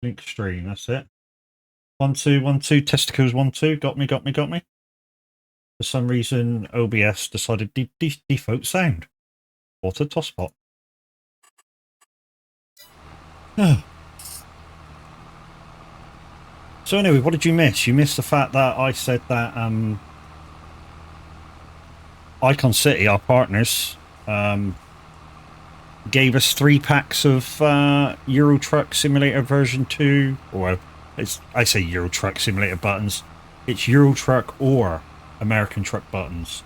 Link stream, that's it. 1 2 1 2 testicles 1 2. Got me. For some reason, OBS decided default sound. What a tosspot. So anyway, what did you miss? You missed the fact that I said that Icon City, our partners, gave us 3 packs of Euro Truck Simulator version 2. Or I say Euro Truck Simulator buttons. It's Euro Truck or American Truck buttons.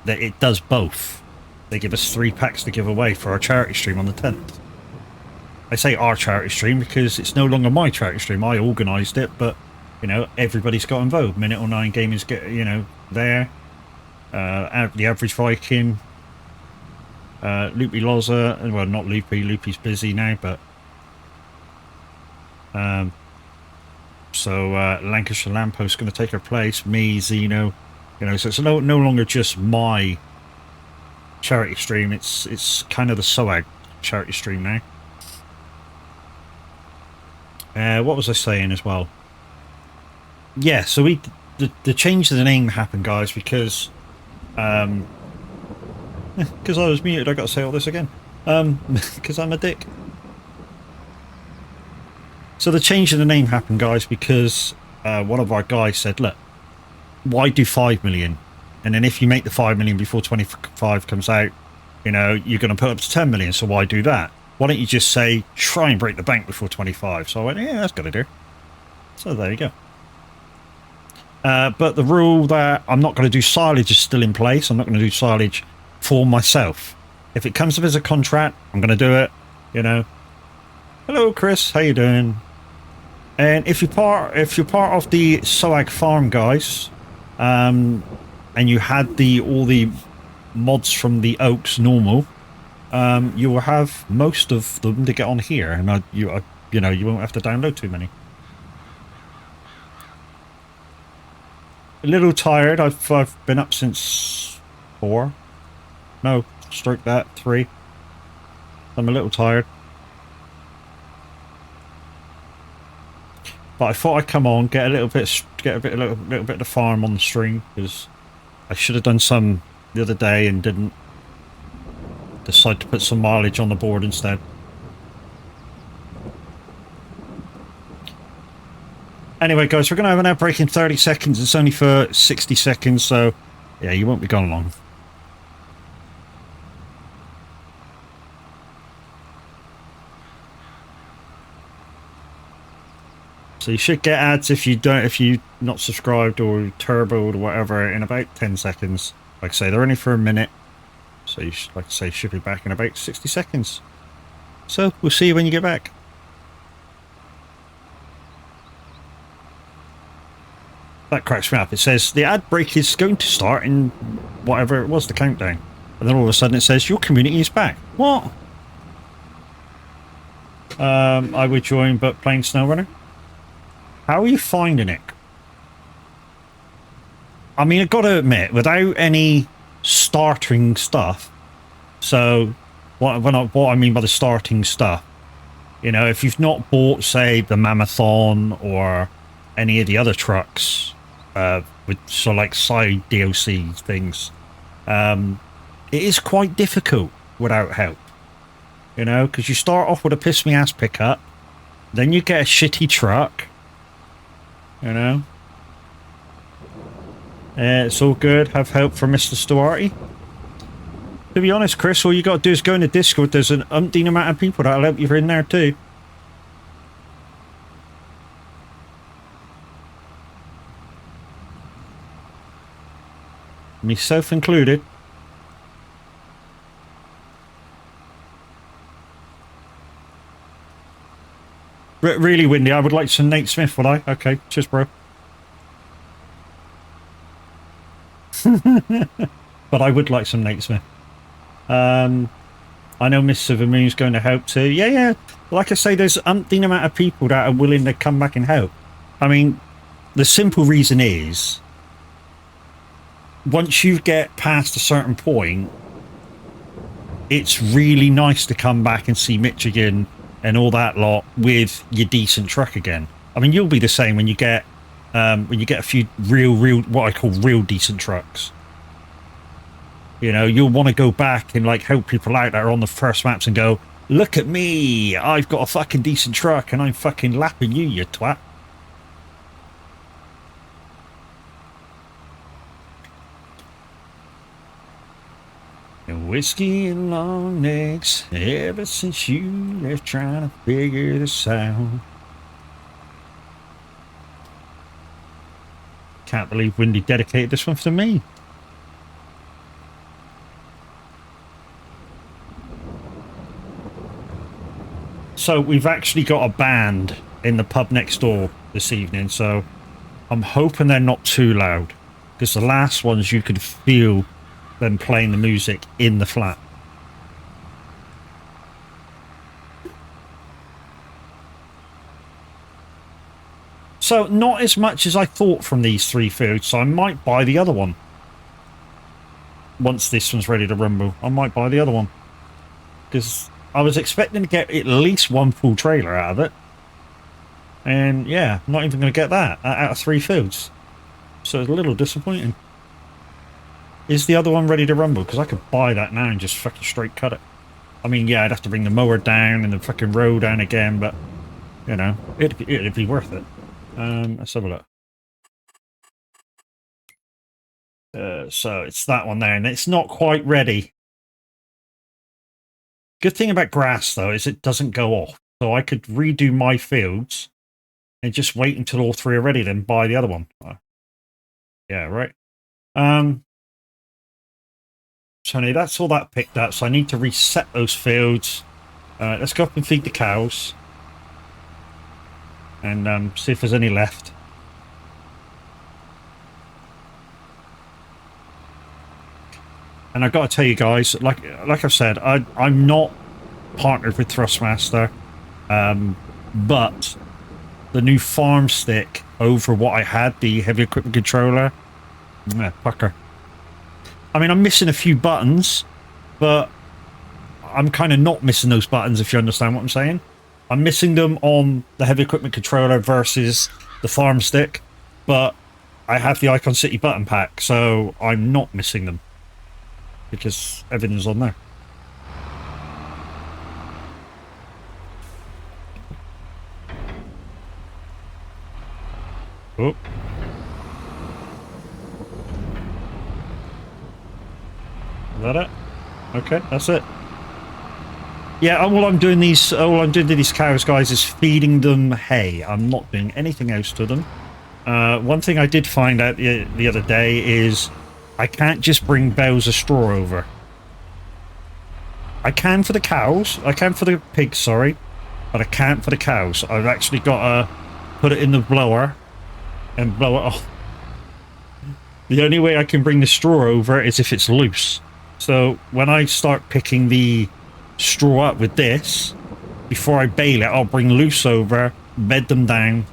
That it does both. They give us 3 packs to give away for our charity stream on the 10th. I say our charity stream because it's no longer my charity stream. I organised it, but you know, everybody's got involved. Minute 09 Gaming's get, you know, there. The Average Viking, Loopy Loza, well, not Loopy. Loopy's busy now, but so Lancashire Lampost's going to take her place. Me, Zeno, you know, so it's no longer just my charity stream. It's kind of the SOAG charity stream now. What was I saying as well? Yeah, so the change of the name happened, guys, because I was muted. I got to say all this again because I'm a dick. So the change of the name happened, guys, because one of our guys said, look, why do 5 million? And then if you make the 5 million before 25 comes out, you know, you're going to put up to 10 million. So why do that? Why don't you just say, try and break the bank before 25? So I went, yeah, that's got to do. So there you go. But the rule that I'm not going to do silage is still in place. I'm not going to do silage for myself. If it comes up as a contract, I'm going to do it, you know. Hello, Chris. How you doing? And if you're part of the SOAG farm, guys, and you had all the mods from the Oaks normal, you will have most of them to get on here, and you know, you won't have to download too many. A little tired. I've been up since 4. No, stroke that 3. I'm a little tired. But I thought I'd come on, get a little bit of the farm on the stream, because I should have done some the other day and didn't. Decide to put some mileage on the board instead. Anyway, guys, we're going to have an ad break in 30 seconds. It's only for 60 seconds, so yeah, you won't be gone long. So you should get ads if you're not subscribed or turboed or whatever in about 10 seconds. Like I say, they're only for a minute. So you should, like I say, should be back in about 60 seconds. So we'll see you when you get back. That cracks me up. It says the ad break is going to start in whatever it was, the countdown. And then all of a sudden it says your community is back. What? I would join, but playing SnowRunner. How are you finding it? I mean, I've got to admit, without any starting stuff, so what I mean by the starting stuff, you know, if you've not bought, say, the Mammothon or any of the other trucks with so like side DLC things, it is quite difficult without help, you know, because you start off with a piss me ass pickup, then you get a shitty truck, you know. It's all good. Have help from Mr. Stuarty. To be honest, Chris, all you got to do is go in the Discord. There's an umpteen amount of people that'll help you in there too. Myself included. Really windy. I would like some Nate Smith, would I? Okay, cheers, bro. But I would like some Nate Smith. I know Miss Silvermoon's going to help too. Yeah. Like I say, there's umpteen amount of people that are willing to come back and help. I mean, the simple reason is, once you get past a certain point, it's really nice to come back and see Mitch again and all that lot with your decent truck again. I mean, you'll be the same when you get a few real what I call real decent trucks. You know, you'll want to go back and like help people out that are on the first maps and go, look at me, I've got a fucking decent truck and I'm fucking lapping you, you twat. And whiskey and long necks, ever since you left trying to figure this out. Can't believe Windy dedicated this one for me. So we've actually got a band in the pub next door this evening, so I'm hoping they're not too loud, because the last ones you could feel them playing the music in the flat. So not as much as I thought from these 3 fields, so I might buy the other one. Once this one's ready to rumble, I might buy the other one, because I was expecting to get at least 1 full trailer out of it. And yeah, not even going to get that out of 3 fields. So it's a little disappointing. Is the other one ready to rumble? Because I could buy that now and just fucking straight cut it. I mean, yeah, I'd have to bring the mower down and the fucking row down again, but, you know, it'd be worth it. Let's have a look. So it's that one there, and it's not quite ready. Good thing about grass, though, is it doesn't go off. So I could redo my fields and just wait until all 3 are ready, then buy the other one. Yeah, right. Tony, that's all that picked up, so I need to reset those fields. Let's go up and feed the cows. And see if there's any left. And I've got to tell you guys, like I've said, I'm not partnered with Thrustmaster, but the new farm stick over what I had, the heavy equipment controller, pucker. I mean, I'm missing a few buttons, but I'm kind of not missing those buttons, if you understand what I'm saying. I'm missing them on the heavy equipment controller versus the farm stick, but I have the Icon City button pack, so I'm not missing them, because everything's on there. Oh. Is that it? Okay, that's it. Yeah, all I'm doing to these cows, guys, is feeding them hay. I'm not doing anything else to them. One thing I did find out the other day is I can't just bring bales of straw over. I can for the cows. I can for the pigs, sorry. But I can't for the cows. I've actually got to put it in the blower and blow it off. The only way I can bring the straw over is if it's loose. So when I start picking the straw up with this, before I bale it, I'll bring loose over, bed them down,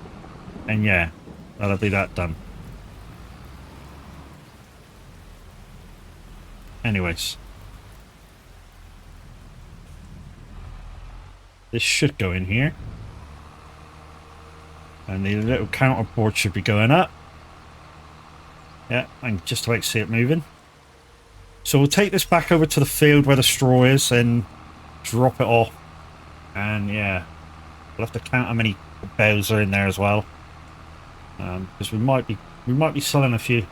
and yeah, that'll be that done. Anyways. This should go in here. And the little counterboard should be going up. Yeah, I can just about see it moving. So we'll take this back over to the field where the straw is and drop it off. And yeah, we'll have to count how many bales are in there as well. Because we might be selling a few.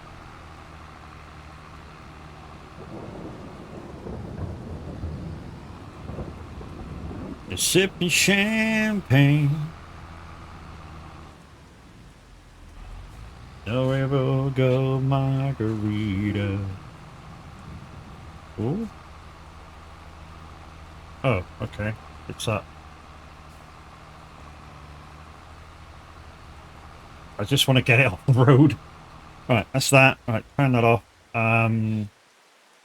Just sipping champagne. No ever go margarita. Ooh. Oh, okay. It's up. I just want to get it off the road. Right, that's that. Right, turn that off. I'm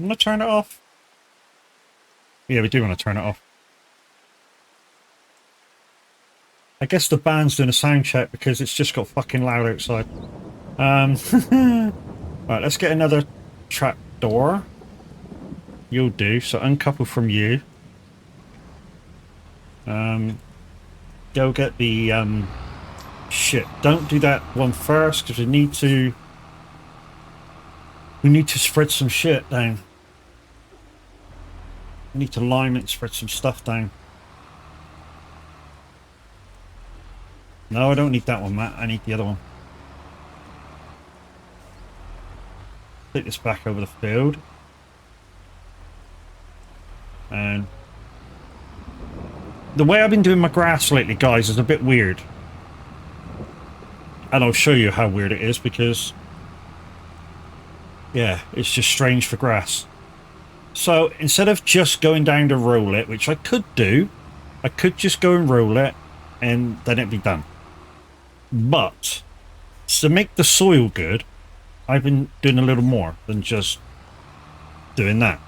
gonna turn it off. Yeah, we do want to turn it off. I guess the band's doing a sound check because it's just got fucking loud outside. Right, let's get another trap door. You'll do. So uncouple from you. go get the shit. Don't do that one first, because we need to spread some shit down. We need to lime it, spread some stuff down. No, I don't need that one, Matt. I need the other one. Take this back over the field. And the way I've been doing my grass lately, guys, is a bit weird. And I'll show you how weird it is, because yeah, it's just strange for grass. So instead of just going down to roll it, which I could do, I could just go and roll it and then it'd be done. But to make the soil good, I've been doing a little more than just doing that.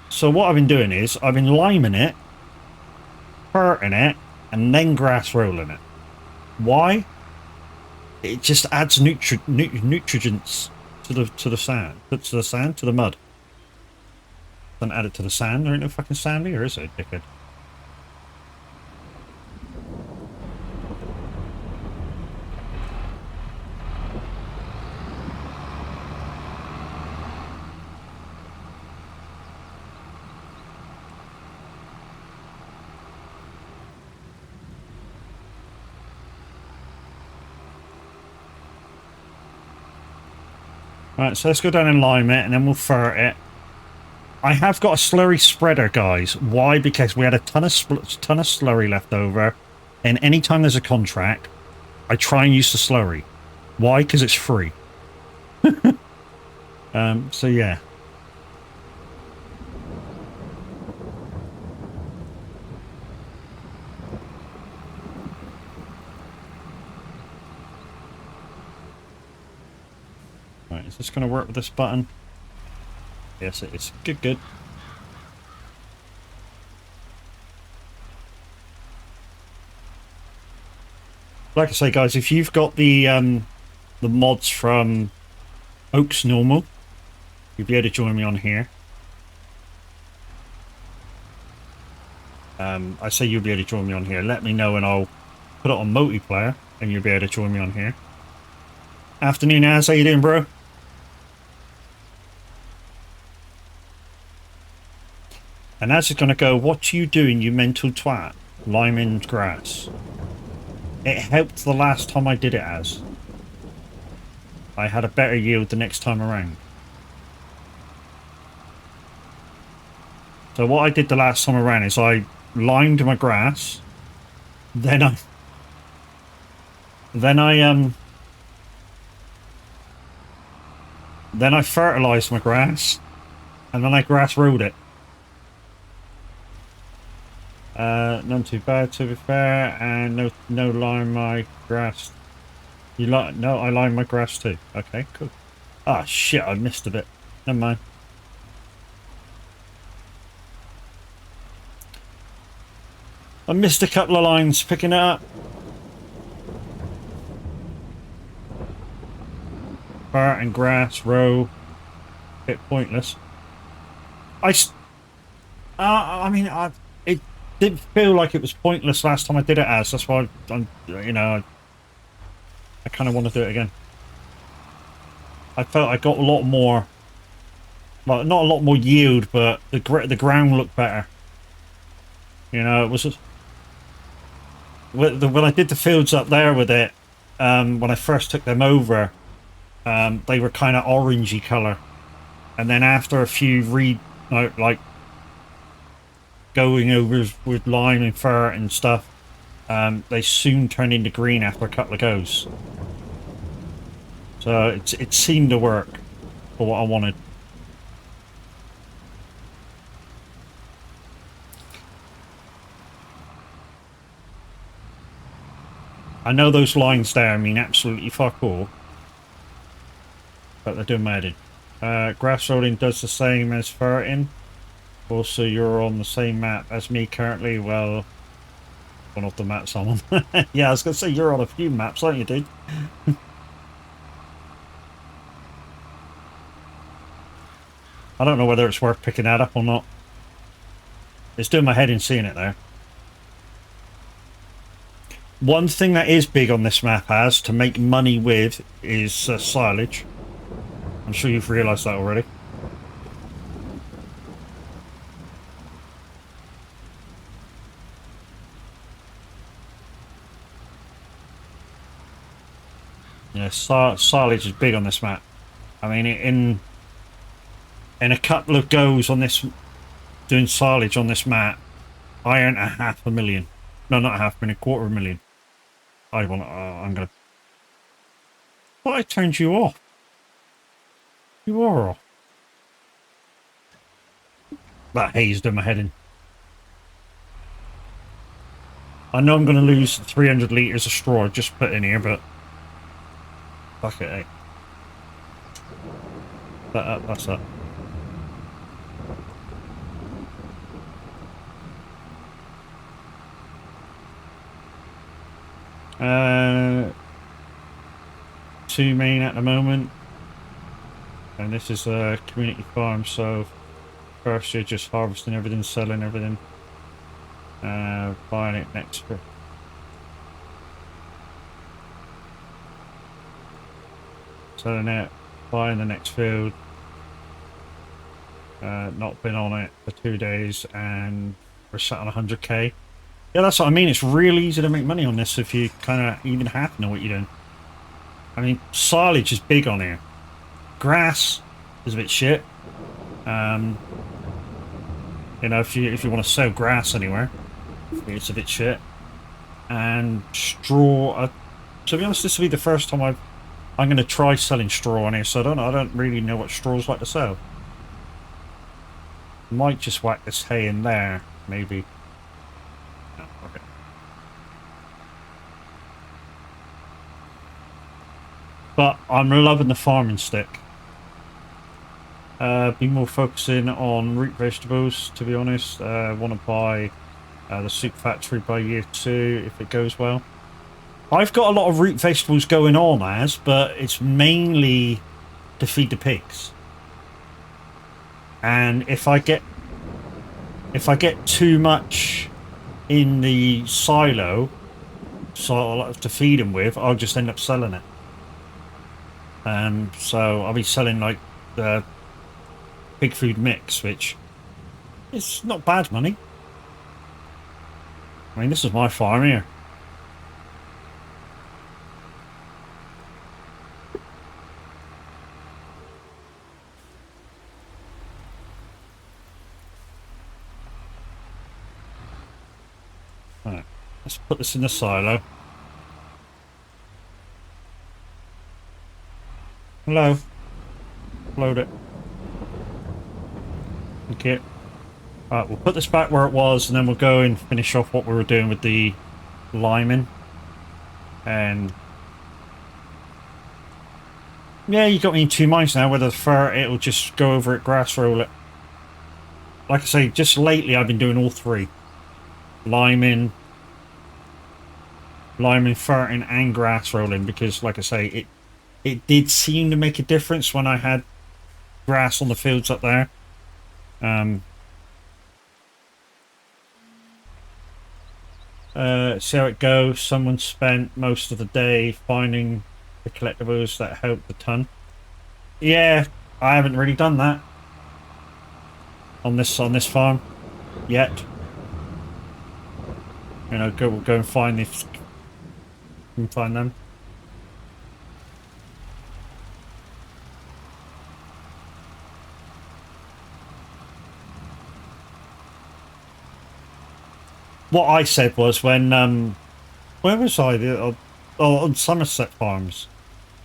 So what I've been doing is I've been liming it, ferting it, and then grass rolling it. Why? It just adds nutrients to the sand, to the mud. Don't add it to the sand. There ain't no fucking sand here, is it, dickhead? Right, so let's go down and lime it, and then we'll fert it. I have got a slurry spreader, guys. Why? Because we had a ton of slurry left over, and anytime there's a contract, I try and use the slurry. Why? Because it's free. So yeah. Right, is this going to work with this button? Yes, it is. Good, good. Like I say, guys, if you've got the mods from Oaks Normal, you'll be able to join me on here. I say you'll be able to join me on here. Let me know and I'll put it on multiplayer and you'll be able to join me on here. Afternoon, Az. How you doing, bro? And Az is going to go, what you doing, you mental twat? Liming grass. It helped the last time I did it, Az. I had a better yield the next time around. So what I did the last time around is I limed my grass, then I fertilized my grass, and then I grass rode it. None too bad, to be fair, and no lime my grass. You like? No, I lime my grass too. Okay, cool. Ah, shit, I missed a bit. Never mind. I missed a couple of lines picking it up. Fart and grass, row. Bit pointless. It didn't feel like it was pointless last time I did it, as that's why I kind of want to do it again. I felt I got a lot more, well, not a lot more yield, but the ground looked better. You know, it was just, when I did the fields up there with it, when I first took them over, they were kind of orangey colour, and then after a few like going over with lime and fur and stuff, they soon turned into green after a couple of goes. So it seemed to work for what I wanted. I know those lines there mean absolutely fuck all, but they're doing my head in. Grass rolling does the same as ferreting. Also, you're on the same map as me currently. Well, one of the maps I'm on. Yeah, I was going to say you're on a few maps, aren't you, dude? I don't know whether it's worth picking that up or not. It's doing my head in seeing it there. One thing that is big on this map as to make money with is silage. I'm sure you've realised that already. Yeah, silage is big on this map. I mean, in a couple of goes on this, doing silage on this map, I earned $500,000. No, not $500,000, $250,000. I'm gonna. But I turned you off. You are off. That haze done my head in. I know I'm gonna lose 300 litres of straw I just put in here, but fuck it, eh? That's that. Two main at the moment, and this is a community farm, so first you're just harvesting everything, selling everything, buying it next for selling it, buying the next field. Not been on it for 2 days and we're sat on 100k. Yeah, that's what I mean. It's really easy to make money on this if you kind of even half know what you're doing. I mean, silage is big on here. Grass is a bit shit. You know, if you want to sell grass anywhere, it's a bit shit. And straw. To be honest, this will be the first time I'm going to try selling straw on here. So I don't really know what straw's like to sell. Might just whack this hay in there, maybe. Oh, okay. But I'm loving the farming stick. Be more focusing on root vegetables, to be honest. Want to buy the soup factory by year 2 if it goes well. I've got a lot of root vegetables going on but it's mainly to feed the pigs. And if I get too much in the silo, so I'll have to feed them with, I'll just end up selling it. So I'll be selling like the pig food mix, which is not bad money. I mean, this is my farm here. Right, let's put this in the silo. Hello. Load it. Okay. Alright, we'll put this back where it was, and then we'll go and finish off what we were doing with the liming. And yeah, you got me in 2 minds now, whether the fur, it'll just go over it, grass roll it. Like I say, just lately I've been doing all 3. Liming, ferting, and grass rolling, because like I say, it did seem to make a difference when I had grass on the fields up there. See how it goes. Someone spent most of the day finding the collectibles that helped the ton. Yeah, I haven't really done that on this farm yet. You know, go and find these and find them. What I said was when where was I? On Somerset Farms.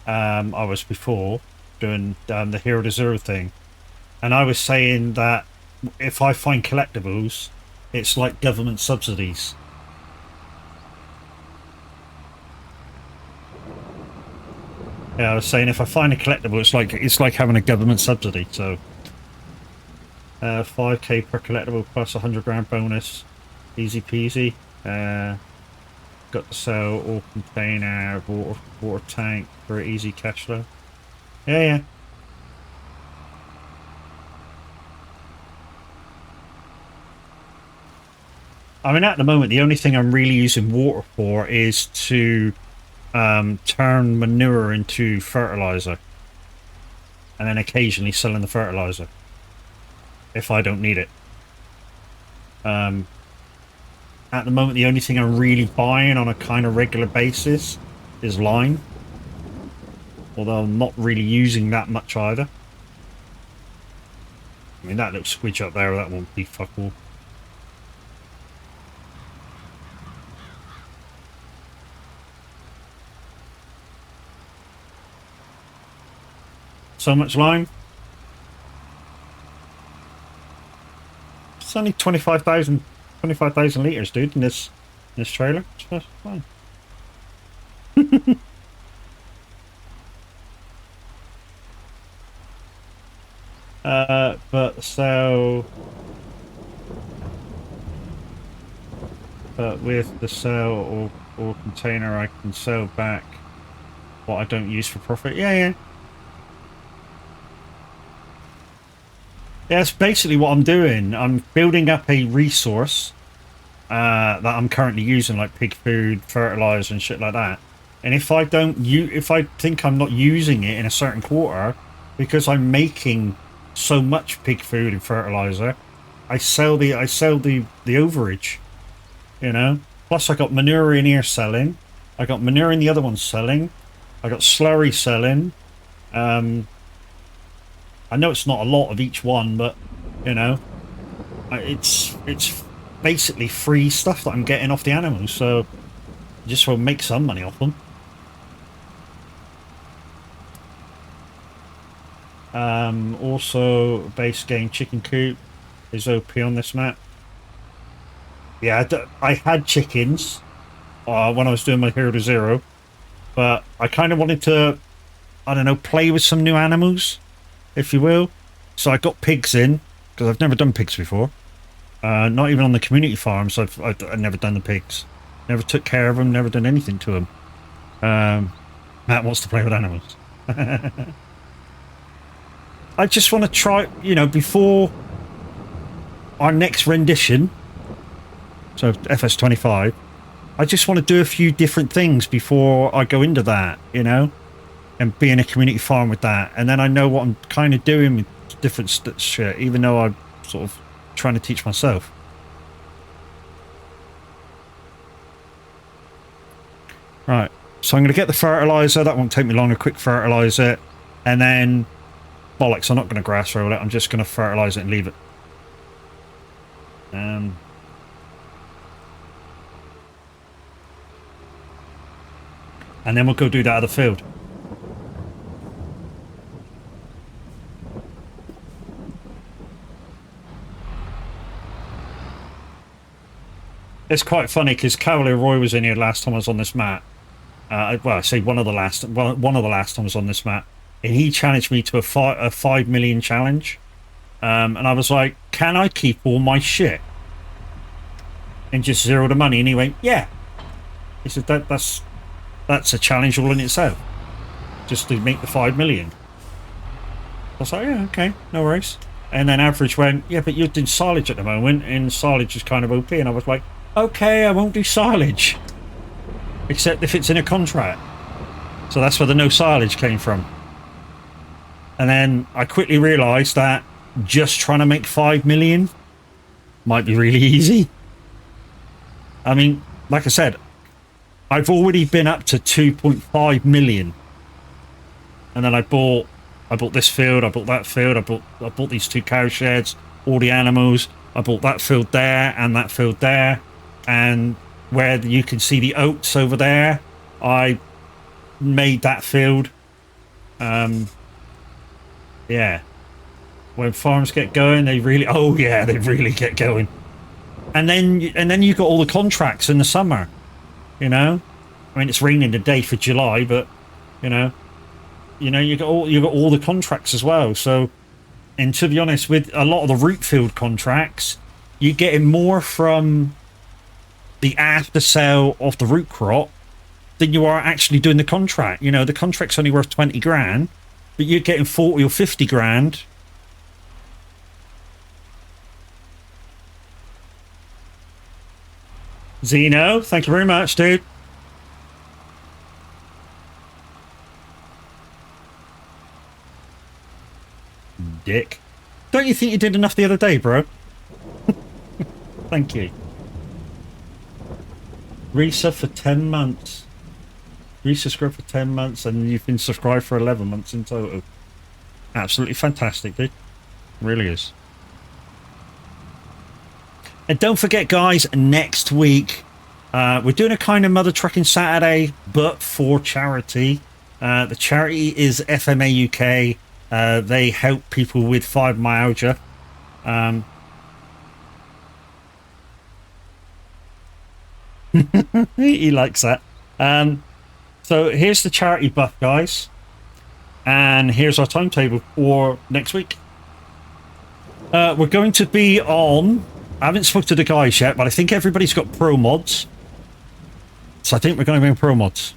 I was before doing the Hero to Zero thing, and I was saying that if I find collectibles, it's like government subsidies. Yeah, I was saying if I find a collectible, it's like having a government subsidy. So 5k per collectible plus 100 grand bonus, easy peasy. Got to sell all container, water tank for easy cash flow. Yeah. I mean, at the moment, the only thing I'm really using water for is to turn manure into fertilizer, and then occasionally selling the fertilizer if I don't need it. At the moment, the only thing I'm really buying on a kind of regular basis is lime, although I'm not really using that much either. I mean, that little squidge up there, that won't be fuck all. So much lime. It's only 25,000 litres, dude, in this trailer. It's fine. But with the sale or container, I can sell back what I don't use for profit. Yeah. That's basically what I'm doing. I'm building up a resource that I'm currently using, like pig food, fertilizer, and shit like that. And if I think I'm not using it in a certain quarter, because I'm making so much pig food and fertilizer, I sell the overage. You know. Plus, I got manure in here selling. I got manure in the other one selling. I got slurry selling. I know it's not a lot of each one, but you know, it's basically free stuff that I'm getting off the animals, so I just will make some money off them. Also, base game chicken coop is OP on this map. Yeah, I had chickens when I was doing my Hero to Zero, but I kind of wanted to, I don't know, play with some new animals, if you will. So I got pigs in, because I've never done pigs before. Not even on the community farms, I've never done the pigs. Never took care of them, never done anything to them. Matt wants to play with animals. I just want to try, you know, before our next rendition, so FS25, I just want to do a few different things before I go into that, you know, and be in a community farm with that. And then I know what I'm kind of doing with different shit, even though I'm sort of trying to teach myself. Right, so I'm going to get the fertilizer. That won't take me long. A quick fertilizer, and then bollocks, I'm not going to grass roll it. I'm just going to fertilize it and leave it. And then we'll go do that other field. It's quite funny because Cavalier Roy was in here last time I was on this map. Well, I say one of the last times I was on this map, and he challenged me to a 5 million challenge. And I was like, can I keep all my shit and just zero the money? And he went, yeah. He said that's a challenge all in itself, just to make the 5 million. I was like, yeah, okay, no worries. And then Average went, yeah, but you're doing silage at the moment, and silage is kind of OP. And I was like, okay, I won't do silage, except if it's in a contract. So that's where the no silage came from. And then I quickly realised that just trying to make 5 million might be really easy. I mean, like I said, I've already been up to 2.5 million. And then I bought this field, I bought that field, I bought these 2 cow sheds, all the animals. I bought that field there and that field there. And where you can see the oats over there, I made that field. Yeah. When farms get going, they really get going. And then you got all the contracts in the summer. You know, I mean, it's raining today for July, but you know, you got all the contracts as well. So, and to be honest, with a lot of the root field contracts, you're getting more from the after sale of the root crop than you are actually doing the contract. You know, the contract's only worth 20 grand, but you're getting 40 or 50 grand. Zeno, thank you very much, dude. Dick. Don't you think you did enough the other day, bro? Thank you. Resub for 10 months. Resubscribe for 10 months and you've been subscribed for 11 months in total. Absolutely fantastic, dude. Really is. And don't forget, guys, next week we're doing a kind of mother trucking Saturday, but for charity. The charity is FMA UK. They help people with fibromyalgia. He likes that. So here's the charity buff, guys. And here's our timetable for next week. We're going to be on... I haven't spoken to the guys yet, but I think everybody's got pro mods. So I think we're going to be in pro mods.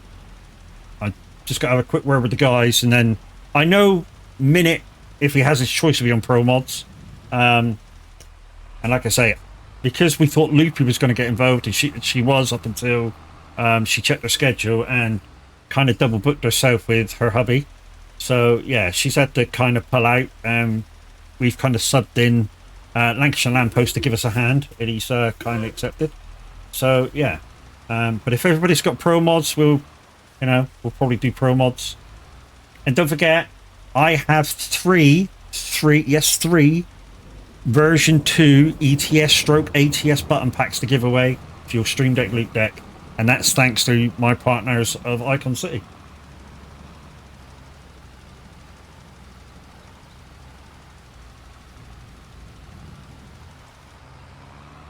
I just got to have a quick word with the guys, and then I know Minute, if he has his choice, will be on pro mods. And like I say, because we thought Loopy was going to get involved, and she was up until she checked her schedule and kind of double booked herself with her hubby. So yeah, she's had to kind of pull out. We've kind of subbed in Lancashire Lamppost to give us a hand, and he's kind of accepted. So yeah, but if everybody's got pro mods, we'll probably do pro mods. And don't forget, I have three version 2 ETS stroke ATS button packs to give away for your Stream Deck Loop Deck, and that's thanks to my partners of Icon City.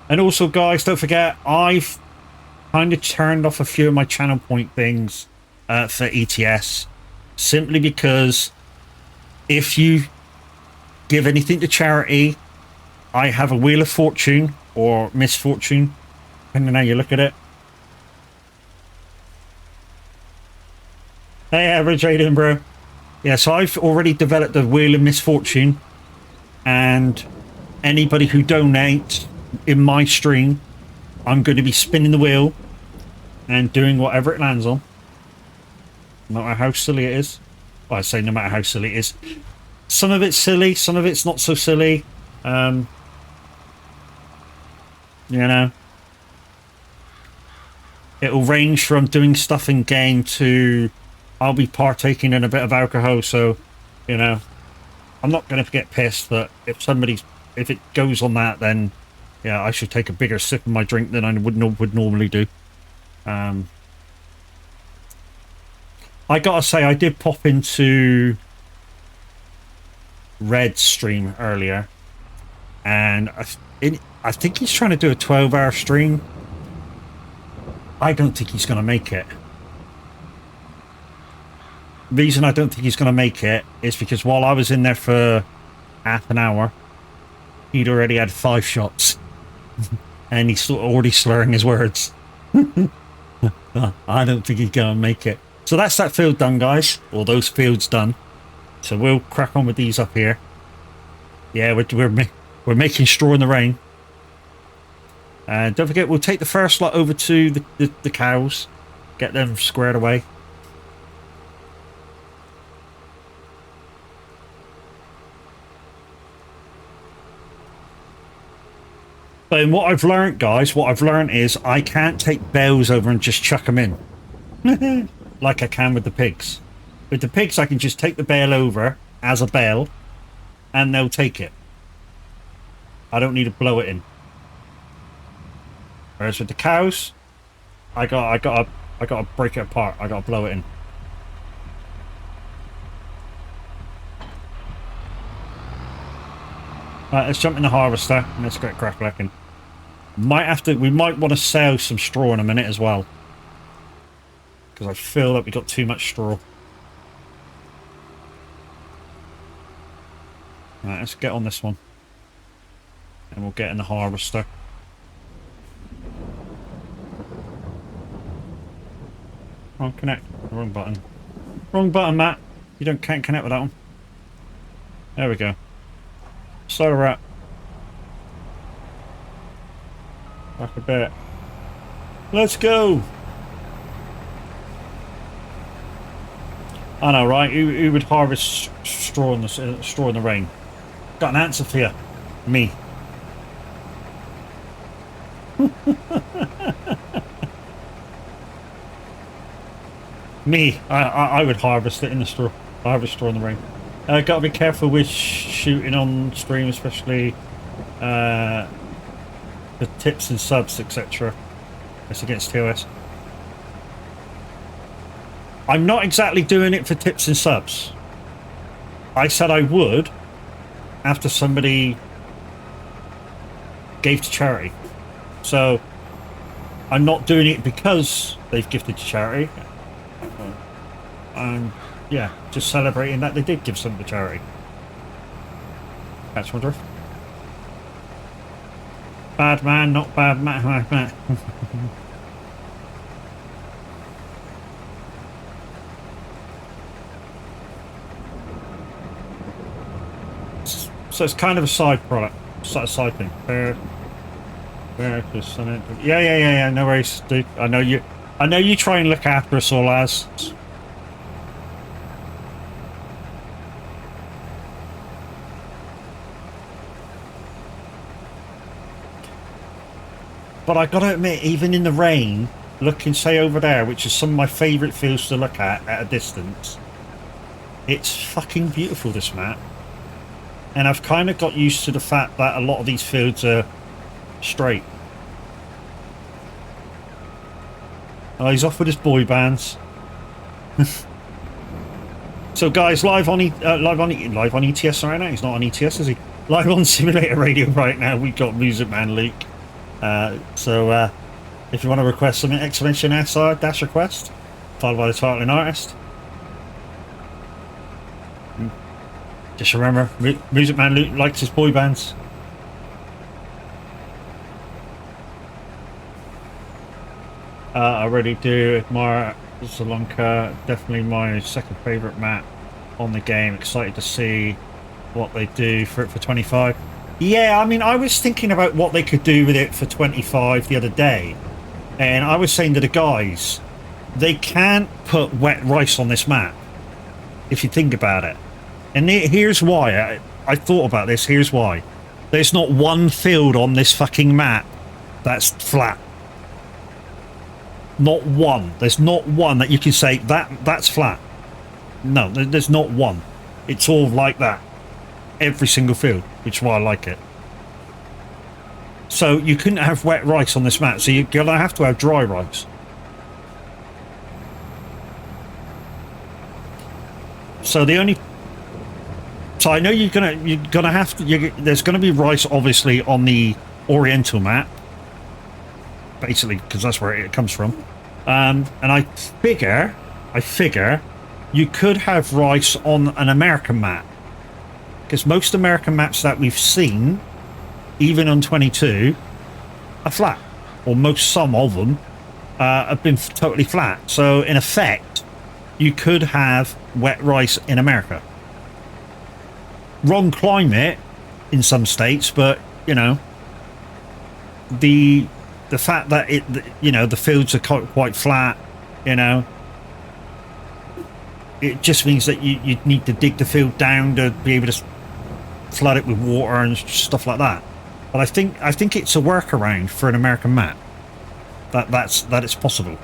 And also, guys, don't forget, I've kind of turned off a few of my channel point things for ETS, simply because if you give anything to charity, I have a Wheel of Fortune or Misfortune, depending on how you look at it. Hey, Average, how you doing, bro? Yeah, so I've already developed a Wheel of Misfortune, and anybody who donates in my stream, I'm going to be spinning the wheel and doing whatever it lands on, no matter how silly it is. Well, I say no matter how silly it is. Some of it's silly, some of it's not so silly. You know, it'll range from doing stuff in game to I'll be partaking in a bit of alcohol. So, you know, I'm not going to get pissed that if it goes on that, then yeah, I should take a bigger sip of my drink than I would normally do. I gotta say, I did pop into Red's stream earlier, and I think he's trying to do a 12-hour stream. I don't think he's going to make it. The reason I don't think he's going to make it is because while I was in there for half an hour, he'd already had 5 shots. And he's already slurring his words. I don't think he's going to make it. So that's that field done, guys. Or those fields done. So we'll crack on with these up here. Yeah, we're making straw in the rain. And don't forget, we'll take the first lot over to the cows. Get them squared away. But what I've learned, guys, is I can't take bales over and just chuck them in. Like I can with the pigs. With the pigs, I can just take the bale over as a bale, and they'll take it. I don't need to blow it in. Whereas with the cows, I gotta break it apart. I gotta blow it in. Right, let's jump in the harvester and let's get crack lacking. We might want to sell some straw in a minute as well, because I feel that we got too much straw. Right, let's get on this one, and we'll get in the harvester. Oh, connect. Wrong button. Wrong button, Matt. You can't connect with that one. There we go. So rat. Back a bit. Let's go. I know, right? Who would harvest straw in the rain? Got an answer for you. Me. Me. I would harvest it in the straw. Harvest straw in the rain. Got to be careful with shooting on stream, especially the tips and subs, etc. It's against TOS. I'm not exactly doing it for tips and subs. I said I would after somebody gave to charity. So I'm not doing it because they've gifted to charity. I'm, yeah, just celebrating that they did give something to charity. Catch my drift. Bad man, not bad man. So it's kind of a side product, side thing. Yeah. No worries, dude. I know you try and look after us all as. But I gotta admit, even in the rain, looking, say, over there, which is some of my favourite fields to look at a distance, it's fucking beautiful, this map. And I've kind of got used to the fact that a lot of these fields are straight. Oh, he's off with his boy bands. So, guys, live on ETS right now. He's not on ETS, is he? Live on Simulator Radio right now. We've got Music Man Luke. So if you want to request something, exclamation SR dash request, followed by the title and artist. Just remember, Music Man Luke likes his boy bands. I really do admire Zielonka. Definitely my second favourite map on the game. Excited to see what they do for it for 25. Yeah, I mean, I was thinking about what they could do with it for 25 the other day. And I was saying to the guys, they can't put wet rice on this map, if you think about it. And here's why. I thought about this. Here's why. There's not one field on this fucking map that's flat. Not one. There's not one that you can say, that's flat. No, there's not one. It's all like that. Every single field, which is why I like it. So you couldn't have wet rice on this map, so you're gonna have to have dry rice. So I know you're gonna have to. There's gonna be rice, obviously, on the Oriental map, basically, because that's where it comes from. And I figure you could have rice on an American map. Because most American maps that we've seen, even on 22, are flat. Or some of them have been totally flat. So, in effect, you could have wet rice in America. Wrong climate in some states, but, you know, the fact that the fields are quite flat, you know, it just means that you need to dig the field down to be able to flood it with water and stuff like that. But I think it's a workaround for an American map. That it's possible.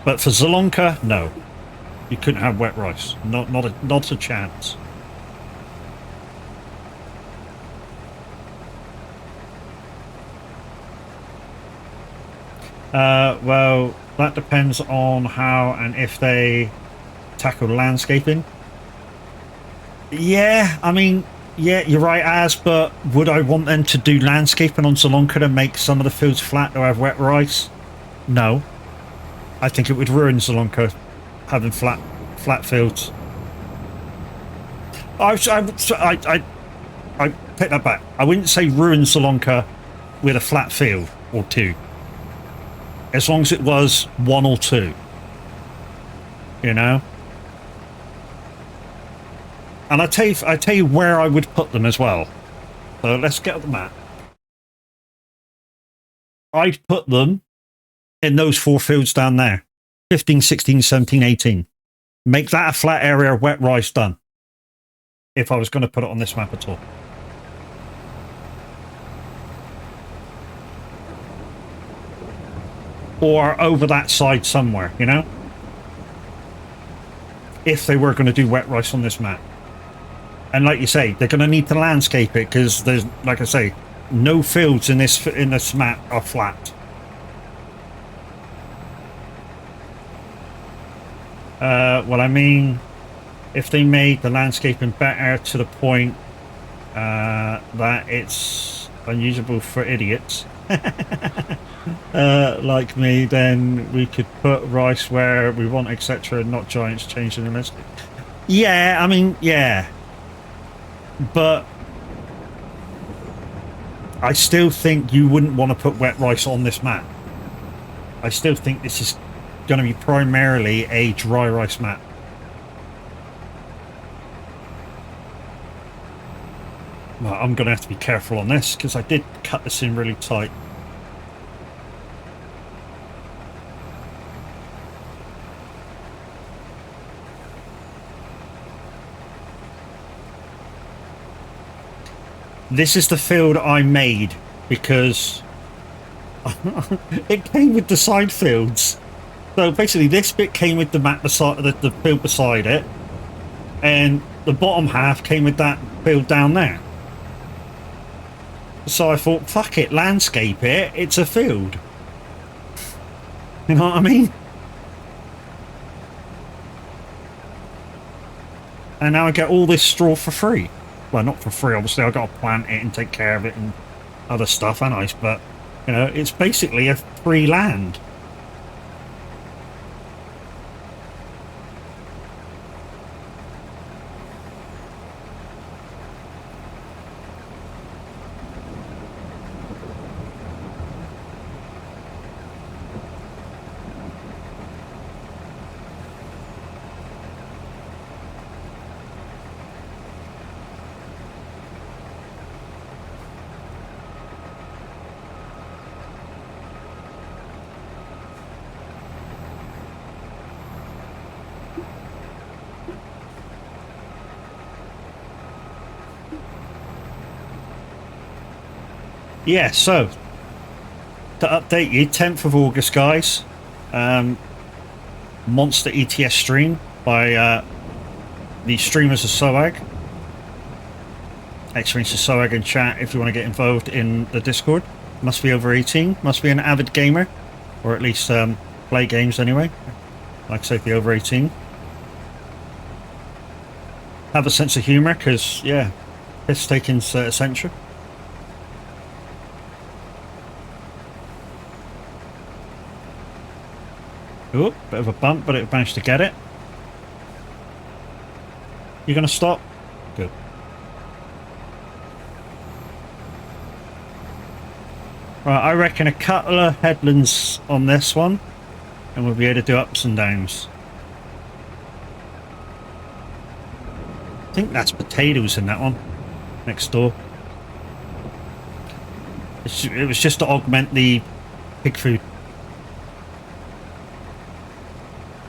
But for Zielonka, no, you couldn't have wet rice. Not a chance. Well, that depends on how and if they tackle landscaping. Yeah, I mean, yeah, you're right, Az, but would I want them to do landscaping on Zielonka to make some of the fields flat to have wet rice? No. I think it would ruin Zielonka having flat fields. I take that back. I wouldn't say ruin Zielonka with a flat field or two. As long as it was one or two. You know? And I tell you where I would put them as well. So let's get on the map. I'd put them in those 4 fields down there. 15, 16, 17, 18. Make that a flat area, wet rice done. If I was going to put it on this map at all. Or over that side somewhere, you know? If they were going to do wet rice on this map. And like you say, they're going to need to landscape it because there's, like I say, no fields in this map are flat. Well, I mean, if they made the landscaping better to the point that it's unusable for idiots like me, then we could put rice where we want, etc., not giants changing the landscape. Yeah, I mean, yeah. But I still think you wouldn't want to put wet rice on this map. I still think this is going to be primarily a dry rice map. Well, I'm going to have to be careful on this because I did cut this in really tight. This is the field I made because it came with the side fields. So basically this bit came with the map beside the field beside it, and the bottom half came with that field down there. So I thought, fuck it, landscape it, it's a field. You know what I mean? And now I get all this straw for free. Well, not for free, obviously. I've got to plant it and take care of it and other stuff, and ice, but, you know, it's basically a free land. Yeah, so to update you, 10th of August, guys, Monster ETS stream by the streamers of SOAG. Experience of SOAG in chat if you want to get involved in the Discord. Must be over 18, must be an avid gamer, or at least play games anyway. Like I say, be over 18. Have a sense of humour, because, yeah, piss taking's essential. Oh, bit of a bump, but it managed to get it. You gonna stop? Good. Right, I reckon a couple of headlands on this one, and we'll be able to do ups and downs. I think that's potatoes in that one, next door. It was just to augment the pig food.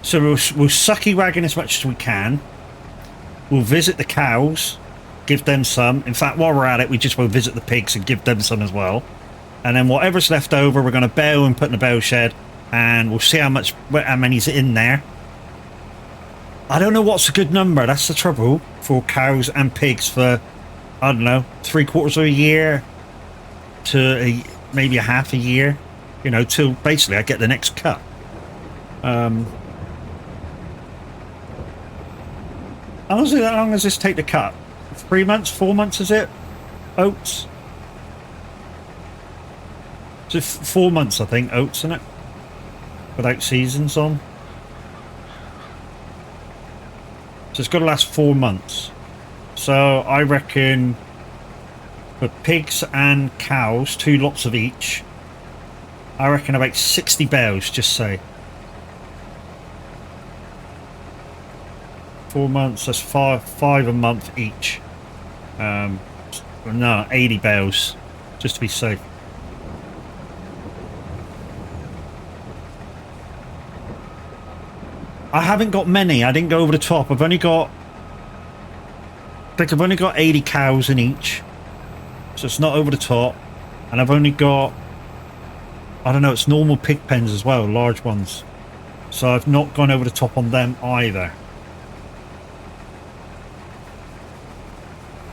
So we'll sucky wagon as much as we can. We'll visit the cows, give them some. In fact, while we're at it, we just will visit the pigs and give them some as well. And then whatever's left over, we're going to bale and put in a bale shed, and we'll see how many's in there. I don't know what's a good number. That's the trouble for cows and pigs for, I don't know, 3/4 of a year to maybe a half a year. You know, till basically I get the next cut. How long does this take to cut? 3 months, 4 months, is it? Oats? So 4 months, I think, oats, isn't it? Without seasons on. So it's got to last 4 months. So I reckon for pigs and cows, 2 lots of each, I reckon about 60 bales, just say. 4 months, that's five a month each. No, 80 bales, just to be safe. I haven't got many. I didn't go over the top. I've only got... I think I've only got 80 cows in each. So it's not over the top. And I've only got... I don't know, it's normal pig pens as well, large ones. So I've not gone over the top on them either.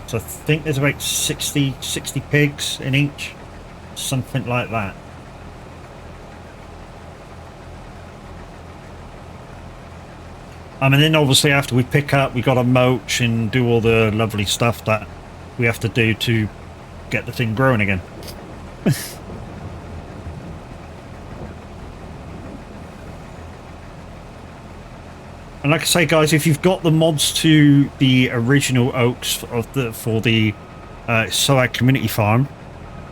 So I think there's about 60 pigs in each. Something like that. And then obviously after we pick up, we got to mulch and do all the lovely stuff that we have to do to get the thing growing again. And like I say, guys, if you've got the mods to the original oaks for the SOAG community farm,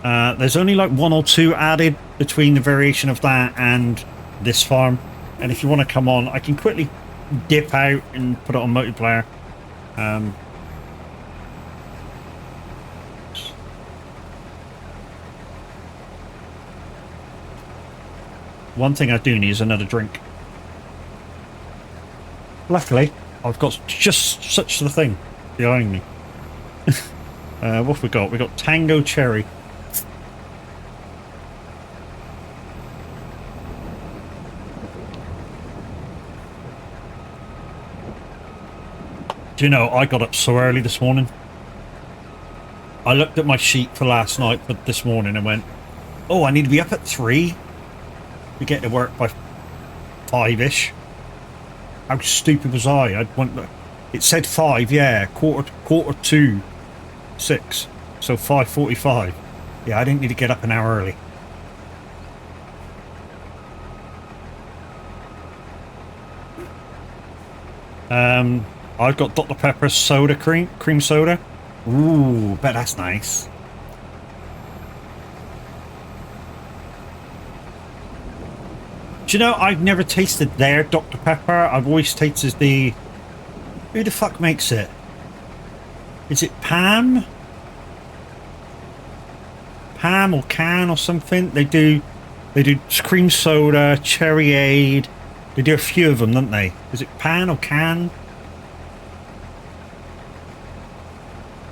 there's only like 1 or 2 added between the variation of that and this farm. And if you want to come on, I can quickly dip out and put it on multiplayer. One thing I do need is another drink. Luckily, I've got just such a thing behind me. What have we got? We got Tango Cherry. Do you know, I got up so early this morning. I looked at my sheet for last night, but this morning and went, oh, I need to be up at 3 to get to work by 5-ish. How stupid was I? It said 5, yeah, quarter to 6, so 5:45. Yeah, I didn't need to get up an hour early. I've got Dr. Pepper soda cream soda. Ooh, bet that's nice. Do you know, I've never tasted their Dr. Pepper. I've always tasted the... Who the fuck makes it? Is it Pam? Pam or Can or something? They do cream soda, Cherryade. They do a few of them, don't they? Is it Pan or Can?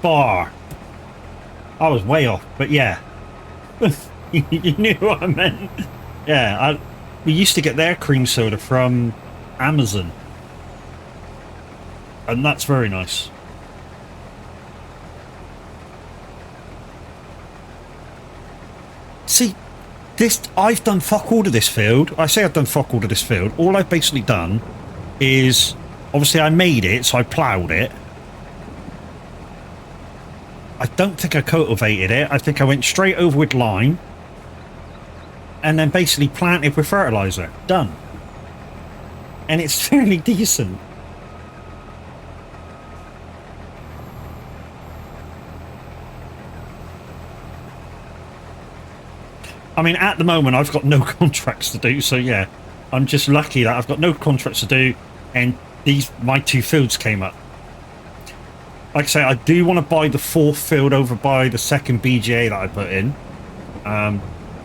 Bar. I was way off, but yeah. You knew what I meant. Yeah, we used to get their cream soda from Amazon. And that's very nice. See, I've done fuck all to this field. I say I've done fuck all to this field. All I've basically done is, obviously I made it, so I ploughed it. I don't think I cultivated it. I think I went straight over with lime. And then basically planted with fertilizer. Done. And it's fairly decent. I mean, at the moment, I've got no contracts to do, so yeah. I'm just lucky that I've got no contracts to do, and my 2 fields came up. Like I say, I do want to buy the 4th field over by the 2nd BGA that I put in.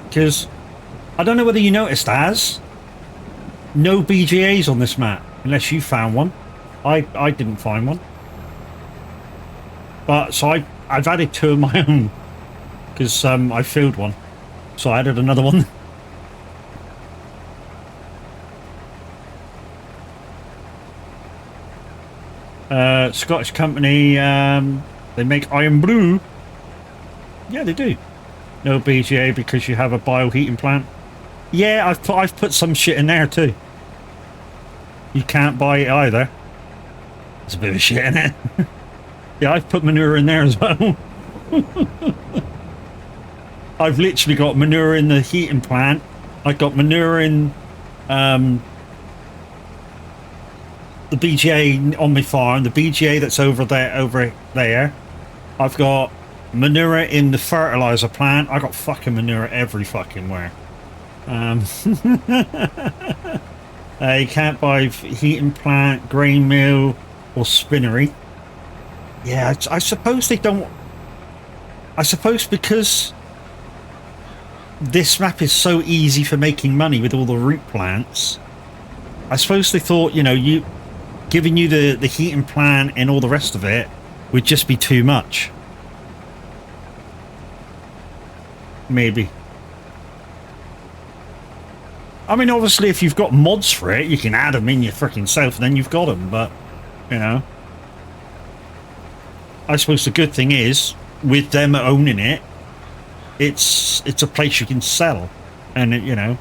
Because I don't know whether you noticed, no BGAs on this map, unless you found one. I didn't find one. But, so I've added 2 of my own, because I filled one. So I added another one. Scottish company, they make iron blue. Yeah, they do. No BGA because you have a bioheating plant. Yeah, I've put some shit in there too. You can't buy it either. There's a bit of shit in it. Yeah, I've put manure in there as well. I've literally got manure in the heating plant. I've got manure in the BGA on my farm, the BGA that's over there. I've got manure in the fertilizer plant. I got fucking manure every fucking where. You can't buy heating plant, grain mill, or spinnery. Yeah, I suppose they don't. I suppose because this map is so easy for making money with all the root plants, I suppose they thought, you know, you giving you the heating plan and all the rest of it would just be too much. Maybe. I mean, obviously, if you've got mods for it, you can add them in your freaking self, and then you've got them. But, you know, I suppose the good thing is, with them owning it, it's a place you can sell, and you know,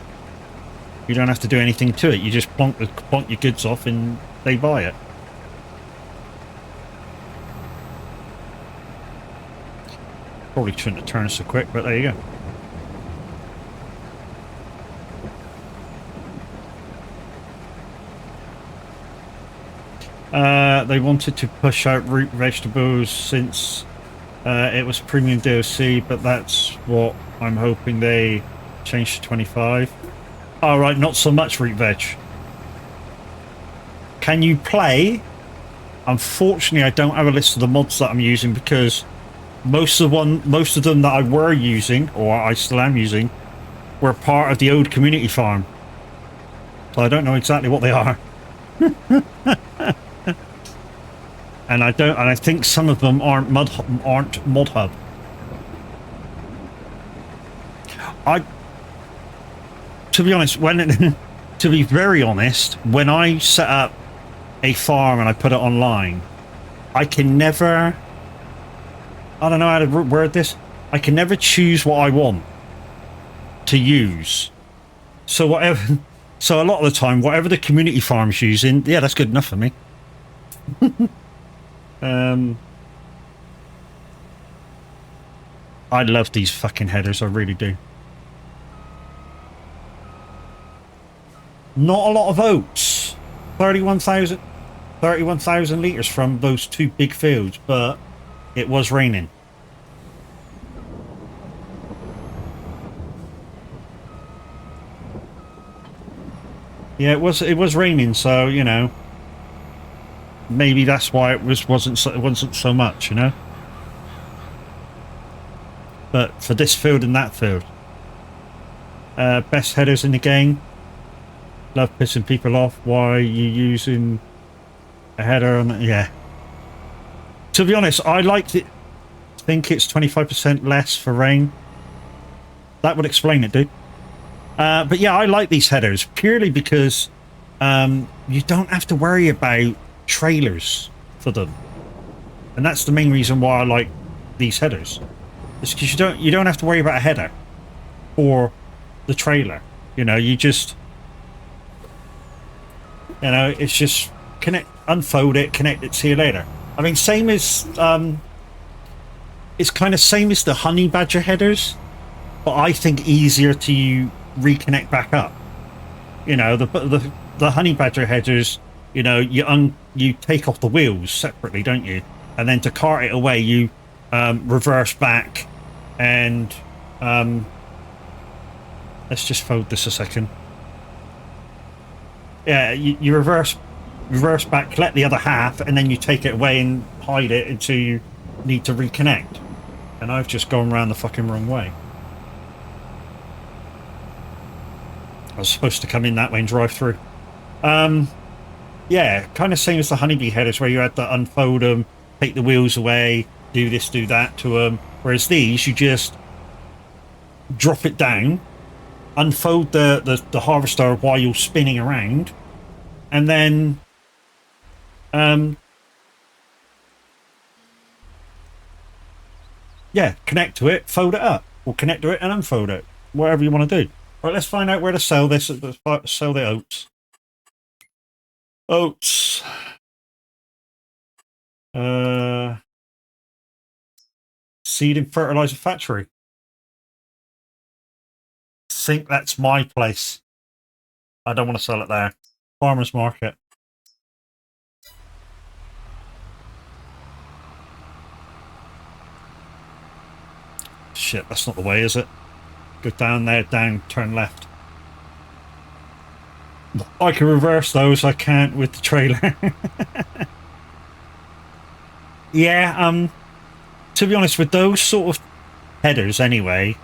you don't have to do anything to it. You just plonk your goods off, and they buy it. Probably shouldn't have turned so quick, but there you go. They wanted to push out root vegetables since it was premium DLC, but that's what I'm hoping they change to 25. Alright, not so much root veg. Can you play? Unfortunately, I don't have a list of the mods that I'm using because most of them that I were using, or I still am using, were part of the old community farm. So I don't know exactly what they are. And I think some of them aren't mod hub. To be honest, to be very honest, when I set up a farm and I put it online, I can never, I don't know how to word this, I can never choose what I want to use. So whatever, so a lot of the time, whatever the community farm's using, yeah, that's good enough for me. I love these fucking headers, I really do. Not a lot of oats. 31,000 litres from those two big fields, but it was raining. Yeah, it was raining, so you know, maybe that's why it wasn't so much, you know. But for this field and that field, best headers in the game. Love pissing people off. Why are you using a header on it? Yeah. To be honest, I liked it. I think it's 25% less for rain. That would explain it, dude. But yeah, I like these headers purely because you don't have to worry about trailers for them, and that's the main reason why I like these headers. It's because you don't have to worry about a header or the trailer. You know, you just, you know, it's just unfold it, connect it, see you later. I mean, same as it's kind of same as the honey badger headers, but I think easier to reconnect back up. You know, the honey badger headers, you know, you take off the wheels separately, don't you? And then to cart it away, you reverse back and let's just fold this a second. Yeah, you reverse back, collect the other half, and then you take it away and hide it until you need to reconnect. And I've just gone around the fucking wrong way. I was supposed to come in that way and drive through. Yeah, kind of same as the honeybee headers where you had to unfold them, take the wheels away, do this, do that to them. Whereas these, you just drop it down, unfold the harvester while you're spinning around, and then yeah, connect to it, fold it up, or connect to it and unfold it, whatever you want to do. Right, let's find out where to sell this. Sell the oats. Oats. Seed and fertilizer factory. I think that's my place. I don't want to sell it there. Farmers market. Shit, that's not the way, is it? Go down there, down, turn left. I can reverse those, I can't with the trailer. Yeah, to be honest, with those sort of headers anyway,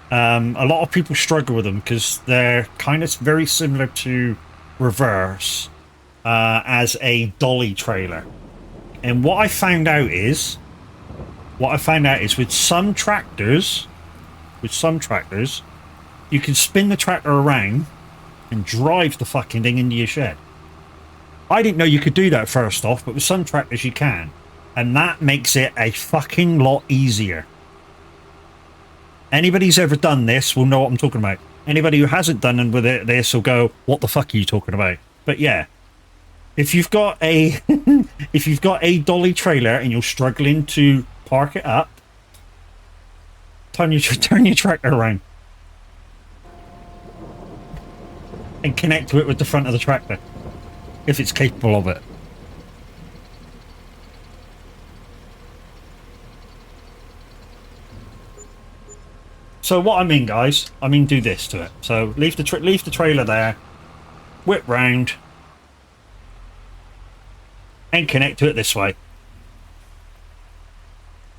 a lot of people struggle with them because they're kind of very similar to reverse as a dolly trailer. And what I found out is with some tractors, you can spin the tractor around and drive the fucking thing into your shed. I didn't know you could do that first off, but with some tractors you can. And that makes it a fucking lot easier. Anybody who's ever done this will know what I'm talking about. Anybody who hasn't done with it, this will go, what the fuck are you talking about? But yeah, if you've got a if you've got a dolly trailer and you're struggling to park it up, turn your tractor around and connect to it with the front of the tractor if it's capable of it. So what I mean, guys, do this to it. So leave the trailer there, whip round, and connect to it this way.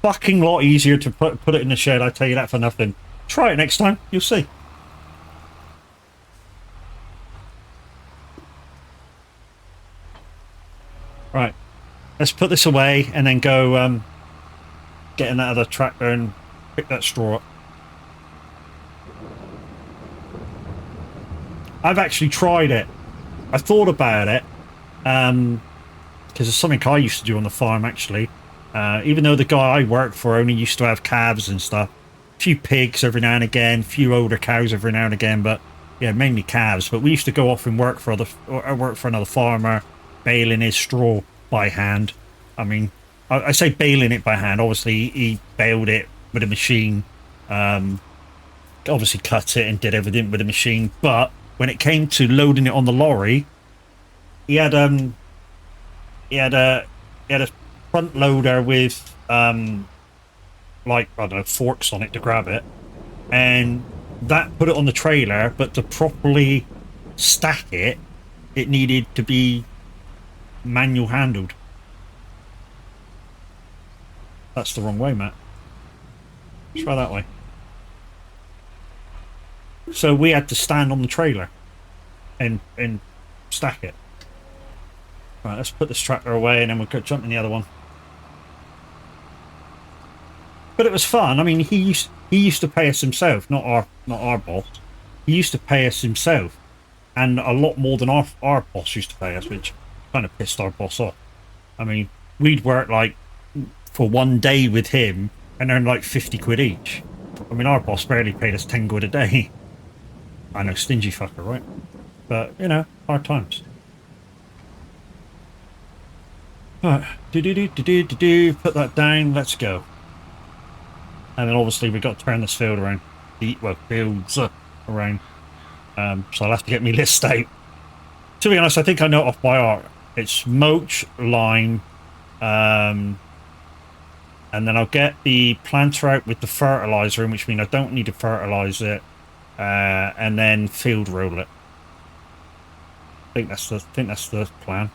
Fucking lot easier to put it in the shed, I tell you that for nothing. Try it next time, you'll see. Right, let's put this away and then go get in that other tractor and pick that straw up. I've actually tried it. I thought about it because it's something I used to do on the farm, actually. Even though the guy I worked for only used to have calves and stuff, a few pigs every now and again, a few older cows every now and again, but yeah, mainly calves. But we used to go off and work for another farmer, baling his straw by hand. I mean, I say baling it by hand. Obviously, he baled it with a machine. Obviously, cut it and did everything with a machine, but when it came to loading it on the lorry, he had a front loader with like, I don't know, forks on it to grab it, and that put it on the trailer. But to properly stack it, it needed to be manual handled. That's the wrong way, Matt. Try that way. So we had to stand on the trailer and stack it. Right, let's put this tractor away and then we'll go jump in the other one. But it was fun. I mean, he used to pay us himself, not our boss. He used to pay us himself, and a lot more than our boss used to pay us, which kind of pissed our boss off. I mean, we'd work like for one day with him and earn like 50 quid each. I mean, our boss barely paid us 10 quid a day. I know, stingy fucker, right? But, you know, hard times. Alright, put that down, let's go. And then obviously we've got to turn this field around. Fields around. So I'll have to get me list out. To be honest, I think I know it off by heart. It's mulch, lime, and then I'll get the planter out with the fertilizer in, which means I don't need to fertilize it. And then field roll it. I think that's the plan.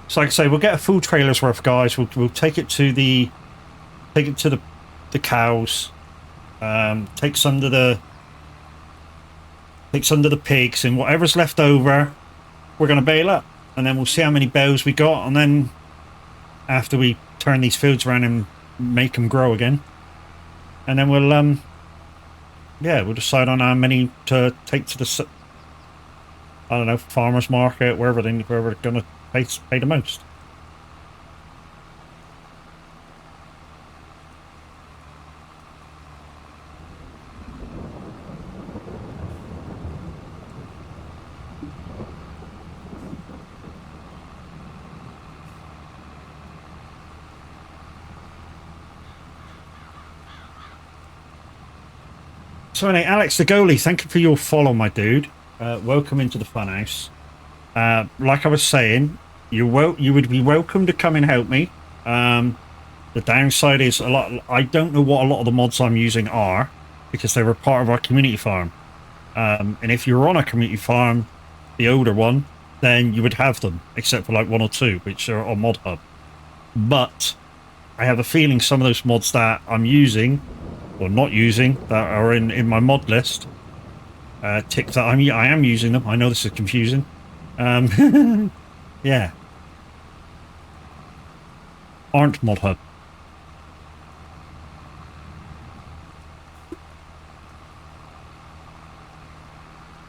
So like I say, we'll get a full trailer's worth, guys. We'll take it to the cows. Take some to the pigs, and whatever's left over, we're going to bale up, and then we'll see how many bales we got, and then after we turn these fields around and make them grow again, and then we'll we'll decide on how many to take to the, I don't know, farmers market, wherever we're going to pay the most. So anyway, Alex the goalie, thank you for your follow, my dude. Welcome into the funhouse. Like I was saying, you would be welcome to come and help me. The downside is I don't know what a lot of the mods I'm using are, because they were part of our community farm. And if you're on a community farm, the older one, then you would have them, except for like 1 or 2, which are on Mod Hub. But I have a feeling some of those mods that I'm using, or not using, that are in my mod list, tick that I am using them. I know this is confusing. Yeah. Aren't Mod Hub.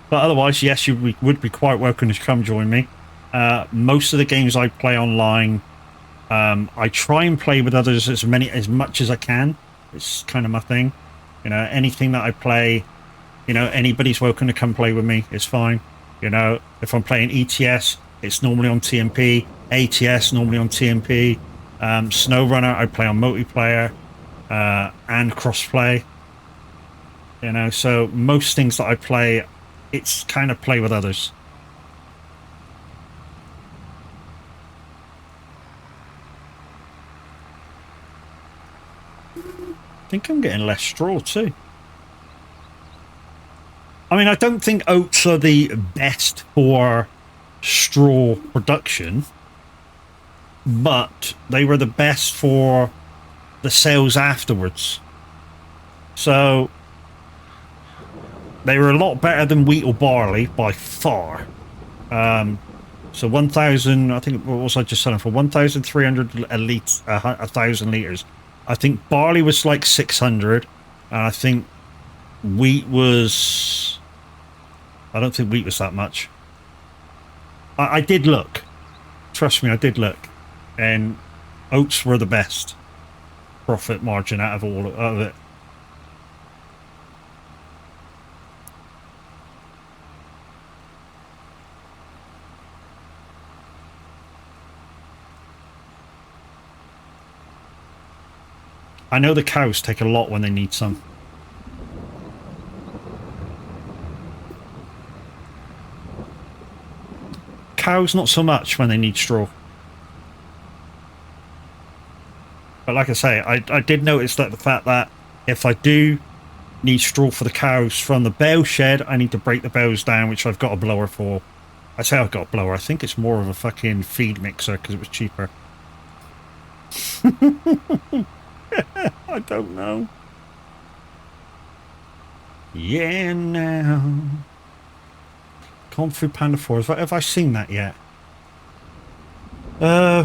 But otherwise, yes, you would be quite welcome to come join me. Most of the games I play online, I try and play with others as much as I can. It's kind of my thing. You know, anything that I play, you know, anybody's welcome to come play with me. It's fine. You know, if I'm playing ETS, it's normally on TMP. ATS, normally on TMP. SnowRunner, I play on multiplayer and crossplay. You know, so most things that I play, it's kind of play with others. I think I'm getting less straw too. I mean, I don't think oats are the best for straw production, but they were the best for the sales afterwards. So they were a lot better than wheat or barley by far. So 1,000, I think, what was I just selling for? 1,300 a litre, 1,000 litres. I think barley was like 600, and I think wheat was... I don't think wheat was that much. I did look. Trust me, I did look. And oats were the best profit margin out of all of it. I know the cows take a lot when they need some. Cows not so much when they need straw. But like I say, I did notice that the fact that if I do need straw for the cows from the bale shed, I need to break the bales down, which I've got a blower for. I say I've got a blower. I think it's more of a fucking feed mixer because it was cheaper. I don't know. Yeah, now. Kung Fu Panda 4. Have I seen that yet?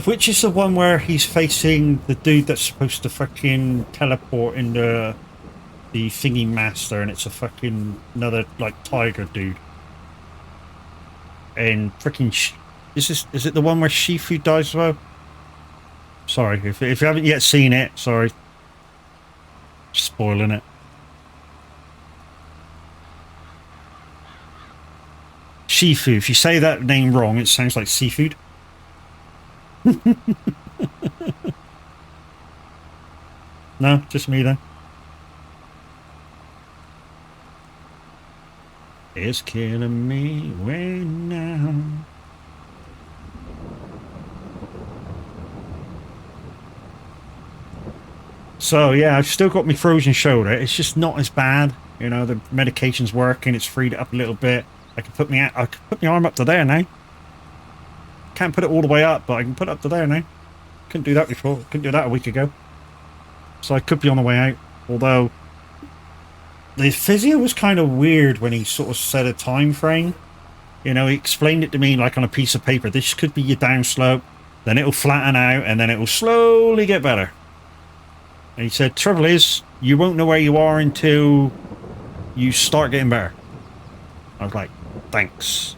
Which is the one where he's facing the dude that's supposed to fucking teleport into the thingy master, and it's a fucking another like tiger dude. And freaking is it the one where Shifu dies as well? Sorry, if you haven't yet seen it, sorry. Spoiling it. Shifu. If you say that name wrong, it sounds like seafood. No, just me then. It's killing me right now. So yeah, I've still got my frozen shoulder. It's just not as bad. You know, the medication's working. It's freed it up a little bit. I can put my arm up to there now. Can't put it all the way up, but I can put it up to there now. Couldn't do that before. Couldn't do that a week ago. So I could be on the way out. Although the physio was kind of weird when he sort of set a time frame. You know, he explained it to me like on a piece of paper. This could be your downslope, then it'll flatten out, and then it will slowly get better. And he said, trouble is, you won't know where you are until you start getting better. I was like, thanks.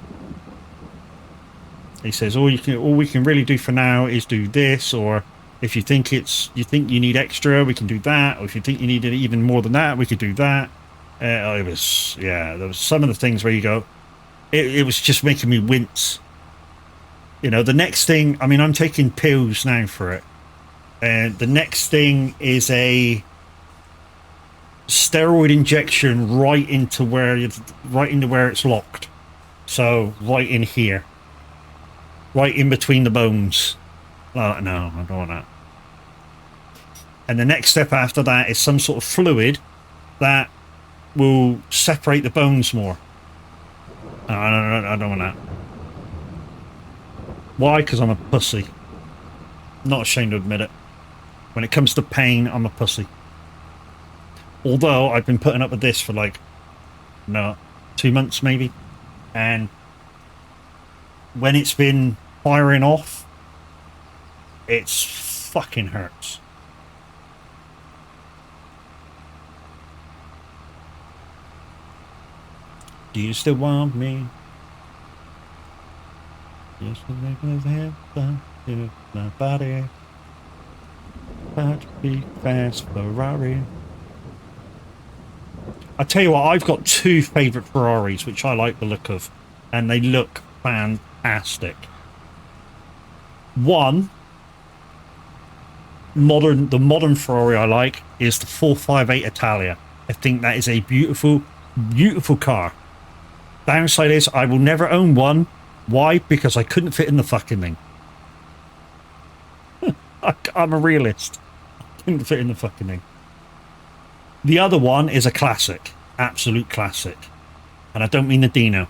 He says, all we can really do for now is do this, or if you think you need extra, we can do that, or if you think you need it even more than that, we could do that. There was some of the things where you go, it was just making me wince. You know, the next thing, I mean, I'm taking pills now for it. And the next thing is a steroid injection right into where it's locked. So right in here, right in between the bones. No, I don't want that. And the next step after that is some sort of fluid that will separate the bones more. I don't want that. Why? Because I'm a pussy. Not ashamed to admit it. When it comes to pain, I'm a pussy. Although I've been putting up with this for like, no, 2 months maybe. And when it's been firing off, it's fucking hurts. Do you still want me? Just to make us have fun to my body. But be fast Ferrari. I tell you what, I've got 2 favourite Ferraris which I like the look of, and they look fantastic. One, the modern Ferrari I like is the 458 Italia. I think that is a beautiful, beautiful car. Downside is I will never own one. Why? Because I couldn't fit in the fucking thing. I'm a realist. I couldn't fit in the fucking thing. The other one is a classic. Absolute classic. And I don't mean the Dino.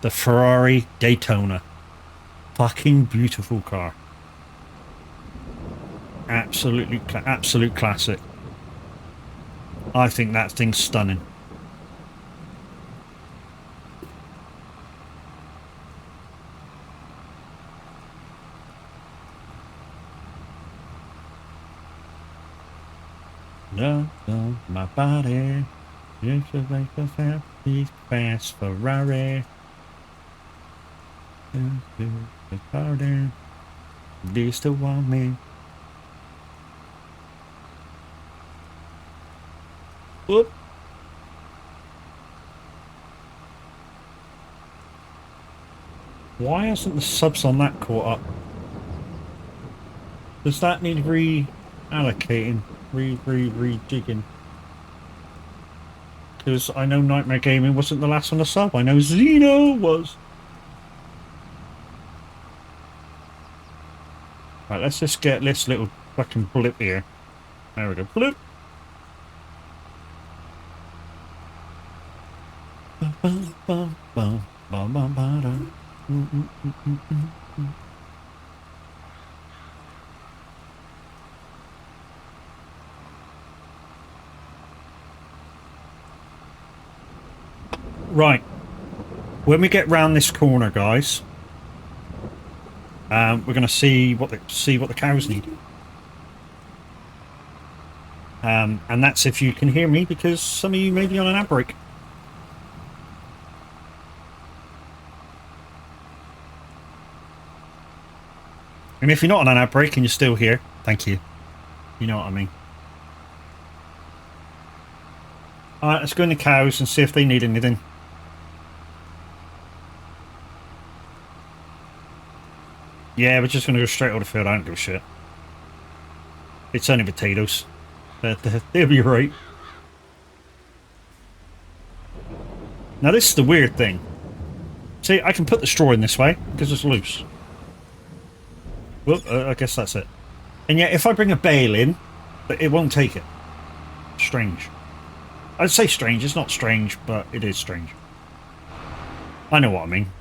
The Ferrari Daytona. Fucking beautiful car. Absolutely, absolute classic. I think that thing's stunning. No, my body. You should make a happy, fast Ferrari. The party. Do you still want me? Whoop. Why hasn't the subs on that caught up? Does that need reallocating? Rejigging? Because I know Nightmare Gaming wasn't the last on the sub. I know Zeno was. Right, let's just get this little fucking blip here. There we go. Blip. Right. When we get round this corner, guys, we're going to see what the cows need. And that's if you can hear me, because some of you may be on an ad break. And if you're not on an ad break and you're still here, thank you. You know what I mean. Alright, let's go in the cows and see if they need anything. Yeah, we're just going to go straight over the field. I don't give a shit. It's only potatoes. They'll be right. Now this is the weird thing. See, I can put the straw in this way because it's loose. Well, I guess that's it. And yet, if I bring a bale in, it won't take it. Strange. I'd say strange. It's not strange, but it is strange. I know what I mean.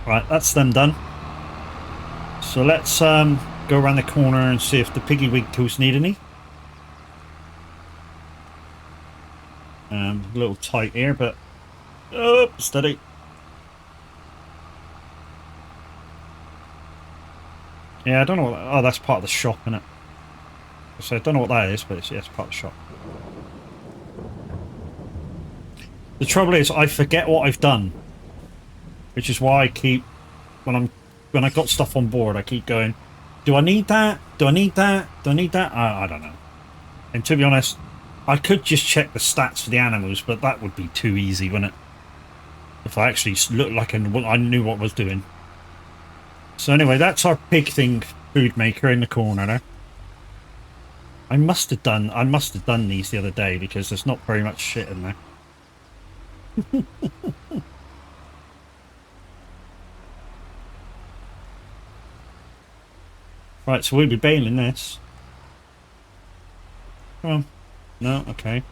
Right, that's them done. So let's go around the corner and see if the piggy wiggles need any. A little tight here, but oh, steady. Yeah, I don't know what that, oh, that's part of the shop, isn't it? So I don't know what that is, but it's part of the shop. The trouble is, I forget what I've done, which is why I keep when I got stuff on board, I keep going, do I need that? Do I need that? Do I need that? I don't know. And to be honest, I could just check the stats for the animals, but that would be too easy, wouldn't it? If I actually looked like I knew what I was doing. So anyway, that's our pig thing food maker in the corner there. I must have done these the other day because there's not very much shit in there. Right, so we'll be bailing this. Come on. No? Okay.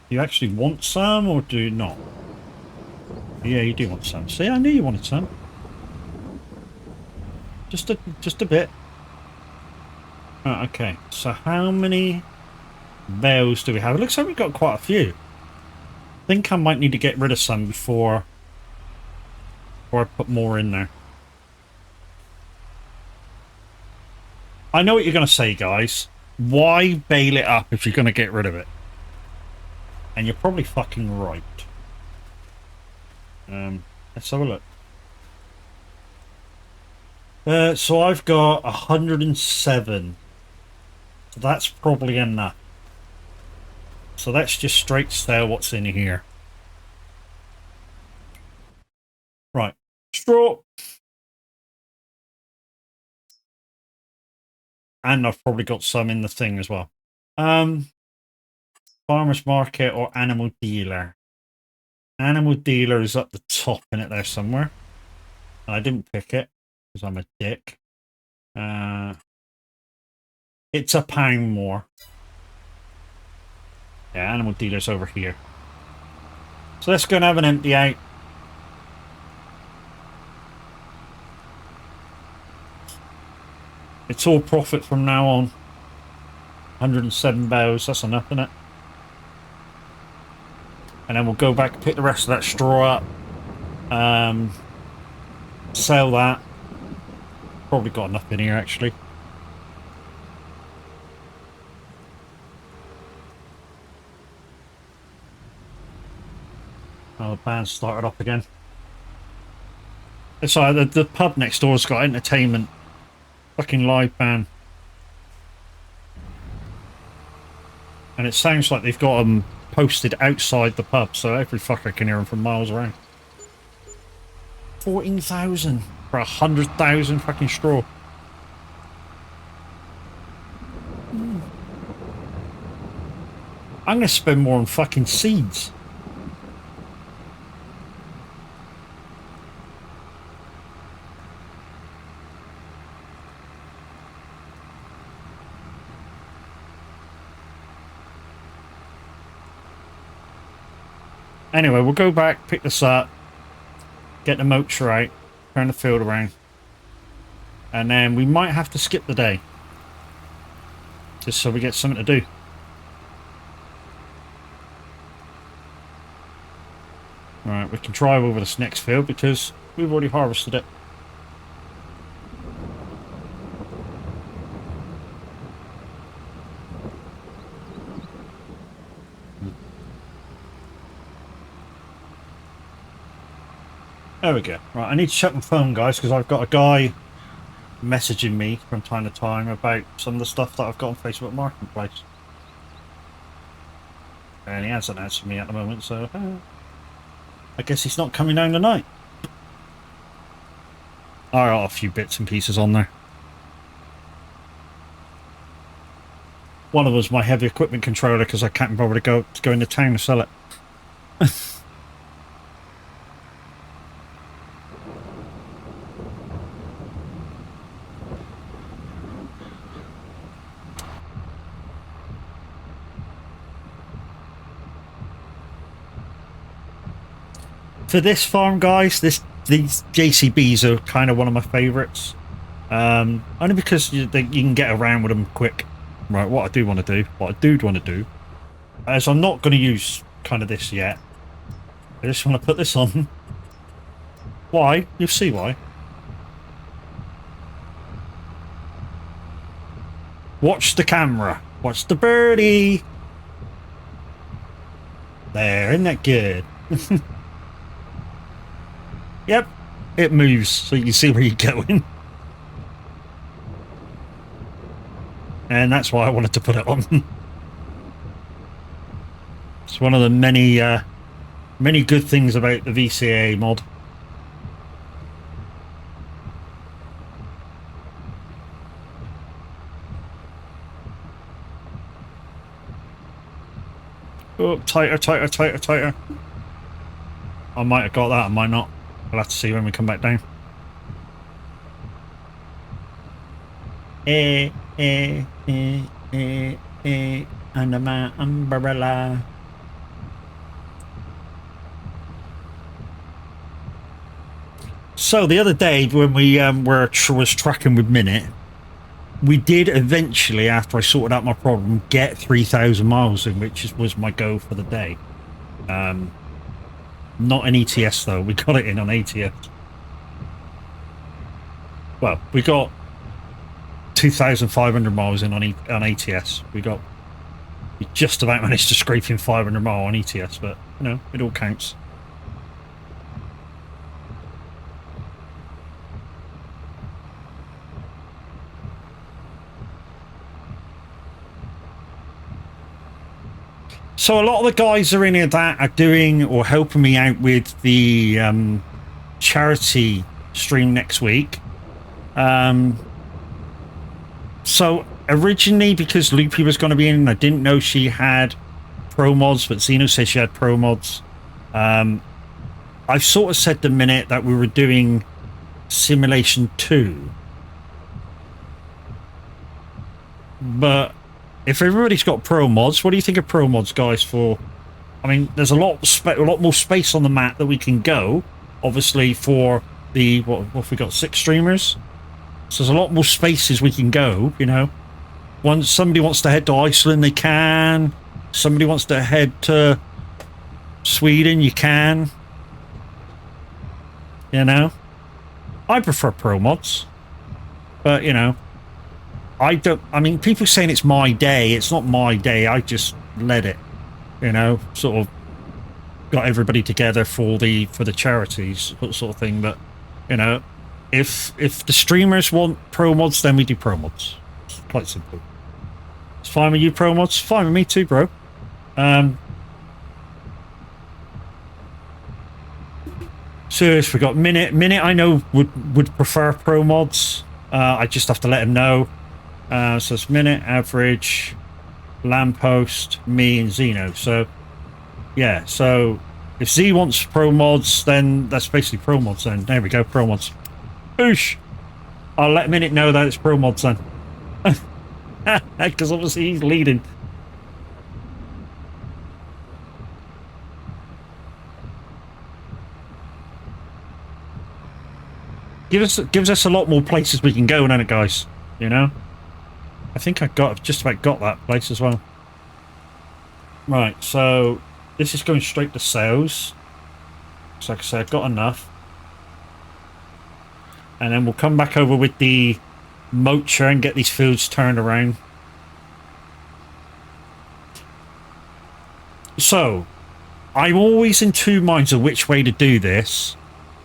You actually want some or do you not? Yeah, you do want some. See, I knew you wanted some. Just a bit. Okay, so how many bales do we have? It looks like we've got quite a few. I think I might need to get rid of some before I put more in there. I know what you're going to say, guys. Why bale it up if you're going to get rid of it? And you're probably fucking right. Let's have a look. So I've got 107. So that's probably enough. So let's just straight sell what's in here. Right. Straw. And I've probably got some in the thing as well. Farmer's market or animal dealer. Animal dealer is up the top in it there somewhere. I didn't pick it because I'm a dick. It's £1 more. Yeah, animal dealer's over here. So let's go and have an empty out. It's all profit from now on. 107 bales, that's enough, isn't it? And then we'll go back and pick the rest of that straw up. Sell that. Probably got enough in here, actually. Oh, the band started up again. Sorry, the pub next door's got entertainment. Fucking live band. And it sounds like they've got them posted outside the pub, so every fucker can hear them from miles around. 14,000 for 100,000 fucking straw. I'm gonna spend more on fucking seeds. Anyway, we'll go back, pick this up, get the motor out, turn the field around, and then we might have to skip the day. Just so we get something to do. Alright, we can drive over this next field because we've already harvested it. There we go. Right, I need to check my phone, guys, because I've got a guy messaging me from time to time about some of the stuff that I've got on Facebook Marketplace. And he hasn't answered me at the moment, so I guess he's not coming down tonight. I got a few bits and pieces on there. One of them was my heavy equipment controller because I can't bother to go into town to sell it. For this farm, guys, these JCBs are kind of one of my favourites. Only because you can get around with them quick. Right, what I do want to do, as I'm not going to use kind of this yet, I just want to put this on. Why? You'll see why. Watch the camera. Watch the birdie. There, isn't that good? Yep, it moves so you can see where you're going. And that's why I wanted to put it on. It's one of the many good things about the VCA mod. Oh, tighter, tighter, tighter, tighter. I might have got that, I might not. We'll have to see when we come back down. under my umbrella. So the other day when we was tracking with Minute, we did eventually, after I sorted out my problem, get 3,000 miles in, which was my goal for the day. Not an ETS though, we got it in on ATS. Well, we got 2,500 miles in on ATS. We just about managed to scrape in 500 miles on ETS, but you know, it all counts. So a lot of the guys are in here that are doing or helping me out with the charity stream next week. So originally, because Loopy was going to be in, I didn't know she had pro mods, but Zeno said she had pro mods. I've sort of said the minute that we were doing Simulation 2. But if everybody's got pro mods, what do you think of pro mods, guys? For, I mean, there's a lot more space on the map that we can go. Obviously, for the what have we got? 6 streamers. So there's a lot more spaces we can go. You know, once somebody wants to head to Iceland, they can. Somebody wants to head to Sweden, you can. You know, I prefer pro mods, but you know. I mean, people saying it's my day. It's not my day. I just let it, you know, sort of got everybody together for the charities sort of thing. But, you know, if the streamers want pro mods, then we do pro mods. It's quite simple. It's fine with you, pro mods. Fine with me too, bro. So if we got Minute, I know would prefer pro mods. I just have to let him know. So it's Minute, Average, Lamppost, me, and Zeno. So, yeah. So if Z wants pro mods, then that's basically pro mods. Then there we go, pro mods. Boosh! I'll let Minute know that it's pro mods then, because obviously he's leading. Gives us a lot more places we can go, doesn't it, guys? You know. I think I've just about got that place as well. Right, so this is going straight to sales. So like I say, I've got enough. And then we'll come back over with the motor and get these fields turned around. So, I'm always in two minds of which way to do this.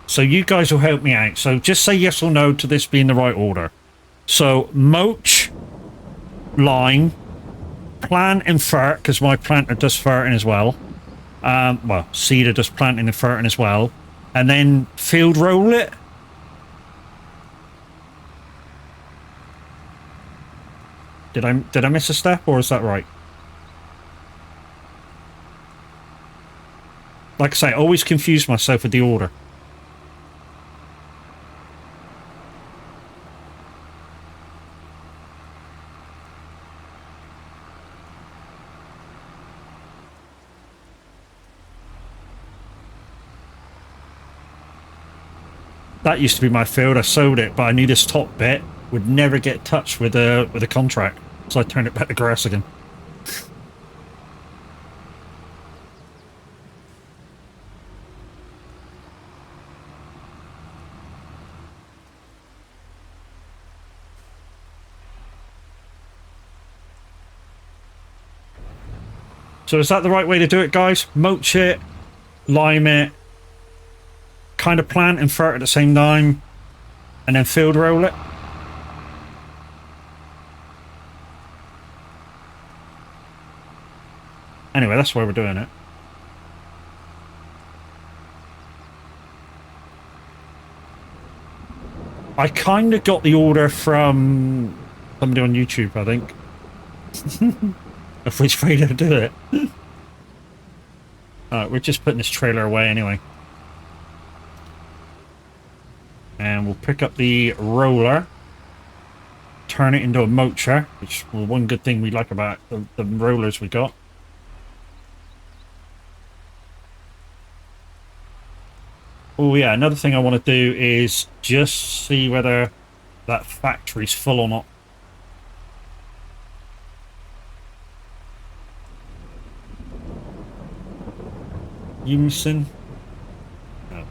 So you guys will help me out. So just say yes or no to this being the right order. So, moach, line, plant and fert, because my planter does ferting as well. Well, Cedar does planting and ferting as well. And then field roll it. Did I miss a step, or is that right? Like I say, I always confuse myself with the order. That used to be my field. I sowed it, but I knew this top bit would never get touched with a contract, so I turned it back to grass again. So is that the right way to do it, guys? Mulch it, lime it, kind of plant and fert at the same time, and then field roll it. Anyway, that's why we're doing it. I kind of got the order from somebody on YouTube, I think. Of which way to do it. Alright, we're just putting this trailer away anyway. And we'll pick up the roller. turn it into a motor, which well, one good thing we like about the rollers we got. Oh yeah, another thing I want to do is just see whether that factory's full or not. Unison? No.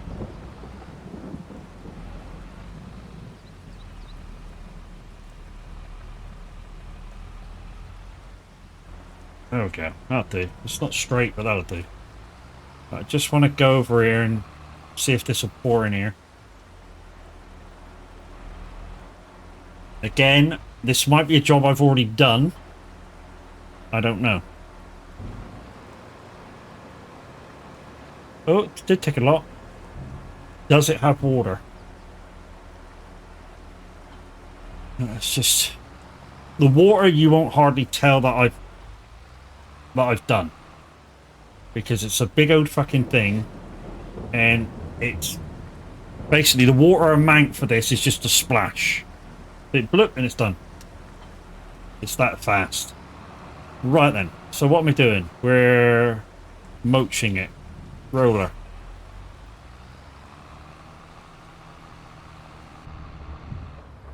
There we go. That'll do. It's not straight, but that'll do. I just want to go over here and see if this will pour in here. Again, this might be a job I've already done. I don't know. Oh, it did take a lot. Does it have water? It's just the water you won't hardly tell that I've done. Because it's a big old fucking thing. And it's basically the water amount for this is just a splash. It bloop and it's done. It's that fast. Right then. So what am I doing? We're moaching it. Roller.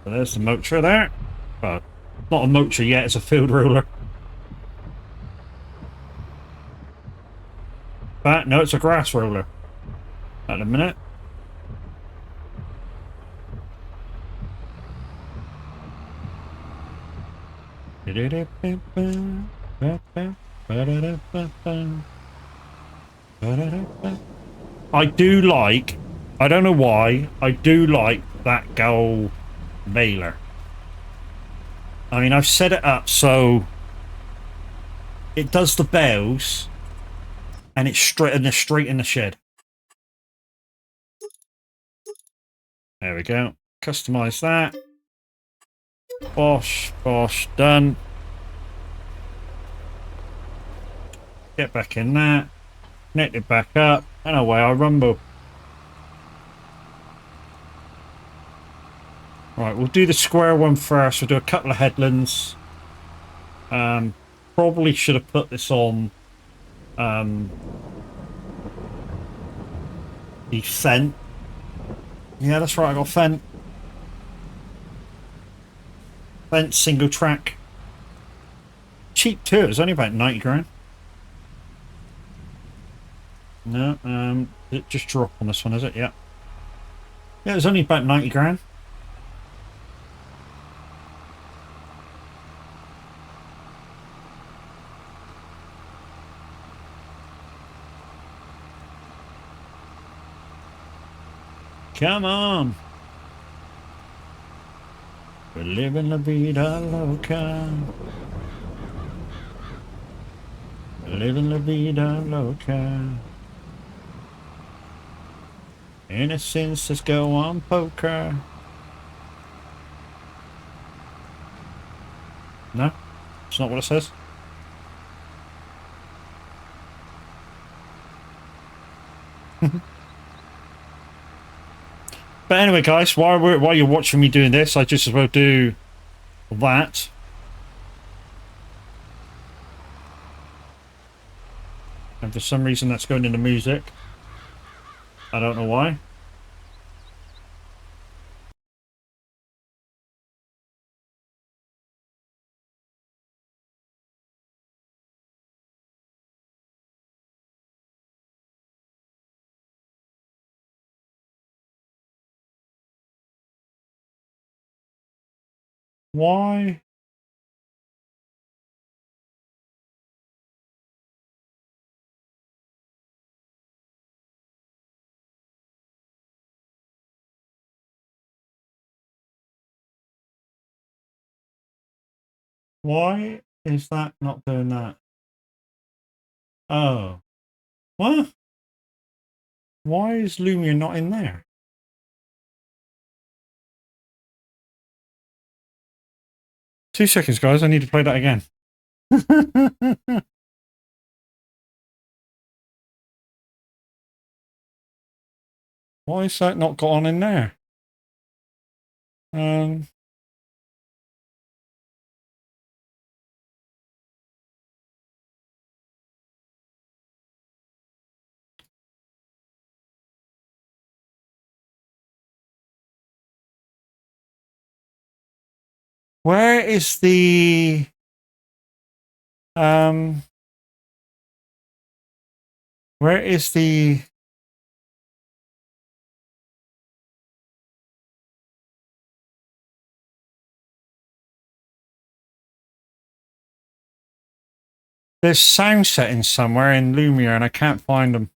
So there's the motor there. Well, not a motor yet, it's a field roller. But no, it's a grass roller. At a minute. I do like, I don't know why, I do like that goal mailer. I mean, I've set it up so it does the bells and it's straight in the shed. There we go. Customize that. Bosh, bosh, done. Get back in that. Connect it back up. And away I rumble. Right, we'll do the square one first. We'll do a couple of headlands. Probably should have put this on the Fent. Yeah, that's right, I got Fent. Fent single track. Cheap too, it's only about 90 grand. No, it just dropped on this one, is it? Yeah. Yeah, it was only about 90 grand. Come on. We're living la vida loca. We're living la vida loca. Innocence, let's go on poker. No, it's not what it says. But anyway, guys, while you're watching me doing this, I just as well do that. And for some reason, that's going into music. I don't know why. Why? Why is that not doing that? Oh. What? Why is Lumia not in there? Two seconds, guys. I need to play that again. Why is that not got on in there? Where is the where is the there's sound settings somewhere in Lumia and I can't find them.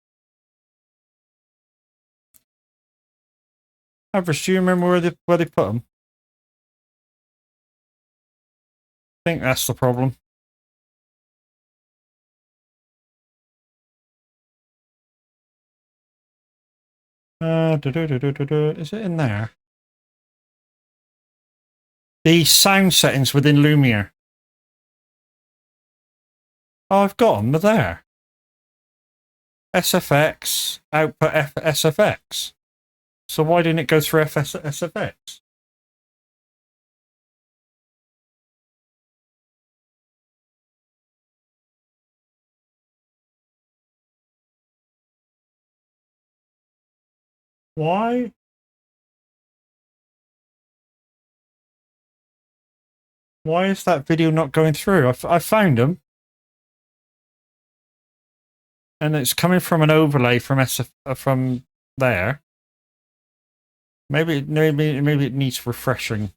Average, do you remember where they put them? I think that's the problem. Is it in there? The sound settings within Lumia. Oh, I've got them. They're there. SFX, output SFX. So why didn't it go through SFX? Why? Why is that video not going through? I found them. And it's coming from an overlay from from there. Maybe it needs refreshing. Is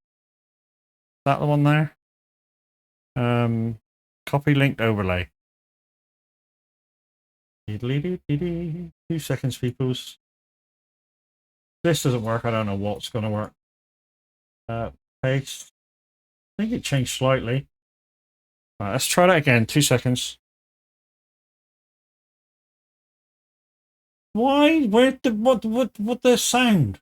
that the one there? Copy linked overlay. 2 seconds, peoples. This doesn't work. I don't know what's going to work. Paste. I think it changed slightly. Right, let's try that again. 2 seconds. Why? Where the what the sound?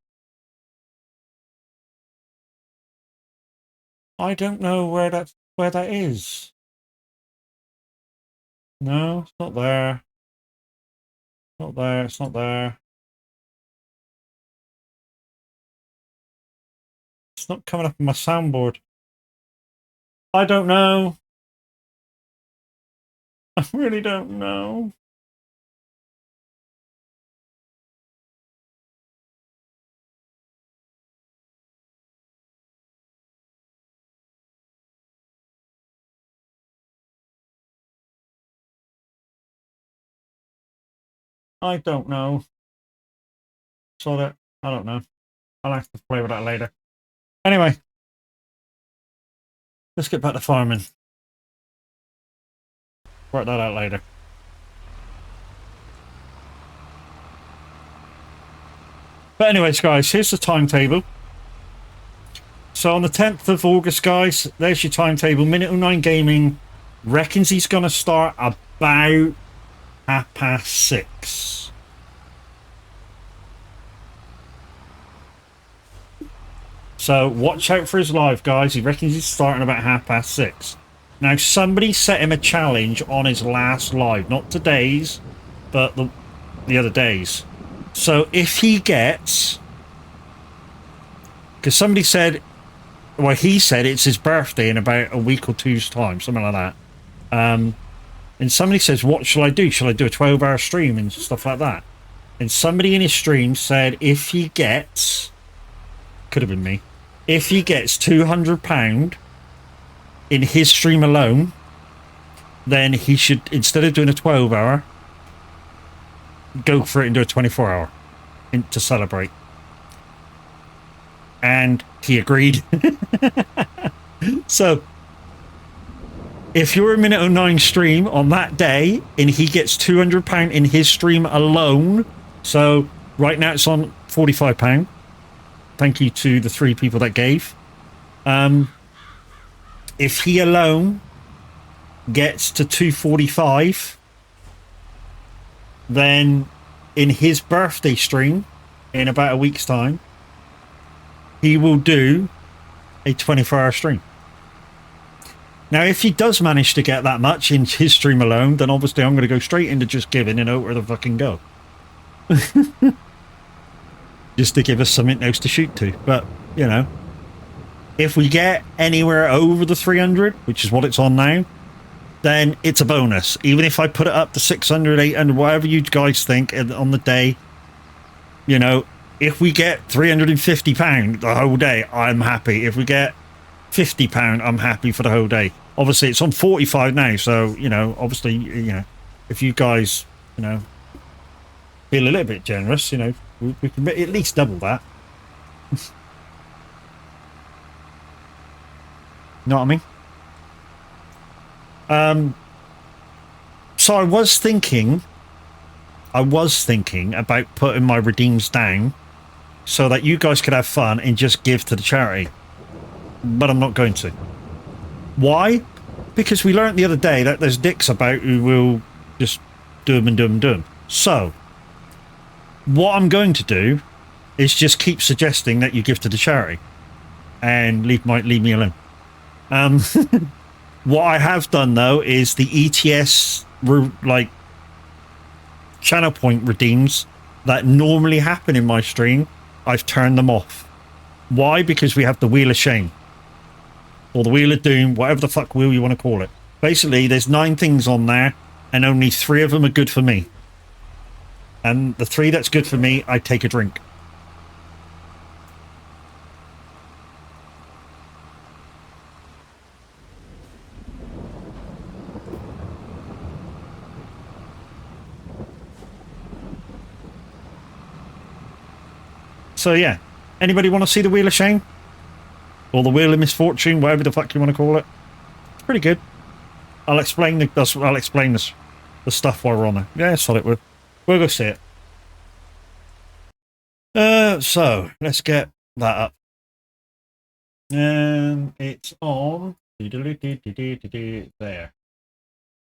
I don't know where that is. No, it's not there. Not there. It's not there. It's not coming up on my soundboard. I don't know. I really don't know. I don't know. Saw that. I don't know. I'll have to play with that later. Anyway, let's get back to farming. Work that out later. But anyways, guys, here's the timetable. So on the 10th of August, guys, there's your timetable. Minute 09 Gaming reckons he's going to start about 6:30. So watch out for his live, guys. He reckons he's starting about 6:30. Now, somebody set him a challenge on his last live. Not today's, but the other days. So if he gets... Because somebody said... Well, he said it's his birthday in about a week or two's time. Something like that. And somebody says, what shall I do? Shall I do a 12-hour stream and stuff like that? And somebody in his stream said if he gets... Could have been me. If he gets £200 in his stream alone, then he should, instead of doing a 12-hour, go for it and do a 24-hour to celebrate. And he agreed. So, if you're a minute 09 stream on that day and he gets £200 in his stream alone, so right now it's on £45. Thank you to the 3 people that gave. If he alone gets to 245, then in his birthday stream in about a week's time, he will do a 24-hour stream. Now, if he does manage to get that much in his stream alone, then obviously I'm going to go straight into just giving and out where the fucking go. Just to give us something else to shoot to. But, you know, if we get anywhere over the 300, which is what it's on now, then it's a bonus. Even if I put it up to 600, 800, whatever you guys think on the day, you know, if we get £350 the whole day, I'm happy. If we get £50, I'm happy for the whole day. Obviously, it's on 45 now, so, you know, obviously, you know, if you guys, you know, feel a little bit generous, you know, we can at least double that. Know what I mean? So I was thinking about putting my redeems down so that you guys could have fun and just give to the charity. But I'm not going to. Why? Because we learned the other day that there's dicks about who will just do them and do them and do them. So, what I'm going to do is just keep suggesting that you give to the charity and leave me alone. What I have done though is the ETS like channel point redeems that normally happen in my stream, I've turned them off. Why? Because we have the Wheel of Shame or the Wheel of Doom, whatever the fuck wheel you want to call it. Basically, there's 9 things on there and only 3 of them are good for me. And the 3 that's good for me, I take a drink. So yeah, anybody want to see the Wheel of Shame? Or the Wheel of Misfortune, whatever the fuck you want to call it. It's pretty good. I'll explain the stuff while we're on there. Yeah, solid. We'll go see it. So let's get that up. And it's on there.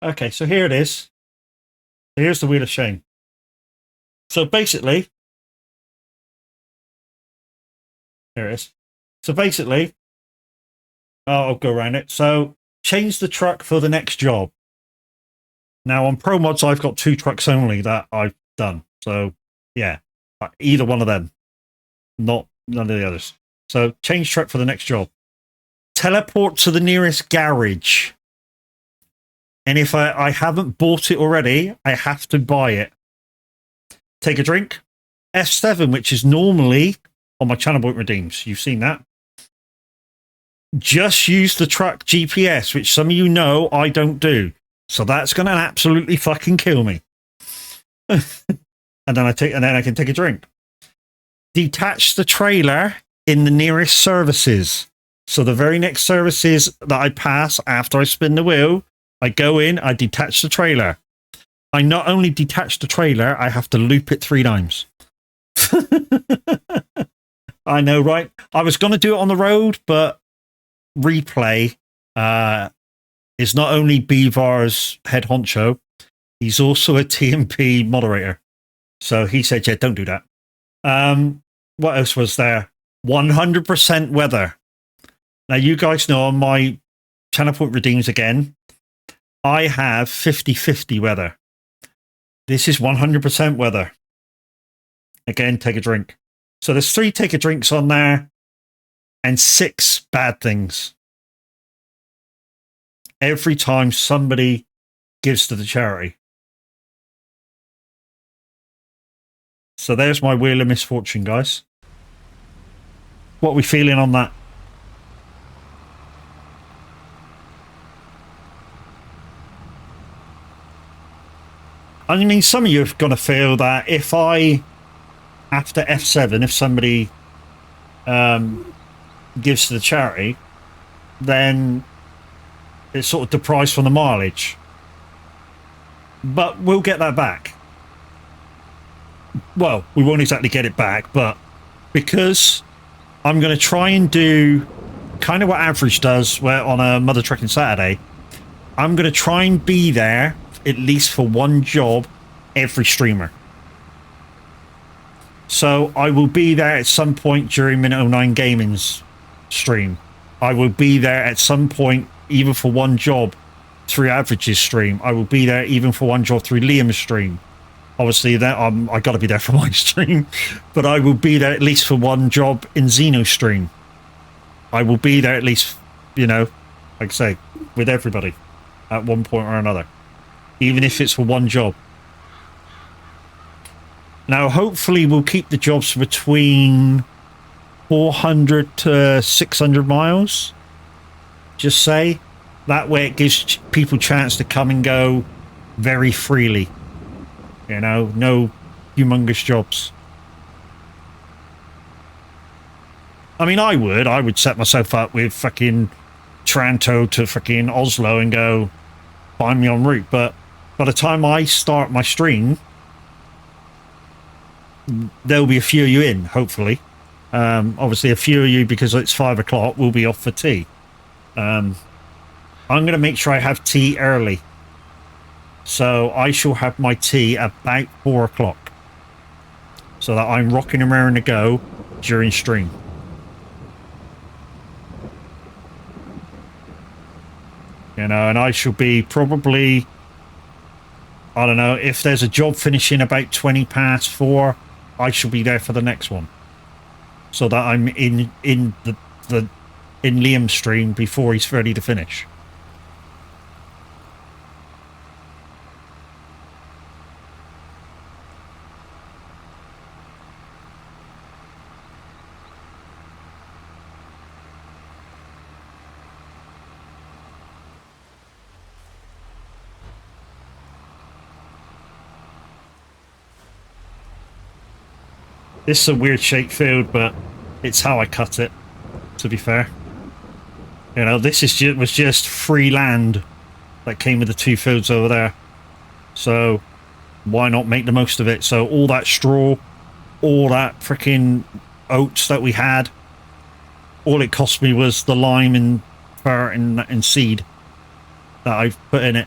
Okay, so here it is. Here's the Wheel of Shame. So basically, here it is. So basically, I'll go around it. So change the truck for the next job. Now on Pro Mods, I've got 2 trucks only that I've done. So yeah, either one of them, none of the others. So change truck for the next job. Teleport to the nearest garage. And if I haven't bought it already, I have to buy it. Take a drink. F7, which is normally on my channel point redeems. You've seen that. Just use the truck GPS, which some of you know I don't do. So that's going to absolutely fucking kill me. and then I can take a drink. Detach the trailer in the nearest services. So the very next services that I pass after I spin the wheel, I go in, I detach the trailer. I not only detach the trailer, I have to loop it 3 times. I know, right? I was going to do it on the road, but Replay is not only Beavar's head honcho, he's also a TMP moderator. So he said, yeah, don't do that. What else was there? 100% weather. Now, you guys know on my channel point redeems again, I have 50-50 weather. This is 100% weather. Again, take a drink. So there's 3 take a drinks on there and 6 bad things. Every time somebody gives to the charity. So there's my Wheel of Misfortune, guys. What are we feeling on that? I mean, some of you are going to feel that if after F7, if somebody gives to the charity, then it's sort of deprived from the mileage. But we'll get that back. Well, we won't exactly get it back, but because I'm going to try and do kind of what Average does where on a Mother Trucking Saturday, I'm going to try and be there at least for 1 job every streamer. So I will be there at some point during Minute 09 Gaming's stream. I will be there at some point even for 1 job through Average's stream. I will be there even for 1 job through Liam's stream. Obviously, that I got to be there for my stream, but I will be there at least for 1 job in Xeno's stream. I will be there at least, you know, like I say, with everybody at one point or another, even if it's for 1 job. Now, hopefully, we'll keep the jobs between 400 to 600 miles. just say. That way it gives people chance to come and go very freely. You know, no humongous jobs. I mean, I would set myself up with fucking Toronto to fucking Oslo and go find me en route. But by the time I start my stream, there'll be a few of you in, hopefully. Obviously, a few of you, because it's 5 o'clock, will be off for tea. I'm going to make sure I have tea early. So I shall have my tea about 4 o'clock. So that I'm rocking around to go during stream. You know, and I shall be probably, I don't know, if there's a job finishing about 20 past 4, I shall be there for the next one. So that I'm in Liam's stream before he's ready to finish. This is a weird shaped field, but it's how I cut it, to be fair. You know, this is was just free land that came with the 2 fields over there. So why not make the most of it? So all that straw, all that freaking oats that we had, all it cost me was the lime and fur and seed that I've put in it.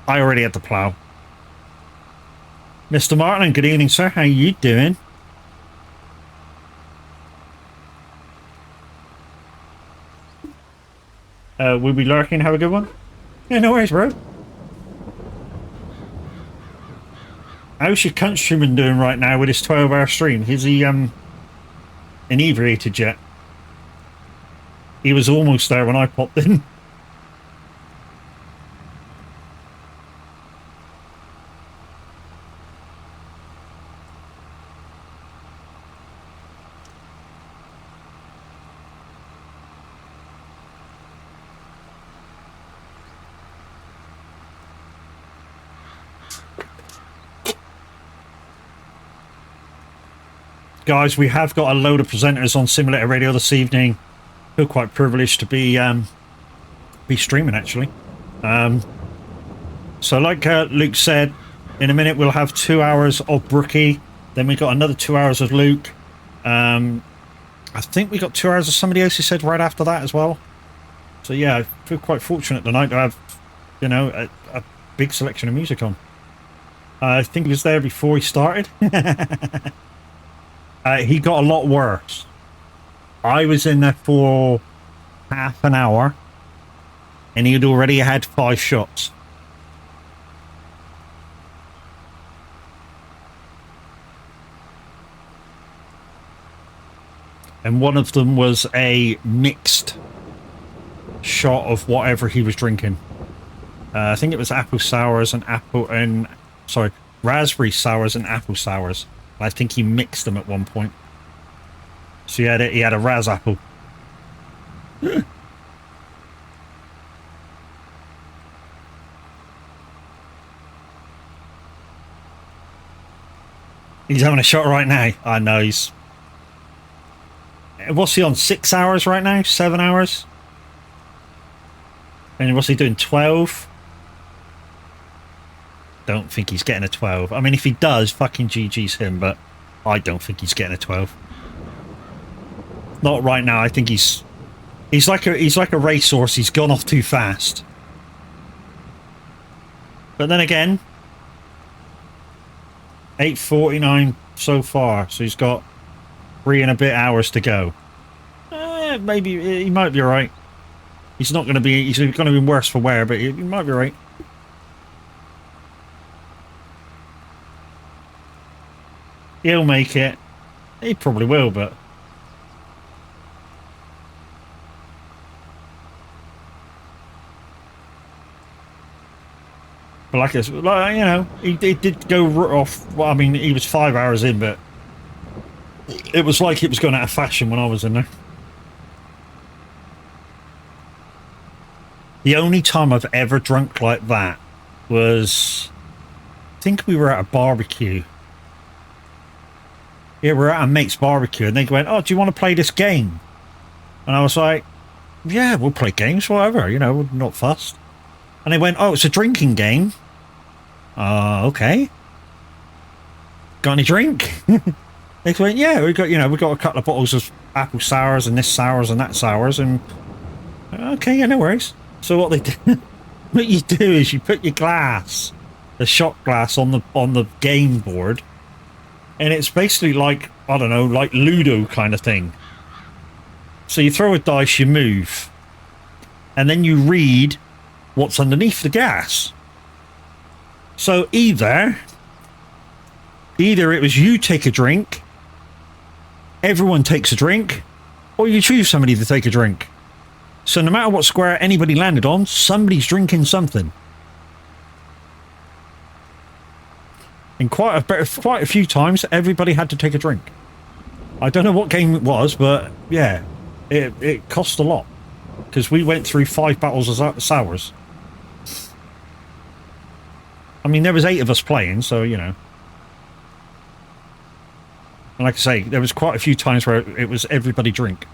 I already had the plough. Mr. Martin, good evening, sir. How you doing? We'll be lurking. Have a good one. Yeah, no worries, bro. How's your countryman doing right now with his 12-hour stream? Is he inebriated yet? He was almost there when I popped in. Guys, we have got a load of presenters on Simulator Radio this evening. Feel quite privileged to be streaming, actually. So like Luke said, in a minute we'll have 2 hours of Brookie. Then we got another 2 hours of Luke. I think we got 2 hours of somebody else who said right after that as well. So yeah, I feel quite fortunate tonight to have, you know, a big selection of music on. I think he was there before he started. He got a lot worse. I was in there for half an hour and he'd already had 5 shots. And one of them was a mixed shot of whatever he was drinking. I think it was apple sours and raspberry sours and apple sours. I think he mixed them at one point. So he had a raz apple. He's having a shot right now. I know he's... What's he on? 6 hours right now? 7 hours? And what's he doing? 12? Don't think he's getting a 12. I mean, if he does, fucking GG's him, but I don't think he's getting a 12. Not right now. I think he's like a racehorse. He's gone off too fast. But then again, 8:49 so far, so he's got 3 and a bit hours to go. Maybe he might be alright. He's not going to be. He's going to be worse for wear, but he might be alright. He'll make it. He probably will, but... But like, you know, he did go off... Well, I mean, he was 5 hours in, but It was like it was going out of fashion when I was in there. The only time I've ever drunk like that was, I think we were at a barbecue. Yeah, we were at a mate's barbecue, and they went, "Oh, do you want to play this game?" And I was like, "Yeah, we'll play games, whatever, you know, we're not fussed." And they went, "Oh, it's a drinking game." Okay. Got any drink? They went, "Yeah, we got a couple of bottles of apple sours and this sours and that sours." And okay, yeah, no worries. So what they do, what you do is you put your glass, the shot glass, on the game board, and it's basically like, I don't know, like Ludo kind of thing. So you throw a dice, you move, and then you read what's underneath the gas. So either it was you take a drink, everyone takes a drink, or you choose somebody to take a drink. So no matter what square anybody landed on, somebody's drinking something. And quite a few times, everybody had to take a drink. I don't know what game it was, but yeah, it cost a lot. Because we went through 5 bottles of sours. I mean, there was 8 of us playing, so, you know. And like I say, there was quite a few times where it was everybody drink.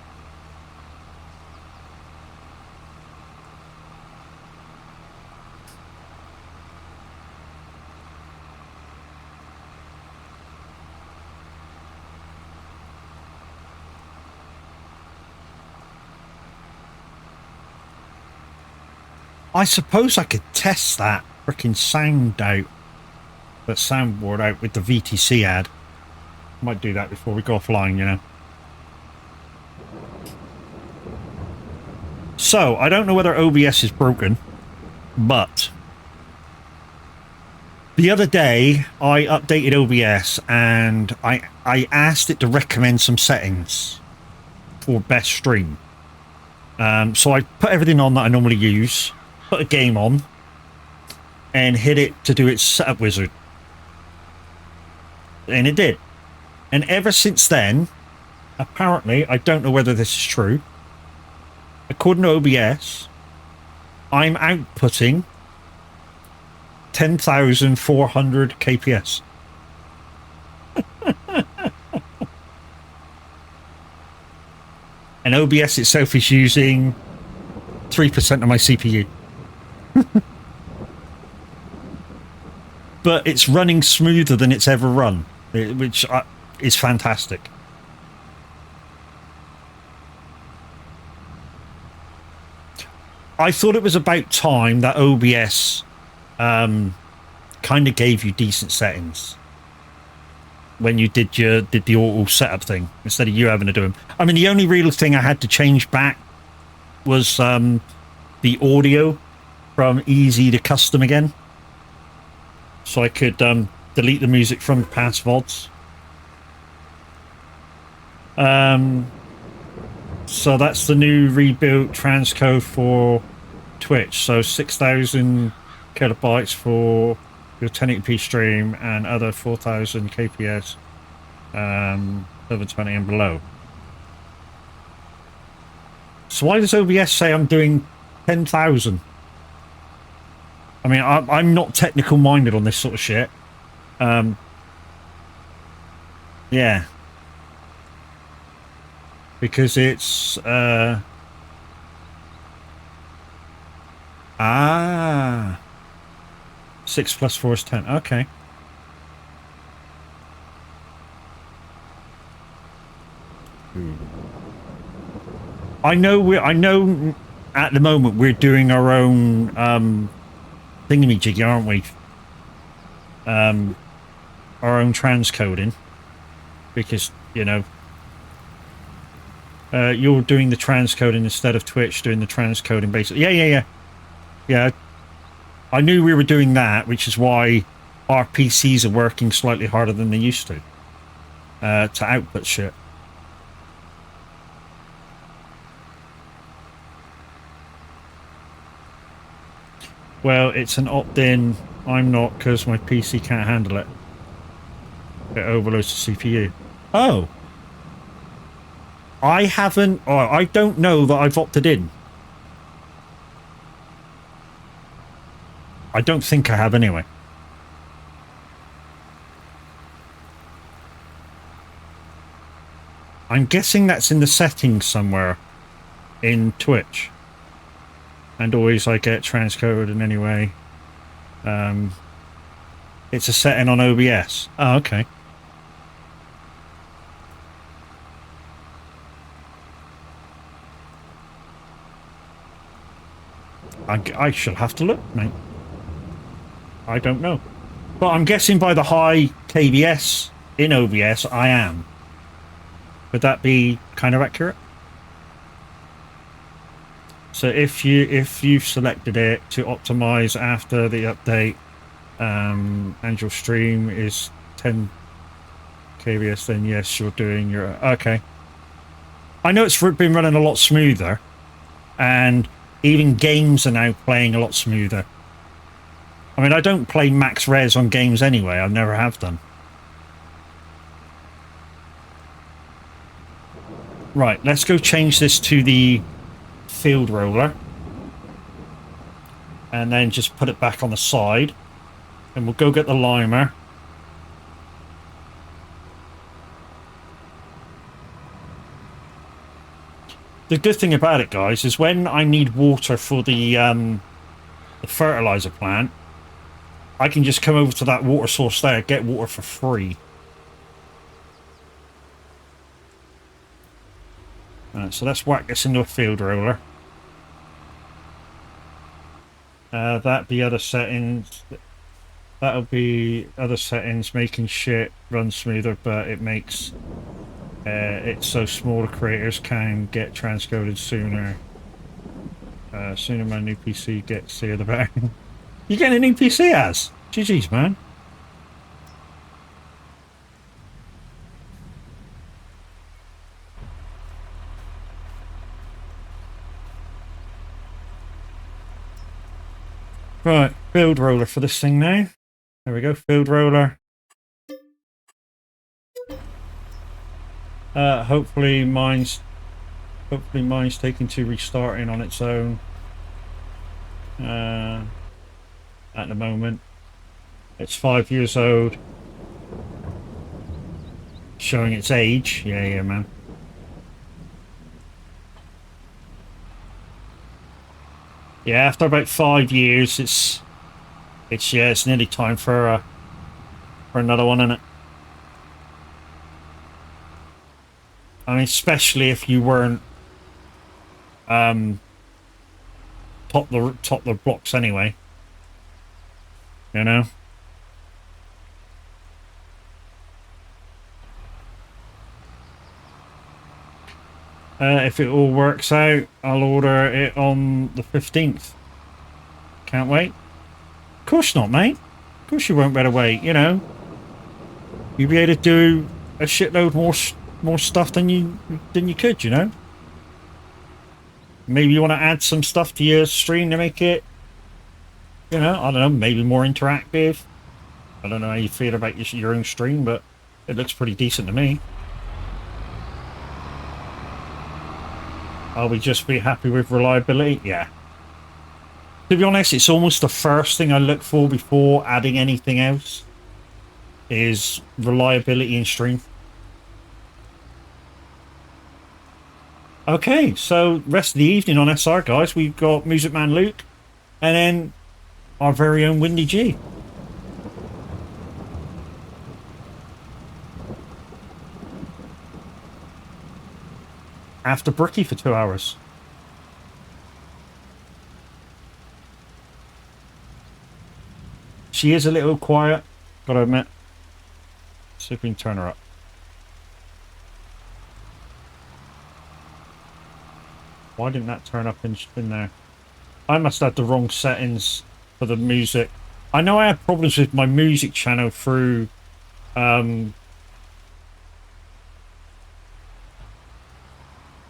I suppose I could test that freaking soundboard out with the VTC ad. Might do that before we go offline, you know. So, I don't know whether OBS is broken, but the other day I updated OBS and I asked it to recommend some settings for best stream. So I put everything on that I normally use, put a game on, and hit it to do its setup wizard. And it did. And ever since then, apparently, I don't know whether this is true, according to OBS, I'm outputting 10,400 kps. And OBS itself is using 3% of my CPU. But it's running smoother than it's ever run, which is fantastic. I thought it was about time that OBS kind of gave you decent settings when you did the auto setup thing, instead of you having to do them. I mean, the only real thing I had to change back was the audio from easy to custom again, so I could delete the music from past VODs. So that's the new rebuilt transcode for Twitch. So 6,000 kilobytes for your 1080p stream and other 4,000 kps, 720 and below. So why does OBS say I'm doing 10,000? I mean, I'm not technical minded on this sort of shit. Yeah. Because it's 6 plus 4 is 10. Okay. I know at the moment we're doing our own thingamajiggy, aren't we? Our own transcoding, because, you know, you're doing the transcoding instead of Twitch doing the transcoding, basically. Yeah. I knew we were doing that, which is why our PCs are working slightly harder than they used to output shit. Well, it's an opt-in. I'm not, because my PC can't handle it. It overloads the CPU. Oh. I haven't, or I don't know that I've opted in. I don't think I have anyway. I'm guessing that's in the settings somewhere in Twitch. And always I get transcoded in any way. It's a setting on OBS. Oh, okay. I shall have to look, mate. I don't know. But I'm guessing by the high KBS in OBS, I am. Would that be kind of accurate? So if you've selected it to optimize after the update, and your stream is 10 KBS, then yes, you're doing your... Okay. I know it's been running a lot smoother, and even games are now playing a lot smoother. I mean, I don't play max res on games anyway. I never have done. Right, let's go change this to the field roller. And then just put it back on the side. And we'll go get the limer. The good thing about it, guys, is when I need water for the fertilizer plant, I can just come over to that water source there, get water for free. Alright, so let's whack this into a field roller. That'd be other settings. That'll be other settings, making shit run smoother, but it makes it so smaller creators can get transcoded sooner. Sooner my new PC gets here, the better. You getting a new PC, Az? GG's, man. Right, field roller for this thing now. There we go, field roller. Hopefully mine's taking to restarting on its own. At the moment, it's 5 years old, showing its age. Yeah, man. Yeah, after about 5 years, it's nearly time for another one, isn't it? I mean, especially if you weren't top the blocks anyway. You know? If it all works out, I'll order it on the 15th. Can't wait. Of course not, mate. Of course you won't better wait, you know. You'll be able to do a shitload more stuff than you could, you know. Maybe you want to add some stuff to your stream to make it, you know, I don't know, maybe more interactive. I don't know how you feel about your own stream, but it looks pretty decent to me. I'll just be happy with reliability. Yeah. To be honest, it's almost the first thing I look for before adding anything else is reliability in stream. Okay, so rest of the evening on SR, guys. We've got Music Man Luke and then our very own Windy G. After Brookie for 2 hours. She is a little quiet, gotta admit. See if we can turn her up. Why didn't that turn up in there? I must have the wrong settings for the music. I know I had problems with my music channel through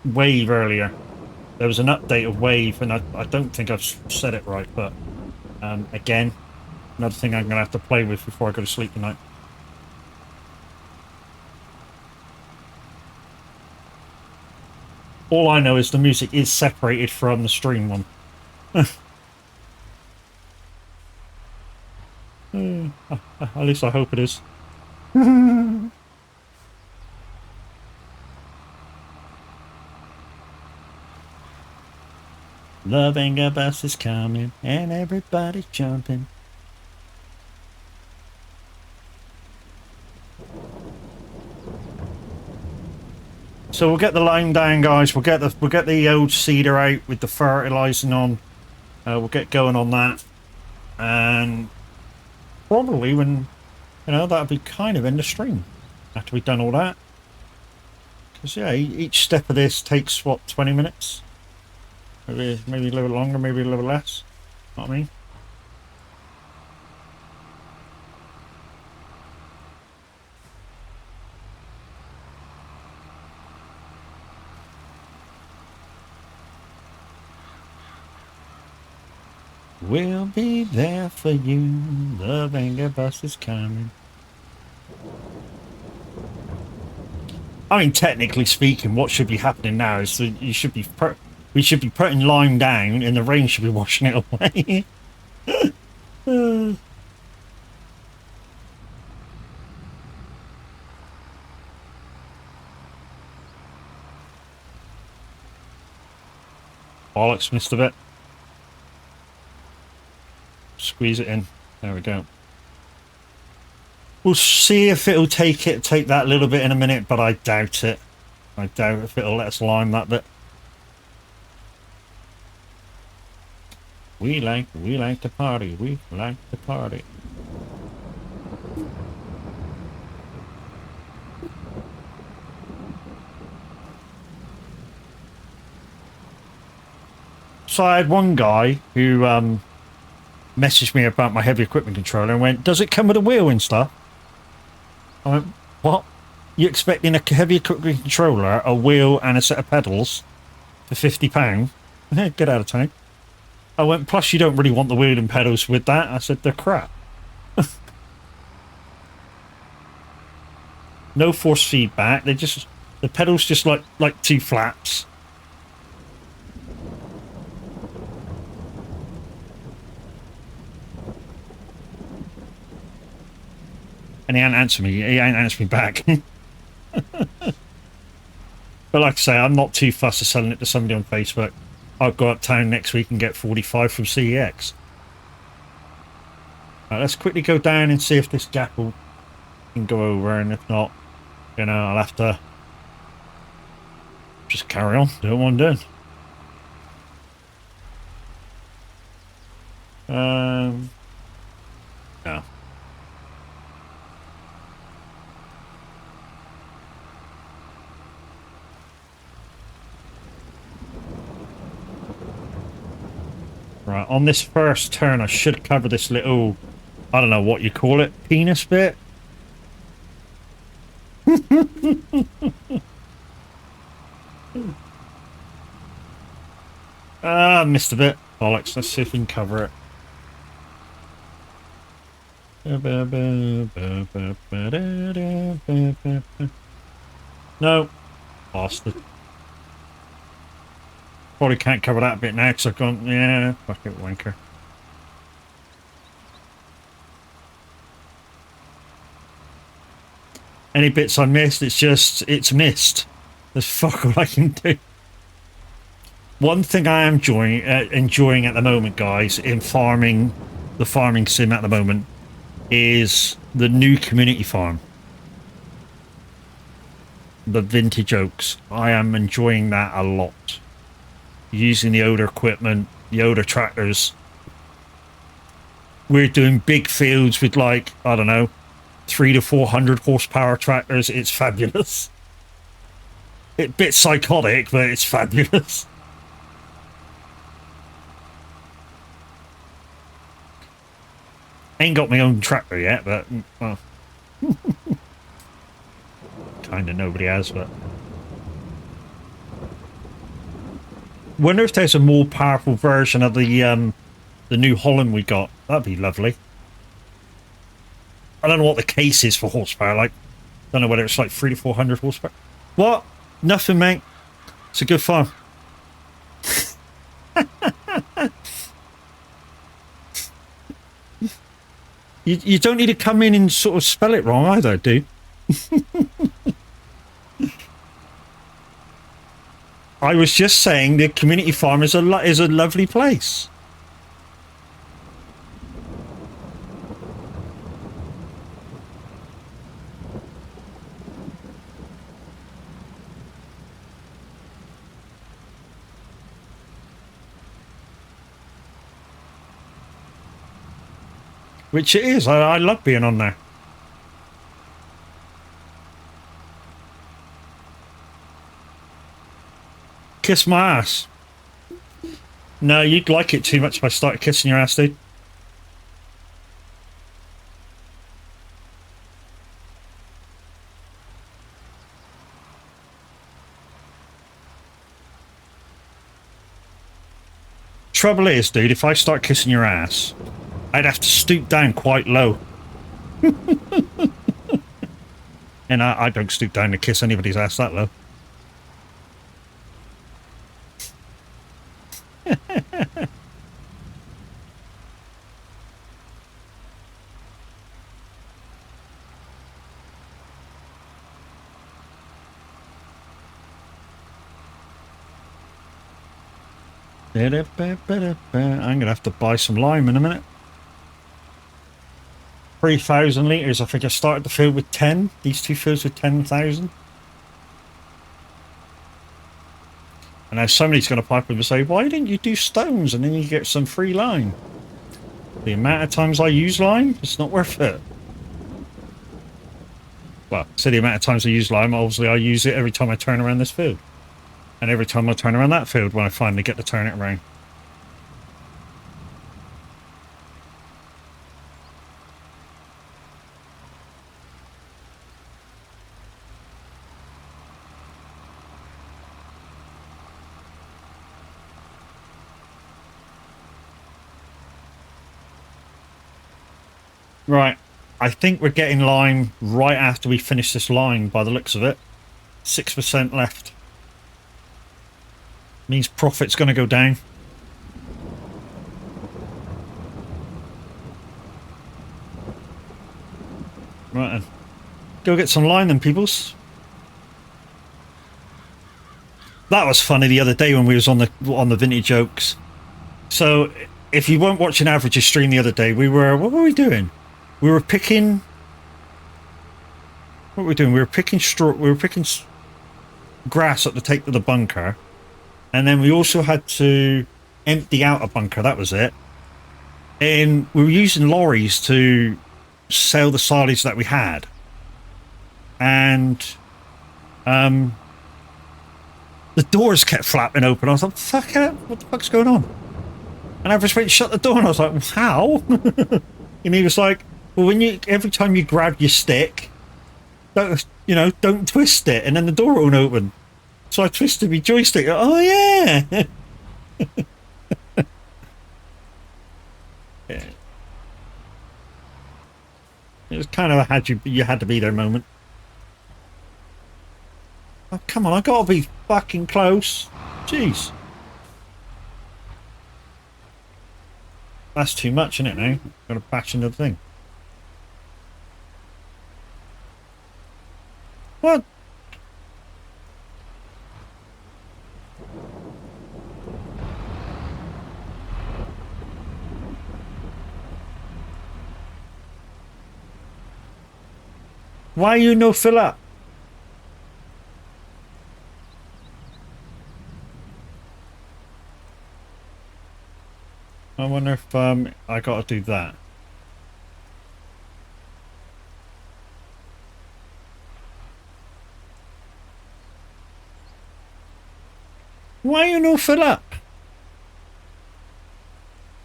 Wave earlier. There was an update of Wave, and I don't think I've said it right, but again, another thing I'm going to have to play with before I go to sleep tonight. All I know is the music is separated from the stream one. At least I hope it is. Loving a bus is coming and everybody's jumping. So we'll get the lime down, guys. We'll get the old cedar out with the fertilizing on. We'll get going on that, and probably when that'll be kind of in the stream after we've done all that. Because yeah, each step of this takes what, 20 minutes, maybe a little longer, maybe a little less. You know what I mean? We'll be there for you. The Vanger bus is coming. I mean, technically speaking, what should be happening now is that we should be putting lime down, and the rain should be washing it away. Bollocks, missed a bit. Squeeze it in. There we go. We'll see if it'll take that little bit in a minute, but I doubt it. I doubt if it'll let us lime that bit. We like to party. We like to party. So I had one guy who messaged me about my heavy equipment controller and went, "Does it come with a wheel and stuff?" I went, "What? You expecting a heavy equipment controller, a wheel and a set of pedals for £50? Get out of town." I went, "Plus you don't really want the wheel and pedals with that." I said, "They're crap." No force feedback. The pedals just like two flaps. And he ain't answered me. He ain't answered me back. But like I say, I'm not too fussed of selling it to somebody on Facebook. I'll go uptown next week and get 45 from CEX. Right, let's quickly go down and see if this gap can go over, and if not, I'll have to just carry on, do what I'm doing. No. Right, on this first turn, I should cover this little, I don't know what you call it, penis bit. Missed a bit. Bollocks, let's see if we can cover it. No. Bastard. Probably can't cover that bit now because I've gone, yeah, fuck it, wanker. Any bits I missed, it's missed. There's fuck all I can do. One thing I am enjoying at the moment, guys, in the farming sim at the moment, is the new community farm. The vintage oaks. I am enjoying that a lot. Using the older equipment, the older tractors. We're doing big fields with, like, I don't know, 300 to 400 horsepower tractors. It's fabulous. It's a bit psychotic, but it's fabulous. Ain't got my own tractor yet, but well, kind of nobody has. But wonder if there's a more powerful version of the New Holland we got. That'd be lovely. I don't know what the case is for horsepower. Like, don't know whether it's like 300 to 400 horsepower. What? Nothing, mate. It's a good farm. You don't need to come in and sort of spell it wrong either, dude. I was just saying the community farm is a lovely place. Which it is. I love being on there. Kiss my ass. No, you'd like it too much if I started kissing your ass, dude. Trouble is, dude, if I start kissing your ass, I'd have to stoop down quite low. And I don't stoop down to kiss anybody's ass that low. I'm gonna have to buy some lime in a minute. 3,000 litres. I think I started the field with 10. These two fields with 10,000. And now somebody's going to pipe up and say, why didn't you do stones and then you get some free lime? The amount of times I use lime, it's not worth it. Well, so the amount of times I use lime, obviously I use it every time I turn around this field. And every time I turn around that field when I finally get to turn it around. Right, I think we're getting lime right after we finish this line by the looks of it. 6% left. Means profit's going to go down. Right then. Go get some lime then, peoples. That was funny the other day when we was on the vintage oaks. So if you weren't watching Average's stream the other day, what were we doing? We were picking... What were we doing? We were picking straw... We were picking grass up to take to the bunker. And then we also had to empty out a bunker. That was it. And we were using lorries to sell the silage that we had. And... the doors kept flapping open. I was like, fuck it, what the fuck's going on? And Average went and shut the door, and I was like, how? And he was like, well, every time you grab your stick, don't twist it, and then the door won't open. So I twisted my joystick. Oh yeah. Yeah. It was kind of you had to be there moment. Oh, come on, I gotta be fucking close. Jeez. That's too much, isn't it now? Gotta bash into the thing. What? Why you no fill up? I wonder if I gotta do that. Why you no fill up?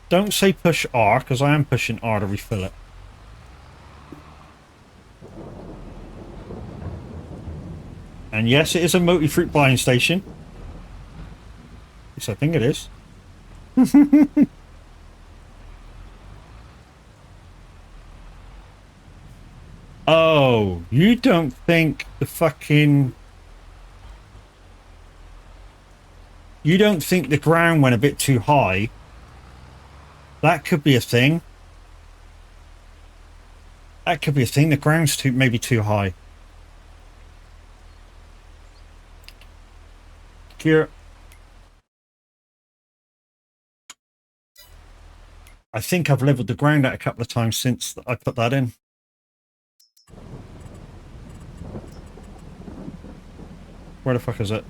Don't say push R, because I am pushing R to refill it. And yes, it is a multi-fruit buying station. Yes, I think it is. Oh, you don't think the fucking... You don't think the ground went a bit too high? That could be a thing. That could be a thing. The ground's maybe too high. Here. I think I've leveled the ground out a couple of times since I put that in. Where the fuck is it?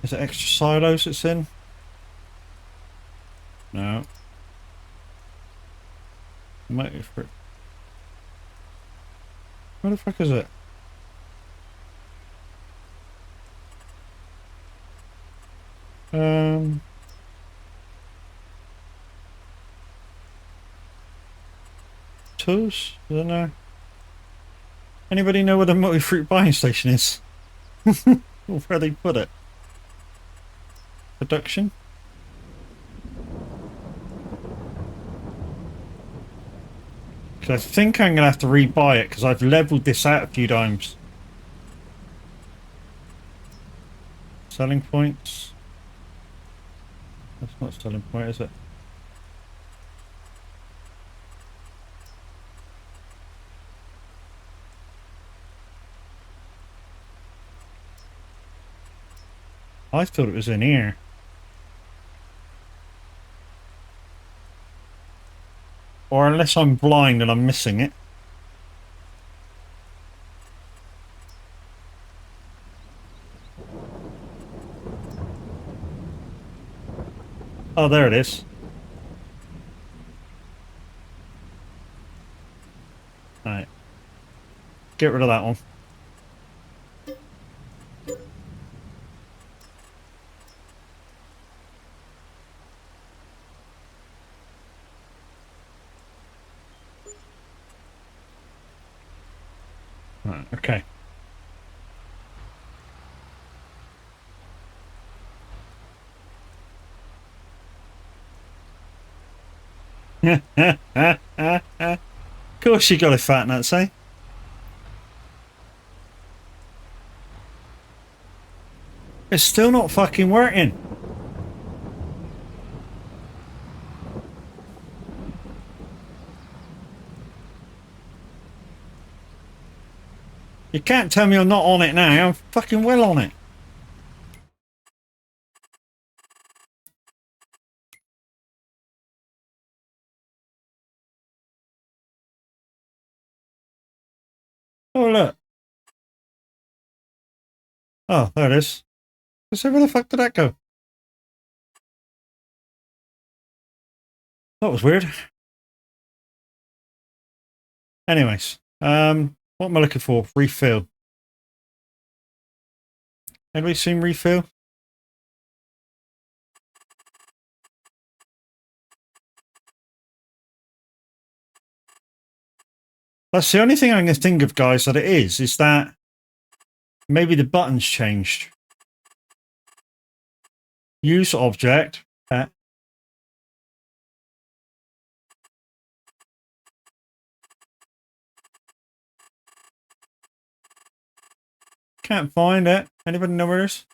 Is it extra silos it's in? No. Where the fuck is it? Tools? I don't know. Anybody know where the multi-fruit buying station is? Or where they put it? Production? Because I think I'm going to have to rebuy it because I've leveled this out a few times. Selling points? That's not a selling point, is it? I thought it was in here. Or unless I'm blind and I'm missing it. Oh, there it is. Right. Get rid of that one. Right, okay. Of course you got a fat nut, say. It's still not fucking working. You can't tell me I'm not on it now. I'm fucking well on it. Oh, look. Oh, there it is. So where the fuck did that go? That was weird. Anyways, what am I looking for? Refill. Anybody seen refill? That's the only thing I can think of, guys, that it is that maybe the button's changed. Use object. Can't find it. Anybody know where it is?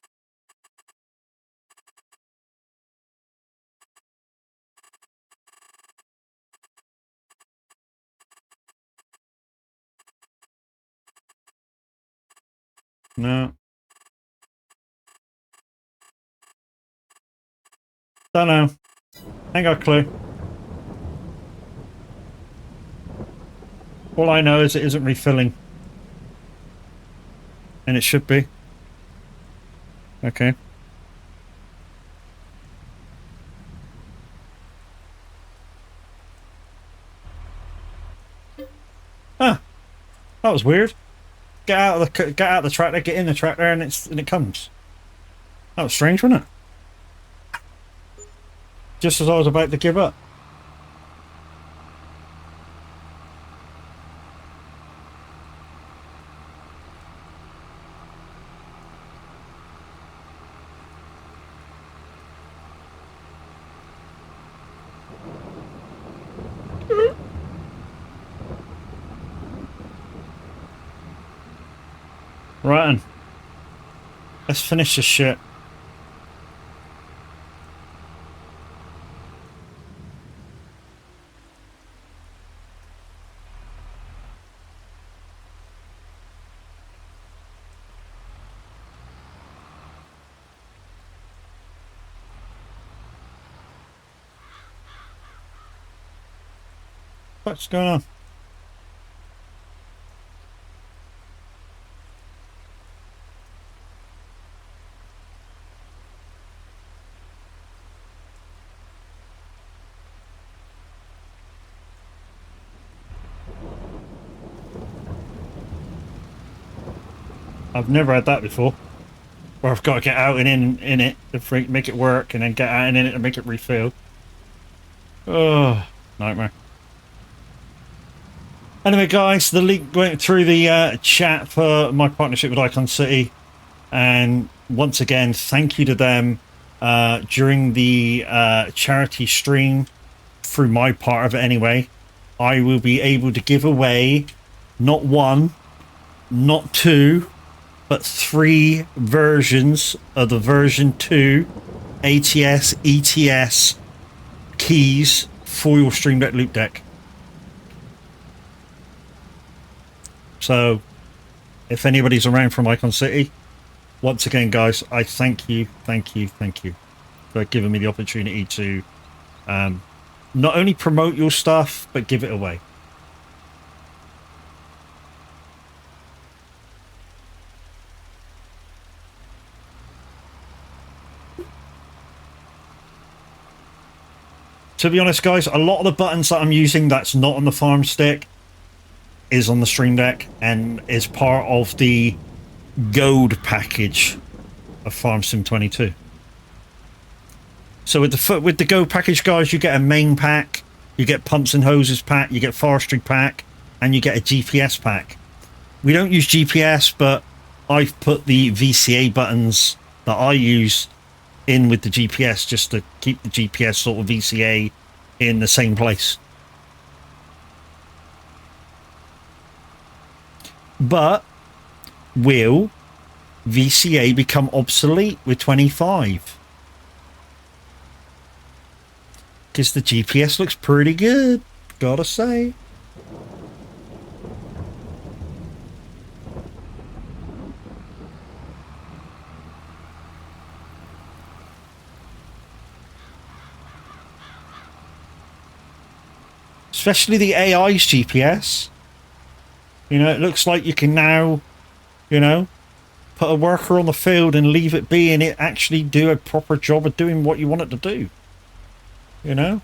No. Don't know. Ain't got a clue. All I know is it isn't refilling. And it should be. Okay. Ah, that was weird. Get out of the tractor, get in the tractor, and it comes. That was strange, wasn't it? Just as I was about to give up. Right then. Let's finish this shit. What's going on? I've never had that before. Where I've got to get out and in it to make it work, and then get out and in it to make it refill. Oh, nightmare. Anyway, guys, the link went through the chat for my partnership with Icon City, and once again, thank you to them during the charity stream. Through my part of it, anyway, I will be able to give away not one, not two, but 3 versions of the version 2 ATS ETS keys for your Stream Deck loop deck. So if anybody's around from Icon City, once again, guys, I thank you for giving me the opportunity to not only promote your stuff, but give it away. To be honest, guys, a lot of the buttons that I'm using that's not on the Farm Stick is on the Stream Deck and is part of the Gold package of Farm Sim 22. So with the Gold package, guys, you get a main pack, you get pumps and hoses pack, you get forestry pack, and you get a GPS pack. We don't use GPS, but I've put the VCA buttons that I use in with the GPS just to keep the GPS sort of VCA in the same place. But will VCA become obsolete with 25? Because the GPS looks pretty good, gotta say. Especially the AI's GPS. You know, it looks like you can now, you know, put a worker on the field and leave it be and it actually do a proper job of doing what you want it to do. You know?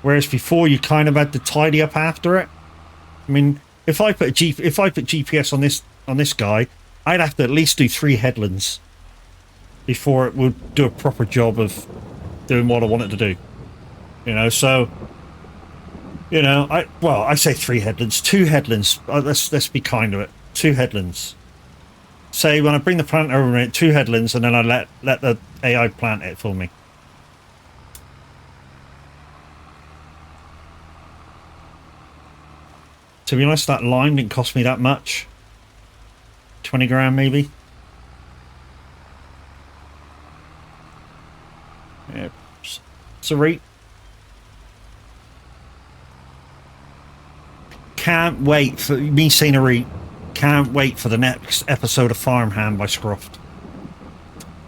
Whereas before you kind of had to tidy up after it. I mean, if I put GPS on this guy, I'd have to at least do 3 headlands before it would do a proper job of doing what I want it to do. You know, so you know, I say 3 headlands, 2 headlands. Let's be kind to it. 2 headlands. Say when I bring the plant over in it, 2 headlands, and then I let the AI plant it for me. To be honest, that lime didn't cost me that much. 20 grand maybe. Yeah, it's a rate. Can't wait for me saying a rate. Can't wait for the next episode of Farmhand by Scroft.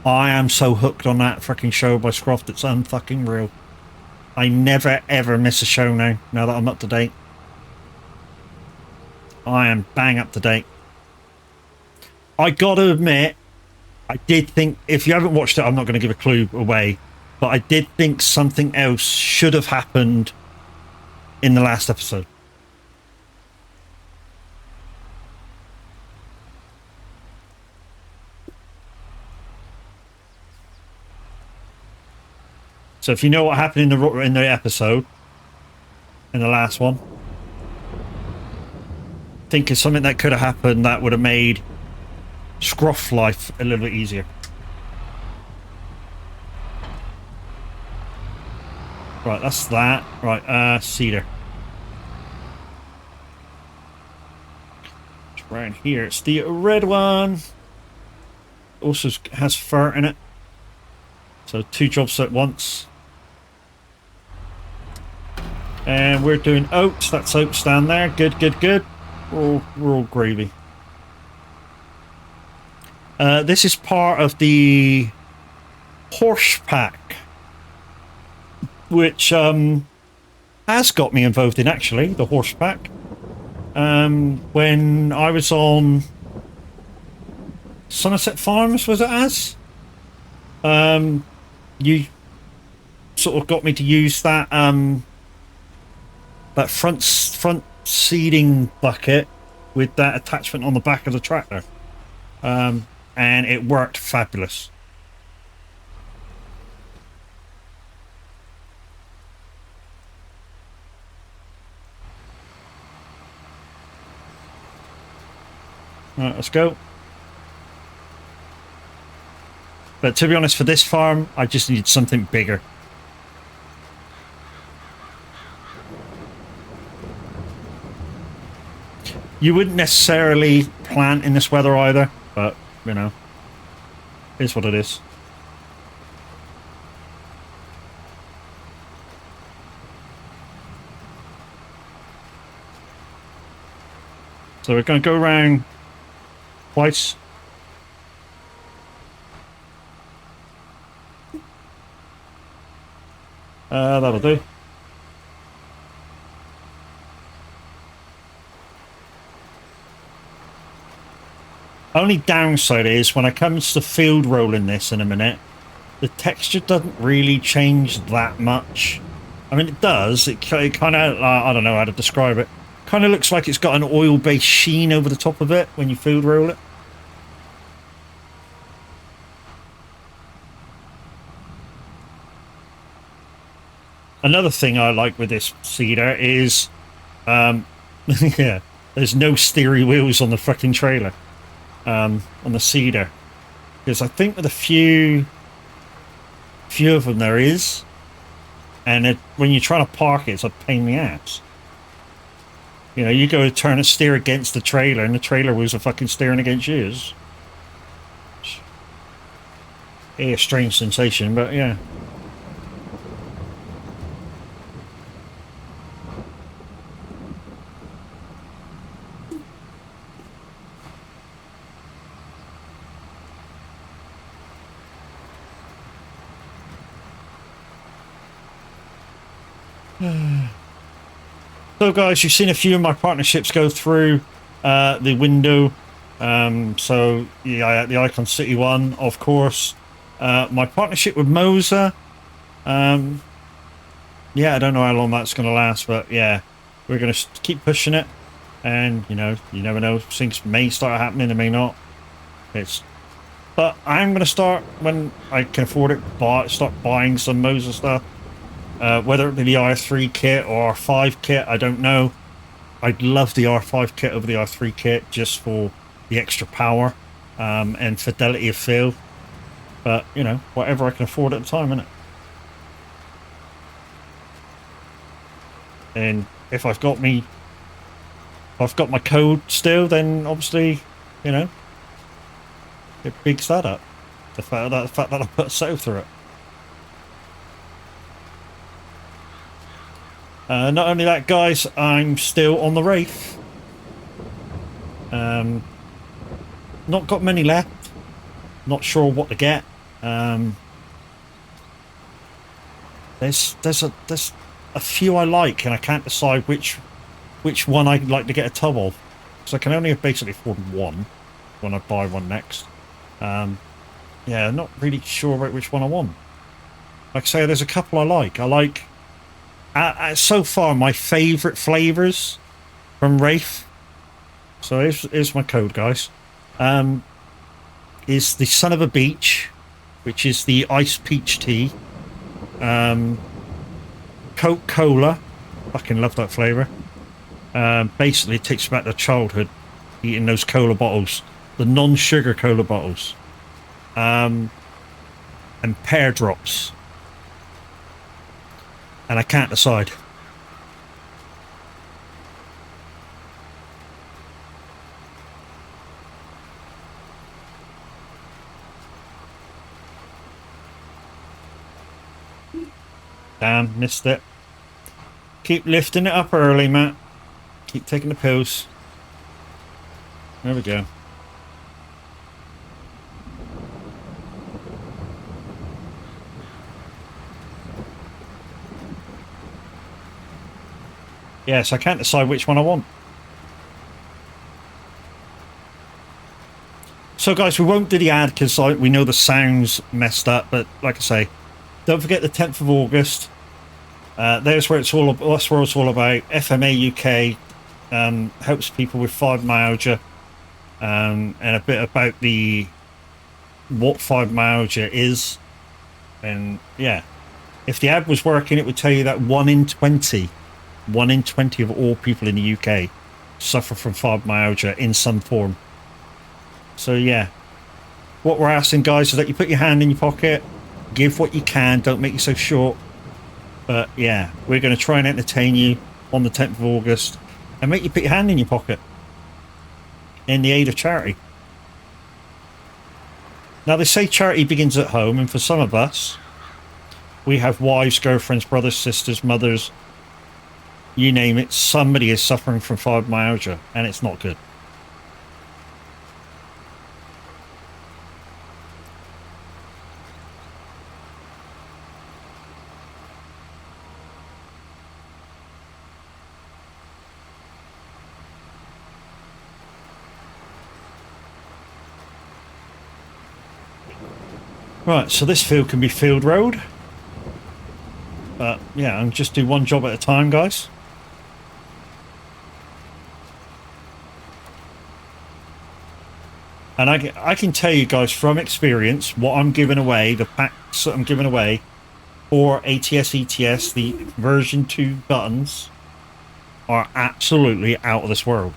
I am so hooked on that fucking show by Scroft, it's unfucking real. I never ever miss a show now that I'm up to date. I am bang up to date. I gotta admit, I did think, if you haven't watched it, I'm not going to give a clue away, but I did think something else should have happened in the last episode. So if you know what happened in the episode, in the last one, think of something that could have happened that would have made Scruff life a little bit easier. Right, that's that. Right, cedar. Right here, it's the red one. Also has fur in it. So 2 jobs at once. And we're doing oats. That's oats down there. Good, good, good. We're all gravy. This is part of the horse pack, which has got me involved in, actually, the horse pack. When I was on Somerset Farms, was it as? You sort of got me to use that that front seeding bucket with that attachment on the back of the tractor, and it worked fabulous. All right, let's go. But to be honest, for this farm, I just need something bigger. You wouldn't necessarily plant in this weather either, but, you know, it's what it is. So we're going to go around twice. That'll do. Only downside is when it comes to field rolling this in a minute, the texture doesn't really change that much. I mean, it does. It kind of, I don't know how to describe it. Kind of looks like it's got an oil-based sheen over the top of it when you field roll it. Another thing I like with this seeder is, yeah, there's no steering wheels on the fucking trailer. On the seeder, because I think with a few of them there is, and when you're trying to park it, it's a pain in the ass. You know, you go to turn a steer against the trailer, and the trailer wheels are fucking steering against you. It's a strange sensation, but yeah. So guys, you've seen a few of my partnerships go through the window. So yeah, the Icon City one, of course. My partnership with Moser. Yeah, I don't know how long that's going to last, but yeah, we're going to keep pushing it. And, you know, you never know. Things may start happening, they may not. But I'm going to start, when I can afford it, start buying some Moser stuff. Whether it be the R3 kit or R5 kit, I don't know. I'd love the R5 kit over the R3 kit just for the extra power and fidelity of feel. But, you know, whatever I can afford at the time, innit? And if I've got my code still, then obviously, you know, it bigs that up. The fact that I put a sale through it. Not only that, guys, I'm still on the wraith. Not got many left. Not sure what to get. There's a few I like, and I can't decide which one I'd like to get a tub of, because I can only basically afford one when I buy one next. Yeah, not really sure about which one I want. Like I say, there's a couple I like. So far, my favourite flavours from Wraith. So here's my code, guys. Is the Son of a Beach, which is the iced peach tea. Coca-Cola. Fucking love that flavour. Basically, it takes me back to childhood, eating those cola bottles, the non-sugar cola bottles. And pear drops. And I can't decide. Damn, missed it. Keep lifting it up early, Matt. Keep taking the pills. There we go. Yes, I can't decide which one I want. So guys, we won't do the ad because we know the sound's messed up, but like I say, don't forget the 10th of August. There's where it's all. That's where it's all about. FMA UK helps people with fibromyalgia, and a bit about what fibromyalgia is. And yeah, if the ad was working, it would tell you that 1 in 20 of all people in the UK suffer from fibromyalgia in some form. So yeah, what we're asking, guys, is that you put your hand in your pocket, give what you can, don't make yourself short. But yeah, we're going to try and entertain you on the 10th of August and make you put your hand in your pocket in the aid of charity. Now, they say charity begins at home, and for some of us, we have wives, girlfriends, brothers, sisters, mothers, you name it, somebody is suffering from fibromyalgia, and it's not good. Right, so this field can be field road. But yeah, I'll just do one job at a time, guys. And I can tell you guys from experience what I'm giving away, the packs that I'm giving away for ATS ETS, the version 2 buttons are absolutely out of this world.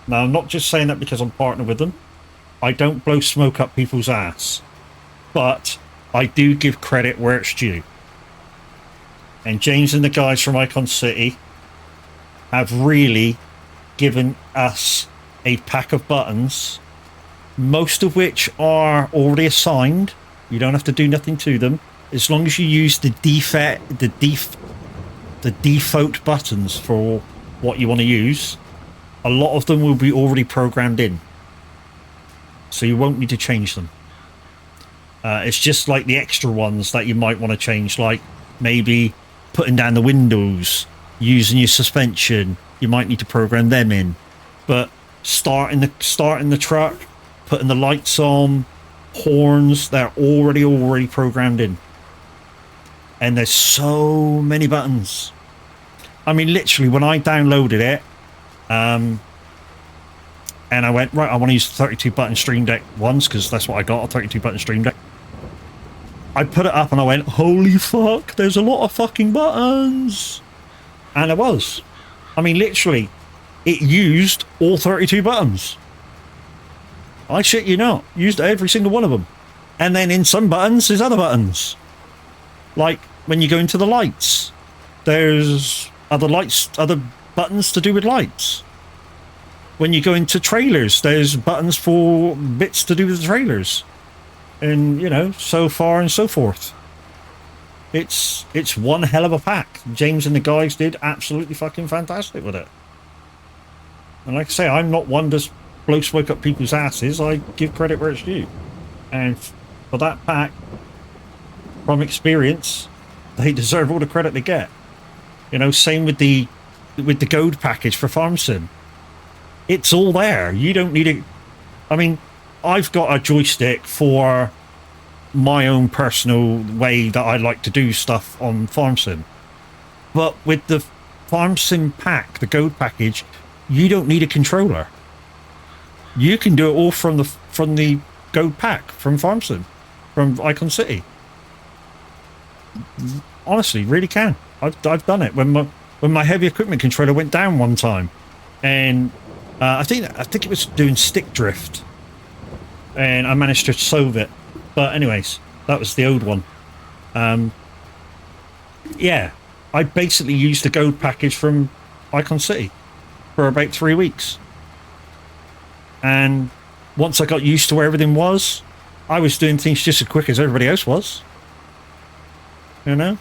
Now, I'm not just saying that because I'm partnered with them. I don't blow smoke up people's ass. But I do give credit where it's due. And James and the guys from Icon City have really given us a pack of buttons, most of which are already assigned. You don't have to do nothing to them. As long as you use the default buttons for what you want to use, a lot of them will be already programmed in. So you won't need to change them. It's just like the extra ones that you might want to change, like maybe putting down the windows, using your suspension. You might need to program them in. But starting the truck, putting the lights on, horns, they're already programmed in. And there's so many buttons. I mean, literally, when I downloaded it, and I went, right, I want to use the 32 button Stream Deck ones because that's what I got, a 32 button Stream Deck. I put it up and I went, holy fuck, there's a lot of fucking buttons. And it was. I mean, literally, it used all 32 buttons. I shit you not. Used every single one of them. And then in some buttons, there's other buttons. Like, when you go into the lights, there's other buttons to do with lights. When you go into trailers, there's buttons for bits to do with the trailers. And, you know, so far and so forth. It's one hell of a pack. James and the guys did absolutely fucking fantastic with it. And like I say, I'm not one to blow smoke up people's asses. I give credit where it's due. And for that pack, from experience, they deserve all the credit they get. You know, same with the gold package for Farm Sim. It's all there. You don't need it. I mean, I've got a joystick for my own personal way that I like to do stuff on Farm Sim. But with the Farm Sim pack, the gold package, you don't need a controller. You can do it all from the gold pack from Farm Sim, from Icon City. Honestly, really can. I've done it when my heavy equipment controller went down one time, and I think it was doing stick drift. And I managed to solve it. But anyways, that was the old one. Yeah, I basically used the gold package from Icon City for about 3 weeks. And once I got used to where everything was, I was doing things just as quick as everybody else was. You know?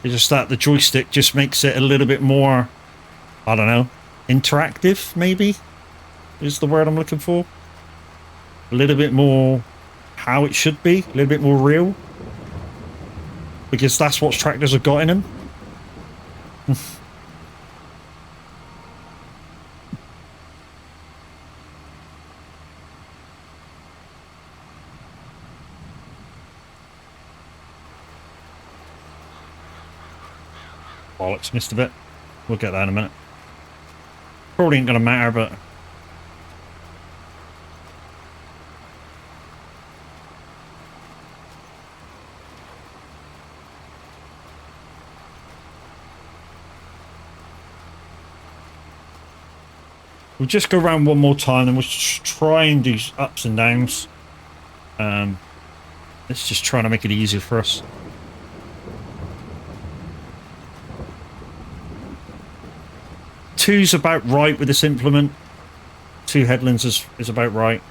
It's just that the joystick just makes it a little bit more, I don't know, interactive, maybe, is the word I'm looking for. A little bit more how it should be, a little bit more real. Because that's what tractors have got in them. Bollocks, missed a bit. We'll get that in a minute. Probably ain't gonna matter, but... we'll just go around one more time, and we'll try and do ups and downs. Let's just try to make it easier for us. Two's about right with this implement. 2 headlands is about right.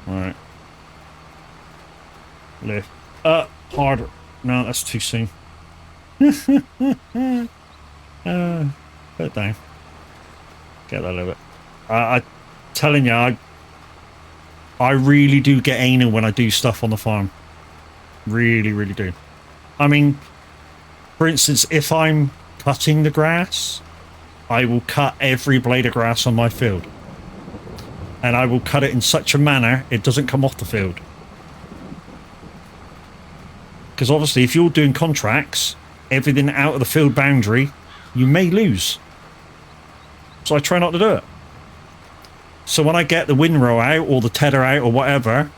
Alright. Lift up harder. No, that's too soon. Put it down. Get that a little bit. I'm telling you, I really do get anal when I do stuff on the farm. Really, really do. I mean, for instance, if I'm cutting the grass, I will cut every blade of grass on my field. And I will cut it in such a manner it doesn't come off the field. Because obviously, if you're doing contracts, everything out of the field boundary, you may lose. So I try not to do it. So when I get the windrow out or the tether out or whatever,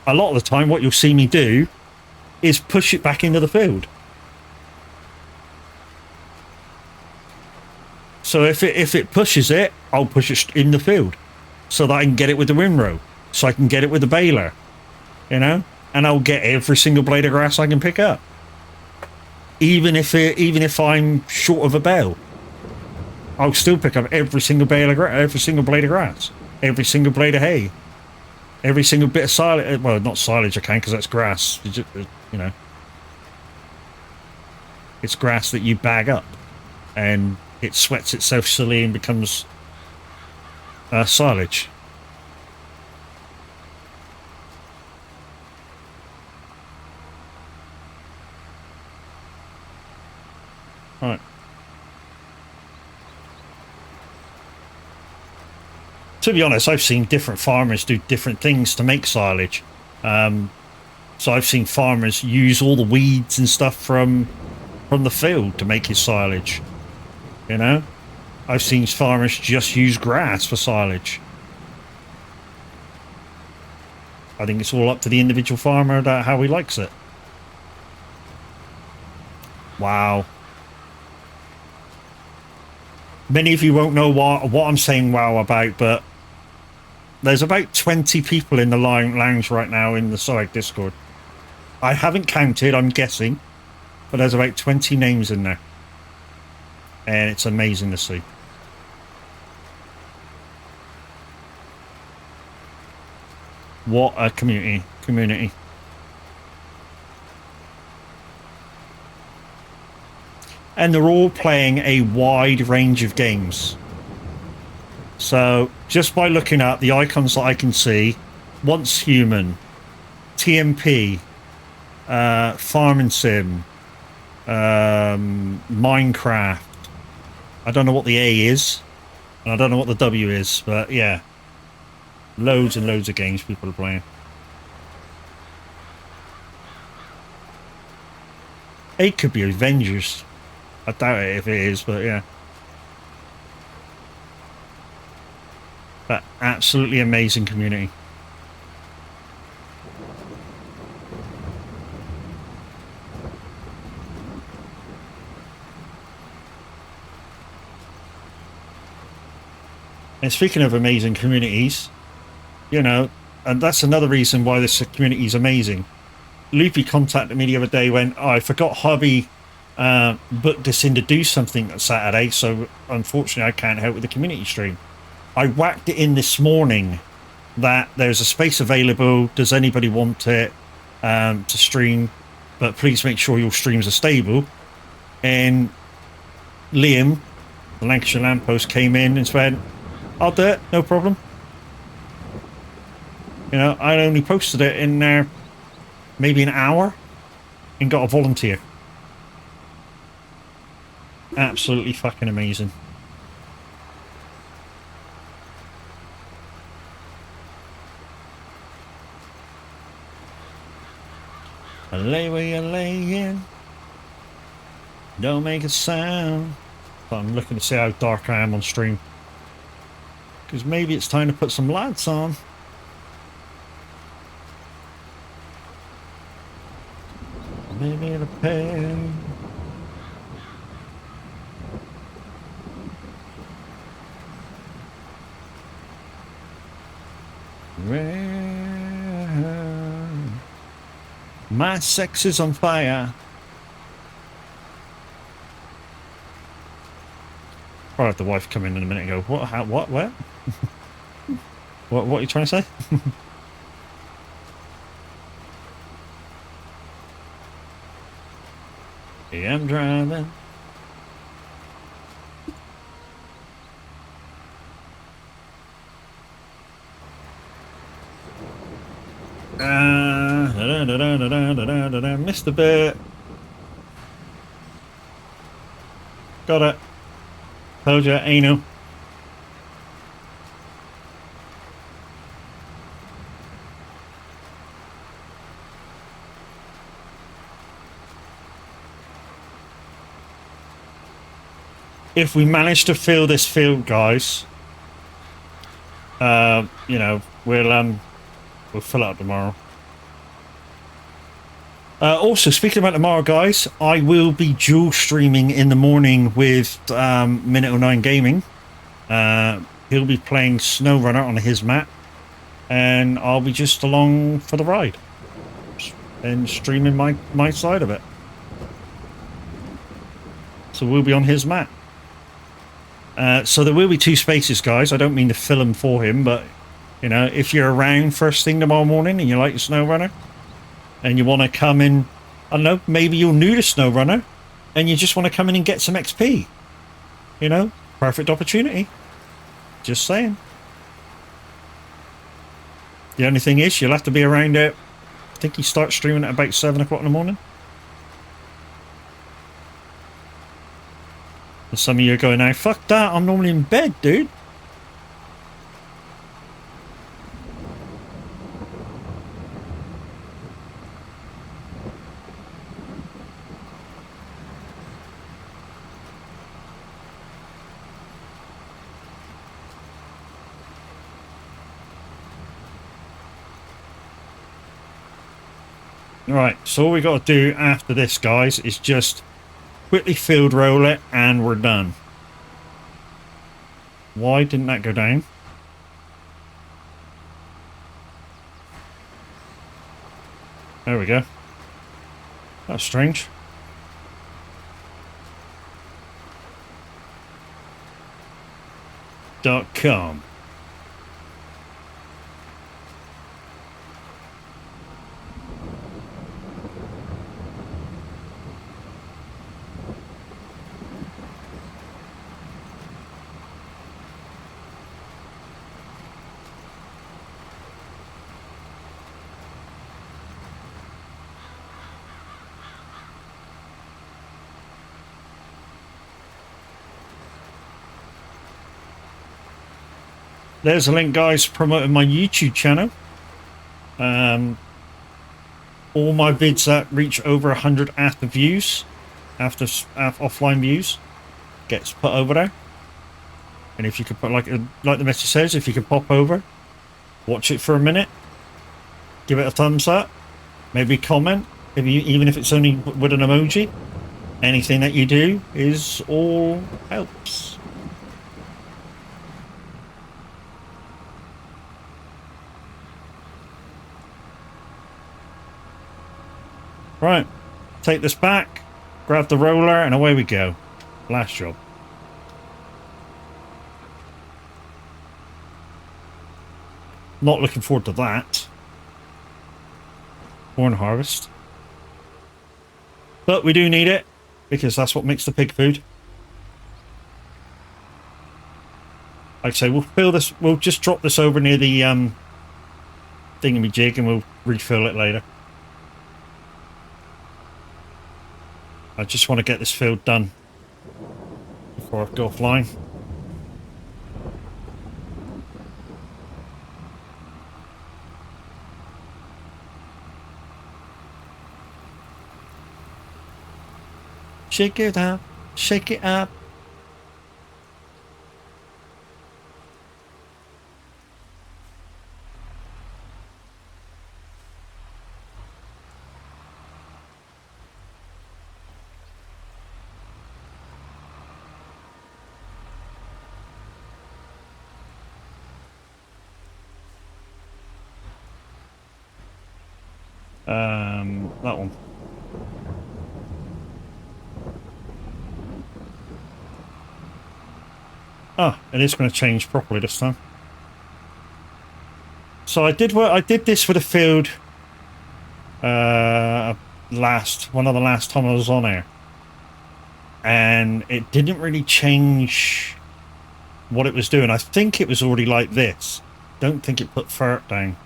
a lot of the time what you'll see me do is push it back into the field. So if it pushes it, I'll push it in the field so that I can get it with the windrow, so I can get it with the baler, you know, and I'll get every single blade of grass I can pick up, even if I'm short of a bale. I'll still pick up every single bale of every single blade of grass, every single blade of hay, every single bit of silage. Well, not silage I can, because that's grass. You know, it's grass that you bag up, and it sweats itself silly and becomes silage. Right. To be honest, I've seen different farmers do different things to make silage. So I've seen farmers use all the weeds and stuff from the field to make his silage. You know, I've seen farmers just use grass for silage. I think it's all up to the individual farmer about how he likes it. Wow. Many of you won't know what I'm saying wow about, but there's about 20 people in the lounge right now in the SOAG Discord. I haven't counted, I'm guessing, but there's about 20 names in there. And it's amazing to see. What a community. And they're all playing a wide range of games. So just by looking at the icons that I can see, Once Human, TMP, Farming Sim, Minecraft. I don't know what the A is, and I don't know what the W is, but yeah, loads and loads of games people are playing. It could be Avengers. I doubt it if it is, but yeah. But absolutely amazing community. And speaking of amazing communities, you know, and that's another reason why this community is amazing. Loopy contacted me the other day when I forgot hubby booked us in to do something on Saturday, so unfortunately I can't help with the community stream. I whacked it in this morning that there's a space available. Does anybody want it to stream? But please make sure your streams are stable. And Liam, the Lancashire Lamppost, came in and went, I'll do it, no problem. You know, I only posted it in there maybe an hour and got a volunteer. Absolutely fucking amazing. I lay where you're laying. Don't make a sound. But I'm looking to see how dark I am on stream. Because maybe it's time to put some lights on. Maybe it'll pay. My sex is on fire. I'll have the wife come in a minute and go, what, how, what, where? what are you trying to say? Yeah, I'm driving. Missed a bit. Got it. Told you, anal. If we manage to fill this field, guys, you know, we'll fill it up tomorrow. Also, speaking about tomorrow, guys, I will be dual streaming in the morning with Minute 09 Gaming. He'll be playing SnowRunner on his map, and I'll be just along for the ride and streaming my side of it. So we'll be on his map. So there will be 2 spaces, guys. I don't mean to fill them for him, but you know, if you're around first thing tomorrow morning and you like the SnowRunner and you want to come in, I don't know, maybe you're new to SnowRunner and you just want to come in and get some XP, you know, perfect opportunity. Just saying. The only thing is you'll have to be around it. I think he starts streaming at about 7 o'clock in the morning. And some of you are going, now fuck that, I'm normally in bed, dude. Right, so all we got to do after this, guys, is just quickly field roll it and we're done. Why didn't that go down? There we go. That's strange. .com. There's a link, guys, promoting my YouTube channel. All my vids that reach over 100 after views, after offline views, gets put over there. And if you could put, like the message says, if you could pop over, watch it for a minute, give it a thumbs up, maybe comment, even if it's only with an emoji. Anything that you do is all helps. Right, take this back, grab the roller, and away we go. Last job. Not looking forward to that. Corn harvest. But we do need it, because that's what makes the pig food. Like I say, we'll fill this, we'll just drop this over near the thingamajig and we'll refill it later. I just want to get this field done before I go offline. Shake it up, shake it up. That one. Ah, it is going to change properly this time. So I did this with a field one of the last time I was on air, and it didn't really change what it was doing. I think it was already like this. Don't think it put fert down.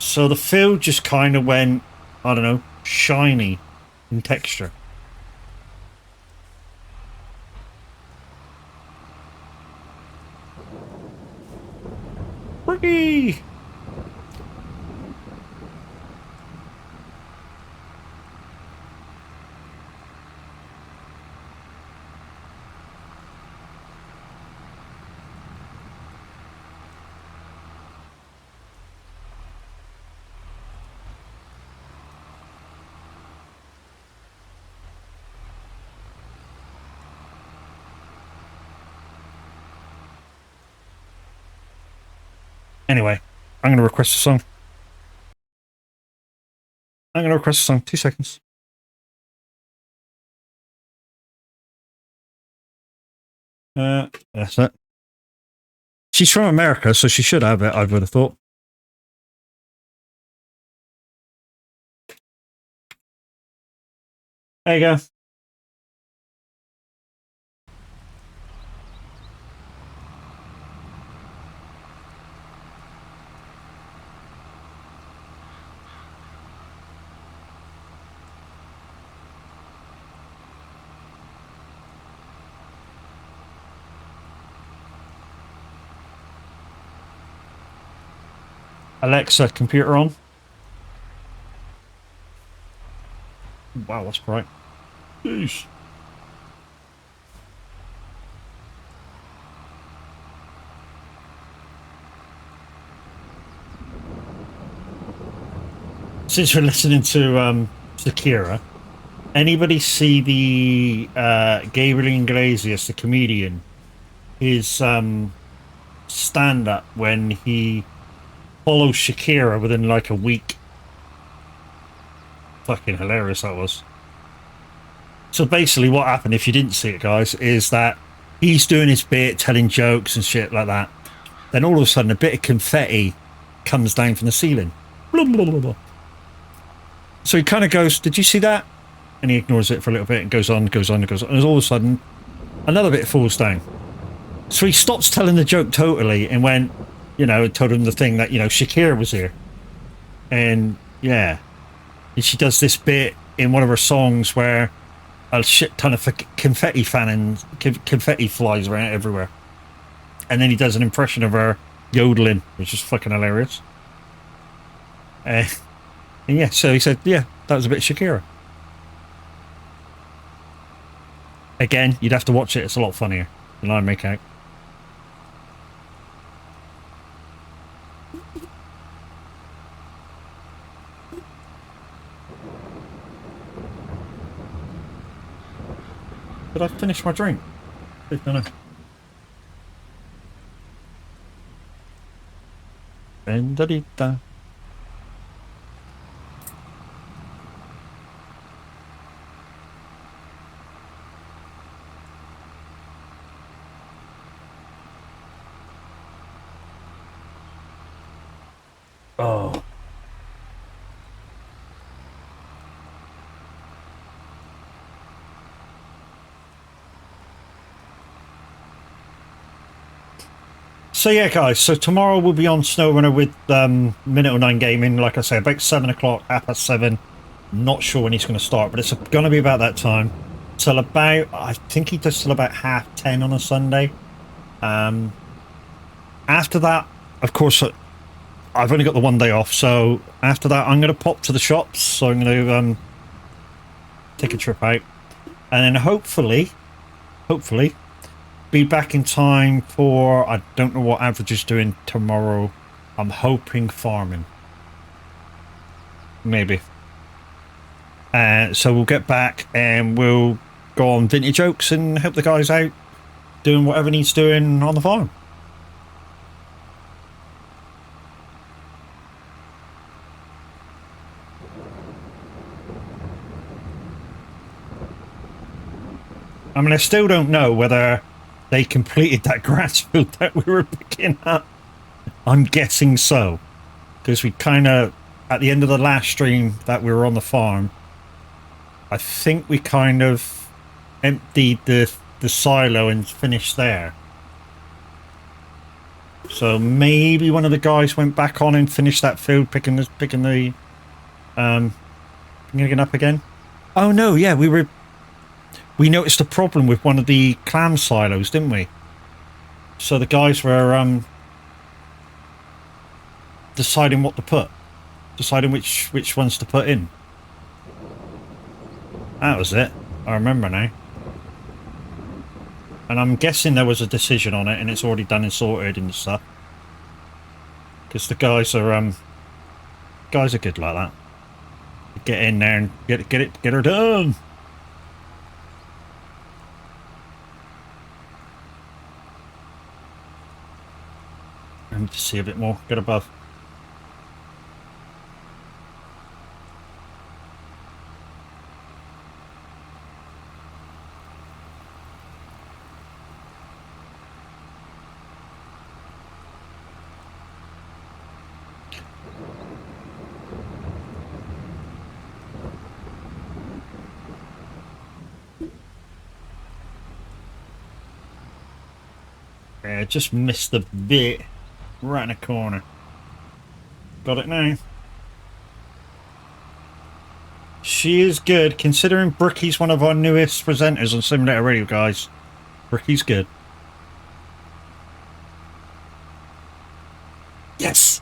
So the field just kind of went, I don't know, shiny in texture. Pretty. Anyway, I'm going to request a song. I'm going to request a song. 2 seconds. That's it. She's from America, so she should have it, I would have thought. There you go. Alexa, computer on. Wow, that's bright. Jeez. Since we're listening to Shakira, anybody see the Gabriel Iglesias, the comedian, his stand-up when he follows Shakira within like a week? Fucking hilarious that was. So basically what happened, if you didn't see it, guys, is that he's doing his bit, telling jokes and shit like that. Then all of a sudden a bit of confetti comes down from the ceiling. Blah, blah, blah, blah. So he kind of goes, did you see that? And he ignores it for a little bit and goes on, goes on, goes on. And all of a sudden, another bit falls down. So he stops telling the joke totally and went, you know, told him the thing that, you know, Shakira was here. And yeah. And she does this bit in one of her songs where a shit ton of confetti confetti flies around everywhere. And then he does an impression of her yodeling, which is fucking hilarious. And yeah, so he said, yeah, that was a bit Shakira. Again, you'd have to watch it. It's a lot funnier than I make out. Did I finish my drink? I don't know. Bendadita. Oh. So yeah, guys. So tomorrow we'll be on SnowRunner with Minute 09 Gaming. Like I say, about 7 o'clock, 7:30. Not sure when he's going to start, but it's going to be about that time. Till about, I think he does till about 10:30 on a Sunday. After that, of course, I've only got the one day off. So after that, I'm going to pop to the shops. So I'm going to take a trip out, and then hopefully, be back in time for, I don't know what Average is doing tomorrow. I'm hoping farming. Maybe. So we'll get back and we'll go on Vintage Oaks and help the guys out doing whatever needs doing on the farm. I mean, I still don't know whether they completed that grass field that we were picking up. I'm guessing so. Because we kind of, at the end of the last stream that we were on the farm, I think we kind of emptied the silo and finished there. So maybe one of the guys went back on and finished that field picking the picking it up again. Oh no, yeah, we noticed a problem with one of the clam silos, didn't we? So the guys were deciding what to put, deciding which ones to put in. That was it. I remember now. And I'm guessing there was a decision on it, and it's already done and sorted and stuff. Because the guys are good like that. Get in there and get her done. I need to see a bit more. Get above. Yeah, just missed the bit right in the corner. Got it now. She is good, considering Brookie's one of our newest presenters on Simulator Radio, guys. Brookie's good. Yes!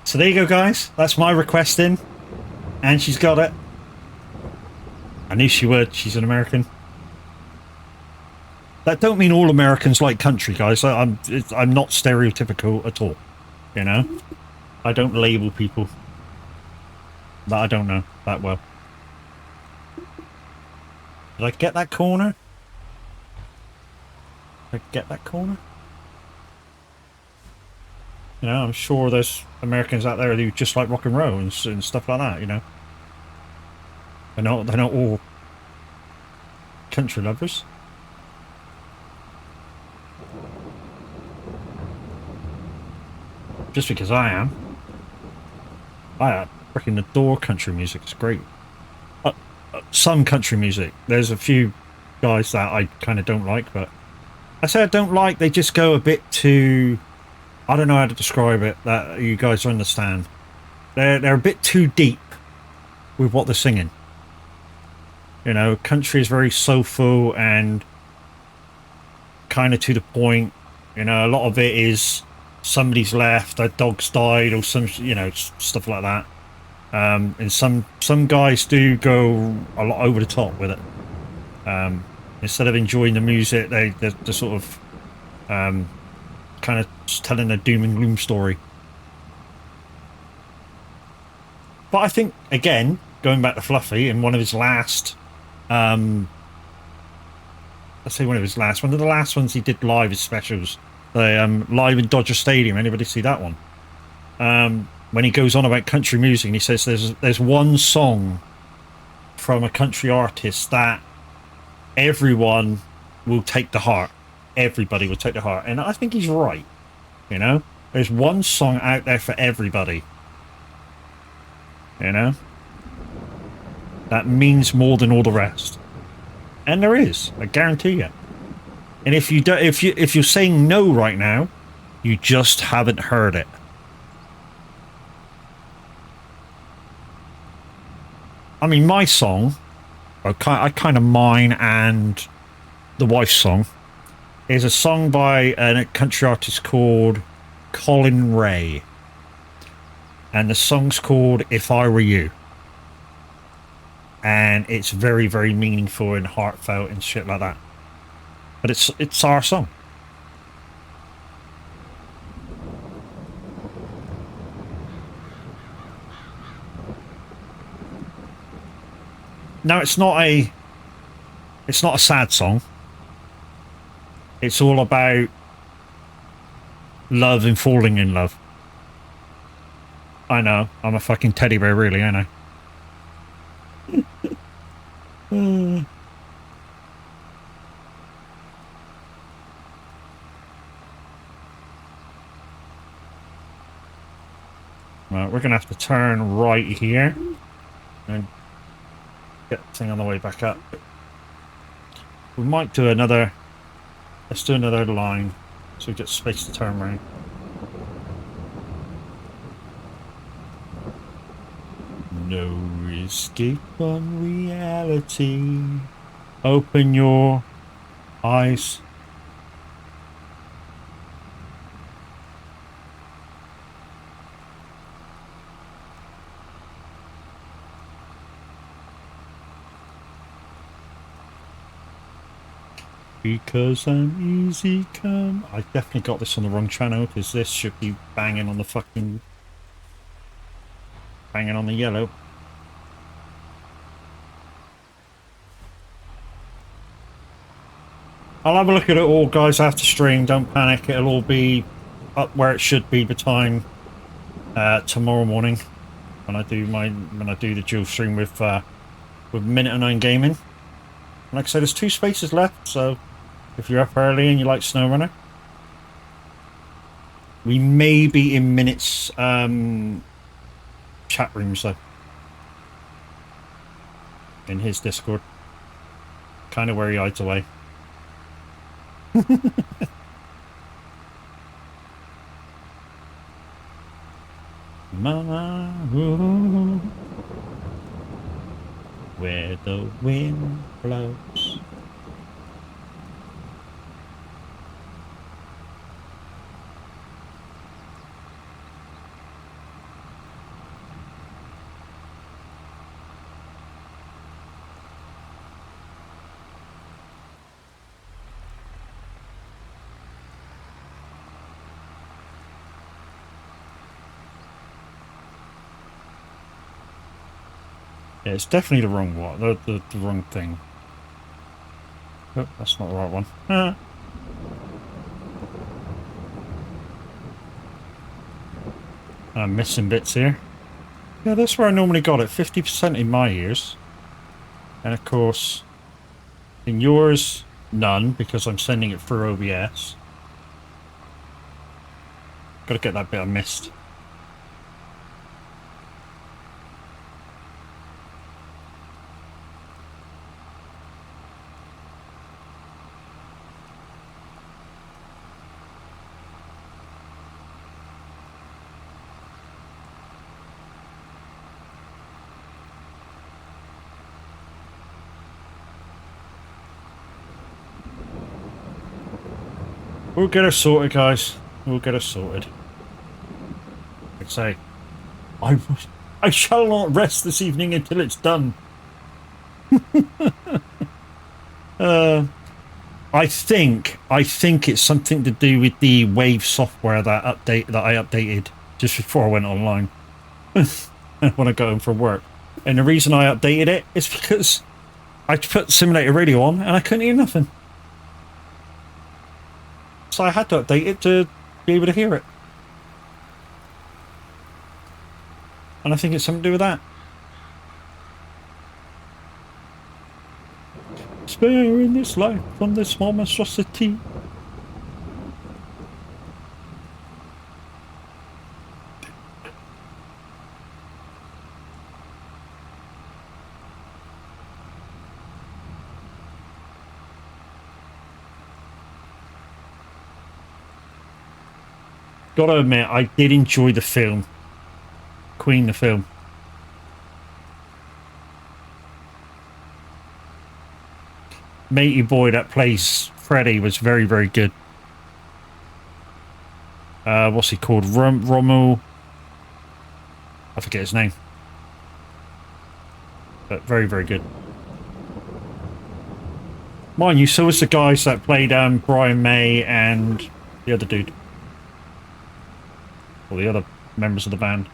So there you go, guys. That's my requesting. And she's got it. I knew she would. She's an American. That don't mean all Americans like country, guys. I'm not stereotypical at all. You know? I don't label people that I don't know that well. Did I get that corner? Did I get that corner? You know, I'm sure there's Americans out there who just like rock and roll and stuff like that, you know. They're not all country lovers. Just because I am. I freaking adore country music. It's great. Some country music. There's a few guys that I kind of don't like, but I say I don't like. They just go a bit too. I don't know how to describe it. That you guys understand. They're a bit too deep with what they're singing. You know, country is very soulful and kind of to the point. You know, a lot of it is somebody's left, their dog's died, or some, you know, stuff like that. And some guys do go a lot over the top with it. Instead of enjoying the music, they're sort of kind of telling a doom and gloom story. But I think, again, going back to Fluffy, in one of his last, let's say one of the last ones he did live as specials, the live in Dodger Stadium. Anybody see that one? When he goes on about country music and he says there's one song from a country artist that everyone will take to heart. Everybody will take to heart. And I think he's right. You know? There's one song out there for everybody. You know? That means more than all the rest. And there is, I guarantee you. And if you do, if you're saying no right now, you just haven't heard it. I mean, my song, I kind of mine and the wife's song, is a song by a country artist called Colin Ray. And the song's called If I Were You. And it's very, very meaningful and heartfelt and shit like that. But it's our song. Now it's not a sad song. It's all about love and falling in love. I know, I'm a fucking teddy bear really, ain't I? Well, we're gonna have to turn right here and get the thing on the way back up. We might do another. Let's do another line so we get space to turn around. No escape from reality. Open your eyes. Because I'm easy come. I definitely got this on the wrong channel because this should be banging on the fucking. Banging on the yellow. I'll have a look at it all, guys, after stream. Don't panic. It'll all be up where it should be by time tomorrow morning when I do the dual stream with Minute 09 Gaming. Like I said, there's 2 spaces left, so if you're up early and you like SnowRunner, we may be in Minute's chat rooms though, in his Discord, kind of where he hides away. Mama, ooh, where the wind blows. Yeah, it's definitely the wrong one, the wrong thing. Oh, that's not the right one. Ah. I'm missing bits here. Yeah, that's where I normally got it, 50% in my ears. And of course, in yours, none, because I'm sending it through OBS. Gotta get that bit I missed. We'll get her sorted, guys. We'll get her sorted. Like I say, I shall not rest this evening until it's done. I think it's something to do with the Wave software that I updated just before I went online when I got home from work. And the reason I updated it is because I put Simulator Radio on and I couldn't hear nothing. So I had to update it to be able to hear it. And I think it's something to do with that. despair in this life from this small monstrosity. Gotta admit, I did enjoy the film. Queen, the film. Matey boy that plays Freddy was very, very good. What's he called? Rommel. I forget his name. But very, very good. Mind you, so was the guys that played Brian May and the other dude. Or the other members of the band.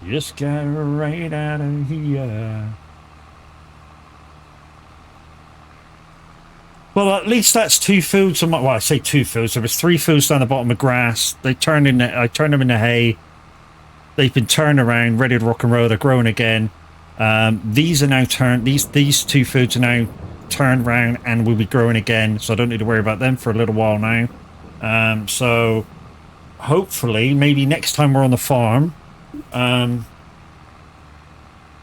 Just got right out of here. Well, at least that's 2 fields. Well, I say 2 fields. There was 3 fields down the bottom of grass. They turned in. I turned them into hay. They've been turned around, ready to rock and roll. They're growing again. These are now turned. These 2 fields are now turned around and will be growing again. So I don't need to worry about them for a little while now. So hopefully, maybe next time we're on the farm,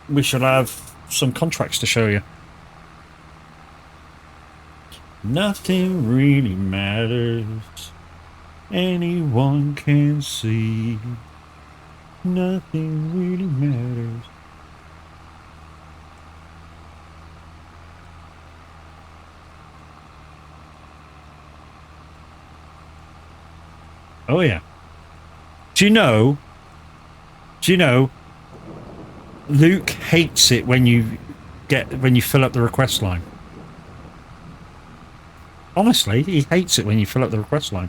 we shall have some contracts to show you. Nothing really matters. Anyone can see. Nothing really matters. Oh yeah. Do you know? Luke hates it when you fill up the request line. Honestly, he hates it when you fill up the request line.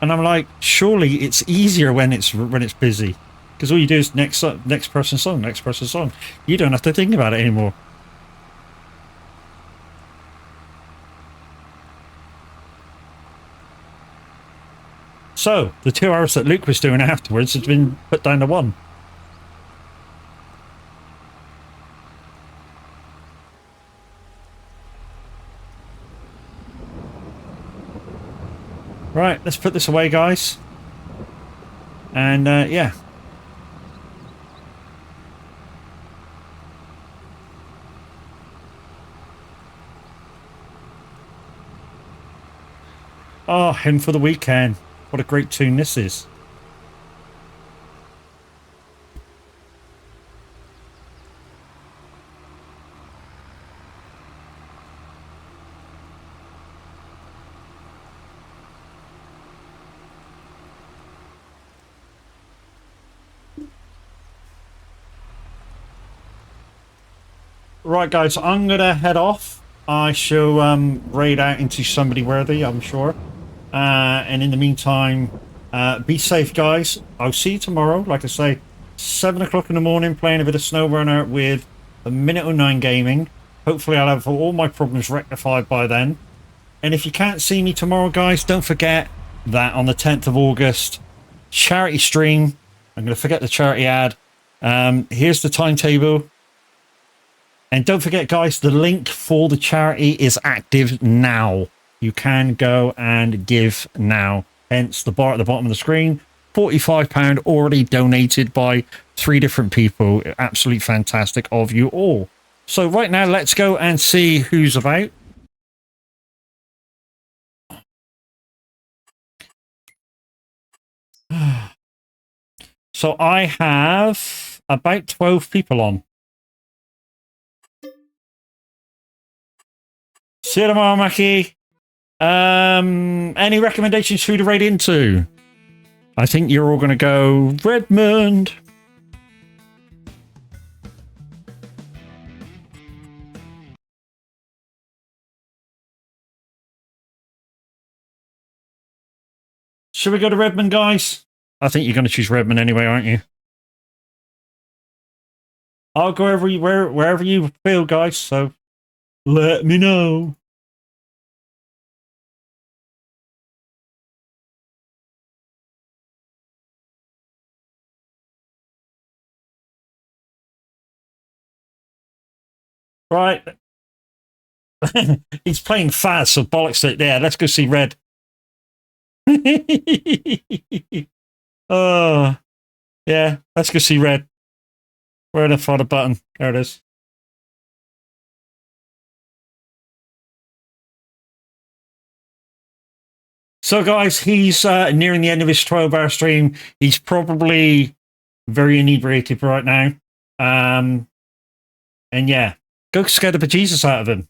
And I'm like, surely it's easier when it's busy, because all you do is next person's song, next person's song. You don't have to think about it anymore. So the 2 hours that Luke was doing afterwards has been put down to 1. Right, let's put this away, guys. And yeah. Oh, Hymn for the Weekend. What a great tune this is. Right, guys, I'm going to head off. I shall raid out into somebody worthy, I'm sure. And in the meantime, be safe, guys. I'll see you tomorrow. Like I say, 7 o'clock in the morning, playing a bit of SnowRunner with a Minute 09 Gaming. Hopefully I'll have all my problems rectified by then. And if you can't see me tomorrow, guys, don't forget that on the 10th of August, charity stream. I'm going to forget the charity ad. Here's the timetable. And don't forget, guys, the link for the charity is active now. You can go and give now. Hence the bar at the bottom of the screen. £45 already donated by 3 different people. Absolutely fantastic of you all. So right now, let's go and see who's about. So I have about 12 people on. See you tomorrow, Mackie. Any recommendations who to raid into? I think you're all going to go Redmond. Should we go to Redmond, guys? I think you're going to choose Redmond anyway, aren't you? I'll go wherever you feel, guys. So let me know. Right. He's playing fast, so bollocks it. Yeah, let's go see Red. Oh, yeah, let's go see Red. Where the find the button? There it is. So, guys, he's nearing the end of his 12-hour stream. He's probably very inebriated right now. And yeah, go scare the bejesus out of him.